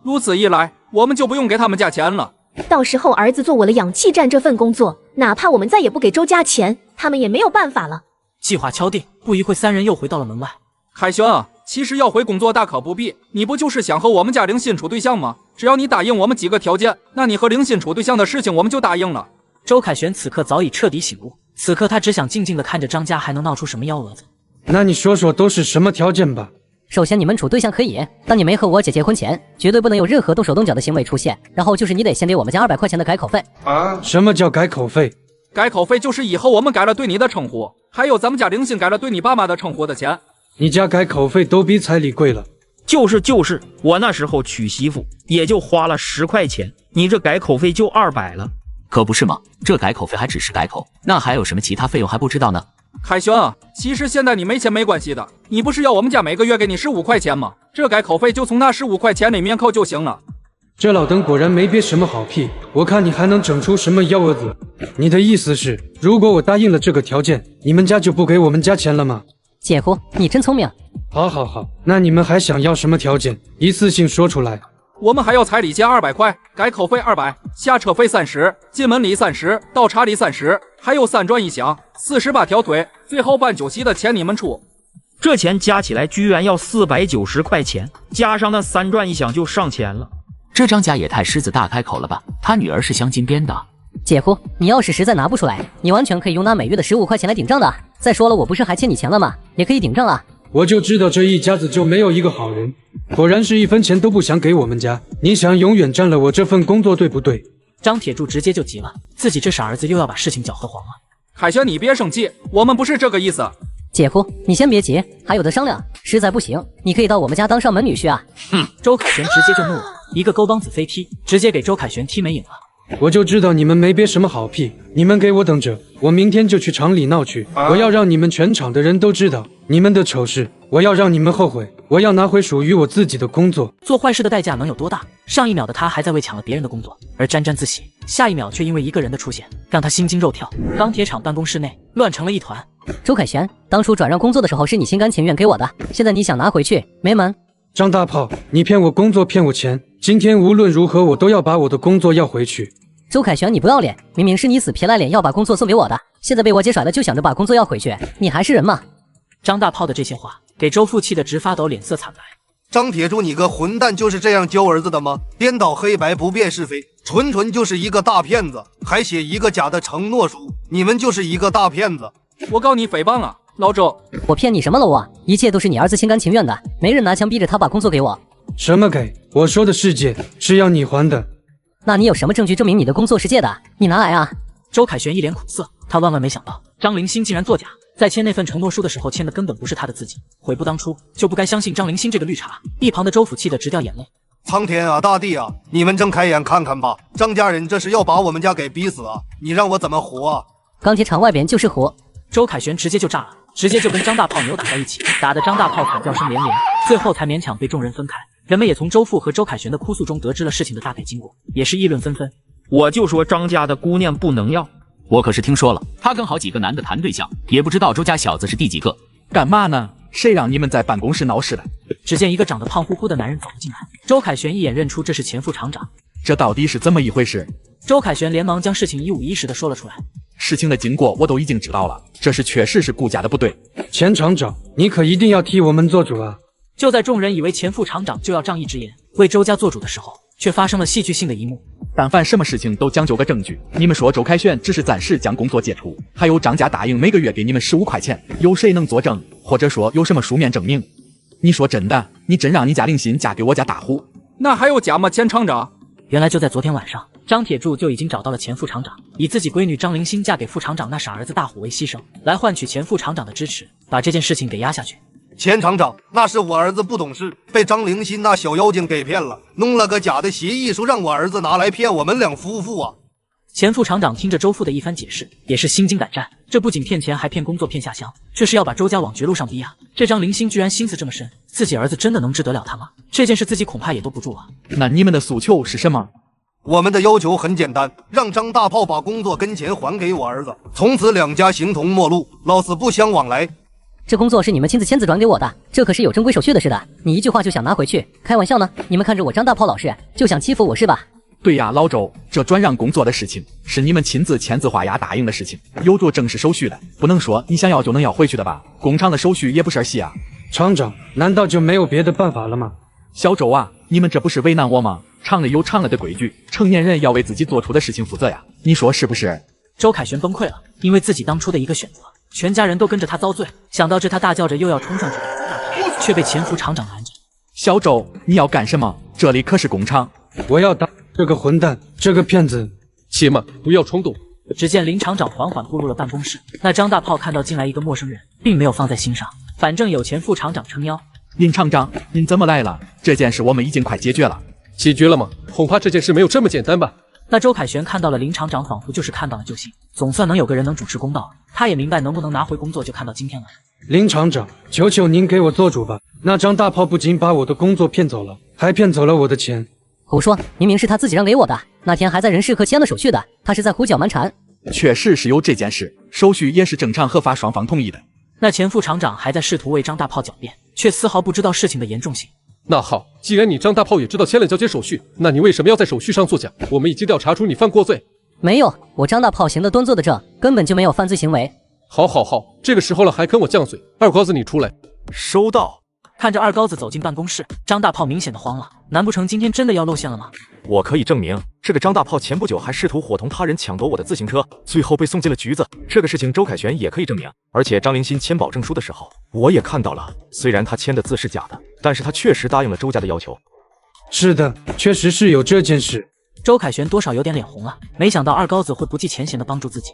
如此一来，我们就不用给他们加钱了。到时候儿子做我了氧气站这份工作，哪怕我们再也不给周家钱，他们也没有办法了。计划敲定，不一会3人又回到了门外。凯旋啊，其实要回工作大可不必，你不就是想和我们家灵信处对象吗？只要你答应我们几个条件，那你和灵信处对象的事情我们就答应了。周凯旋此刻早已彻底醒悟，此刻他只想静静地看着张家还能闹出什么幺蛾子。那你说说都是什么条件吧？首先，你们处对象可以，但你没和我姐结婚前，绝对不能有任何动手动脚的行为出现。然后就是你得先给我们家200块钱的改口费。什么叫改口费？改口费就是以后我们改了对你的称呼，还有咱们家灵信改了对你爸妈的称呼的钱。你家改口费都比彩礼贵了。就是，我那时候娶媳妇也就花了10块钱，你这改口费就200了。可不是吗？这改口费还只是改口，那还有什么其他费用还不知道呢？凯旋啊，其实现在你没钱没关系的，你不是要我们家每个月给你15块钱吗？这改口费就从那15块钱里面扣就行了。这老登果然没憋什么好屁，我看你还能整出什么幺蛾子。你的意思是，如果我答应了这个条件，你们家就不给我们家钱了吗？姐夫，你真聪明。好，那你们还想要什么条件？一次性说出来。我们还要彩礼钱200块，改口费200，下车费30，进门礼30，倒茶礼30，还有3转1响，48条腿，最后办酒席的钱你们出。这钱加起来居然要490块钱，加上那3转1响就上千了。这张家也太狮子大开口了吧？他女儿是镶金边的。姐夫，你要是实在拿不出来，你完全可以用那每月的15块钱来顶账的。再说了，我不是还欠你钱了吗？也可以顶账啊。我就知道这一家子就没有一个好人，果然是1分钱都不想给我们家。你想永远占了我这份工作，对不对？张铁柱直接就急了，自己这傻儿子又要把事情搅和黄了。凯旋，你别生气，我们不是这个意思。姐夫，你先别急，还有的商量。实在不行，你可以到我们家当上门女婿啊。周凯旋直接就怒了，一个勾帮子飞踢，直接给周凯旋踢没影了。我就知道你们没憋什么好屁，你们给我等着，我明天就去厂里闹去，我要让你们全厂的人都知道你们的丑事，我要让你们后悔，我要拿回属于我自己的工作。做坏事的代价能有多大？上一秒的他还在为抢了别人的工作而沾沾自喜，下一秒却因为一个人的出现让他心惊肉跳。钢铁厂办公室内乱成了一团。周凯旋，当初转让工作的时候是你心甘情愿给我的，现在你想拿回去，没门。张大炮，你骗我工作骗我钱，今天无论如何我都要把我的工作要回去。周凯旋，你不要脸，明明是你死皮赖脸要把工作送给我的，现在被我姐甩了就想着把工作要回去，你还是人吗？张大炮的这些话给周父气得直发抖，脸色惨白。张铁柱，你个混蛋，就是这样教儿子的吗？颠倒黑白，不辨是非，纯就是一个大骗子，还写一个假的承诺书，你们就是一个大骗子。我告你诽谤啊，老周！我骗你什么了我？一切都是你儿子心甘情愿的，没人拿枪逼着他把工作给我。什么给？我说的是借，是要你还的。那你有什么证据证明你的工作是借的？你拿来啊！周凯旋一脸苦涩，他万万没想到张凌心竟然作假，在签那份承诺书的时候签的根本不是他的字迹，悔不当初，就不该相信张凌心这个绿茶。一旁的周府气得直掉眼泪。苍天啊，大地啊，你们睁开眼看看吧，张家人这是要把我们家给逼死啊！你让我怎么活啊？钢铁厂外边就是火。周凯旋直接就炸了，直接就跟张大炮扭打在一起，打得张大炮惨叫声连连，最后才勉强被众人分开。人们也从周父和周凯旋的哭诉中得知了事情的大概经过，也是议论纷纷。我就说张家的姑娘不能要，我可是听说了，他跟好几个男的谈对象，也不知道周家小子是第几个。干嘛呢？谁让你们在办公室闹事了？只见一个长得胖乎乎的男人走了进来，周凯旋一眼认出这是前副厂长。这到底是怎么一回事？周凯旋连忙将事情一五一十的说了出来。事情的经过我都已经知道了，这是确实是顾家的不对。前厂长，你可一定要替我们做主啊！就在众人以为前副厂长就要仗义直言为周家做主的时候，却发生了戏剧性的一幕。但凡什么事情都讲究个证据，你们说周凯旋只是暂时将工作解除，还有张家答应每个月给你们15块钱，有谁能作证，或者说有什么书面证明？你说真的，你真让你家凌心嫁给我家大虎？那还有假吗？前厂长？原来就在昨天晚上，张铁柱就已经找到了前副厂长，以自己闺女张凌心嫁给副厂长那傻儿子大虎为牺牲，来换取前副厂长的支持，把这件事情给压下去。前厂长，那是我儿子不懂事，被张凌心那小妖精给骗了，弄了个假的协议书，让我儿子拿来骗我们两夫妇啊！前副厂长听着周父的一番解释，也是心惊胆战。这不仅骗钱，还骗工作，骗下乡，这是要把周家往绝路上逼啊！这张凌心居然心思这么深，自己儿子真的能治得了他吗？这件事自己恐怕也兜不住啊！那你们的诉求是什么？我们的要求很简单，让张大炮把工作跟钱还给我儿子，从此两家形同陌路，老死不相往来。这工作是你们亲自签字转给我的，这可是有正规手续的似的，你一句话就想拿回去，开玩笑呢？你们看着我张大炮老实，就想欺负我是吧？对呀，老周，这转让工作的事情是你们亲自签字画押答应的事情，有着正式手续的，不能说你想要就能要回去的吧？工厂的手续也不是儿戏啊。厂长，难道就没有别的办法了吗？小周啊，你们这不是为难我吗？厂里有厂里的规矩，成年人要为自己做出的事情负责呀，你说是不是？周凯旋崩溃了，因为自己当初的一个选择，全家人都跟着他遭罪。想到这，他大叫着又要冲上去，却被前副厂长拦着。小周，你要干什么？这里可是工厂。我要打这个混蛋，这个骗子。且慢，不要冲动。只见林厂长缓缓步入了办公室，那张大炮看到进来一个陌生人，并没有放在心上，反正有前副厂长撑腰。林厂长，您怎么来了？这件事我们已经快解决了。解决了吗？恐怕这件事没有这么简单吧。那周凯旋看到了林厂长，仿佛就是看到了救星，总算能有个人能主持公道了。他也明白能不能拿回工作，就看到今天了。林厂长，求求您给我做主吧！那张大炮不仅把我的工作骗走了，还骗走了我的钱。胡说，明明是他自己让给我的，那天还在人事科签了手续的，他是在胡搅蛮缠。确实是有这件事，手续也是正常合法双方同意的。那前副厂长还在试图为张大炮狡辩，却丝毫不知道事情的严重性。那好，既然你张大炮也知道签了交接手续，那你为什么要在手续上作假？我们已经调查出你犯过罪。没有，我张大炮行得端坐得正，根本就没有犯罪行为。好，这个时候了还跟我犟嘴，二高子你出来。收到。看着二高子走进办公室，张大炮明显的慌了，难不成今天真的要露馅了吗？我可以证明，这个张大炮前不久还试图伙同他人抢夺我的自行车，最后被送进了局子。这个事情周凯旋也可以证明，而且张灵心签保证书的时候，我也看到了。虽然他签的字是假的，但是他确实答应了周家的要求。是的，确实是有这件事。周凯旋多少有点脸红了，没想到二高子会不计前嫌的帮助自己。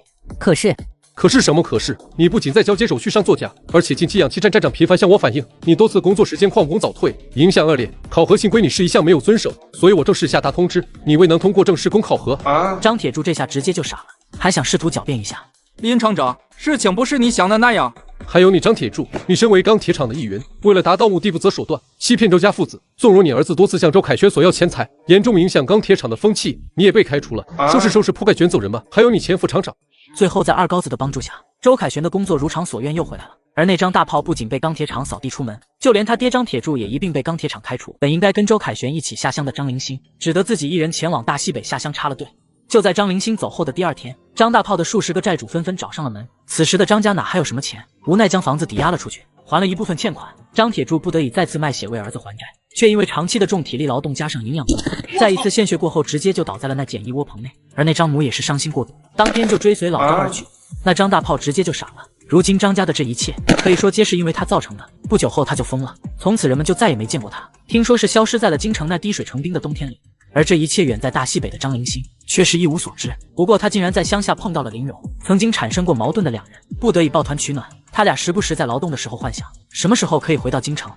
可是什么可是？你不仅在交接手续上作假，而且近期氧气站站长频繁向我反映，你多次工作时间旷工早退，影响恶劣，考核性规你是一项没有遵守，所以我正式下达通知，你未能通过正式工考核。张铁柱这下直接就傻了，还想试图狡辩一下。林厂长，事情不是你想的那样。还有你张铁柱，你身为钢铁厂的一员，为了达到目的不择手段，欺骗周家父子，纵容你儿子多次向周凯旋索要钱财，严重影响钢铁厂的风气，你也被开除了。收拾铺盖卷走人吧。还有你前副厂长。最后在二高子的帮助下，周凯旋的工作如偿所愿又回来了。而那张大炮不仅被钢铁厂扫地出门，就连他爹张铁柱也一并被钢铁厂开除。本应该跟周凯旋一起下乡的张灵心，只得自己一人前往大西北下乡插了队。就在张灵心走后的第二天，张大炮的数十个债主纷纷找上了门。此时的张家哪还有什么钱，无奈将房子抵押了出去，还了一部分欠款。张铁柱不得已再次卖血为儿子还债，却因为长期的重体力劳动加上营养不足，在一次献血过后直接就倒在了那简易窝棚内。而那张母也是伤心过度，当天就追随老周而去。那张大炮直接就傻了，如今张家的这一切可以说皆是因为他造成的。不久后他就疯了，从此人们就再也没见过他，听说是消失在了京城那滴水成冰的冬天里。而这一切远在大西北的张灵心却是一无所知。不过他竟然在乡下碰到了林荣，曾经产生过矛盾的两人不得已抱团取暖。他俩时不时在劳动的时候幻想什么时候可以回到京城，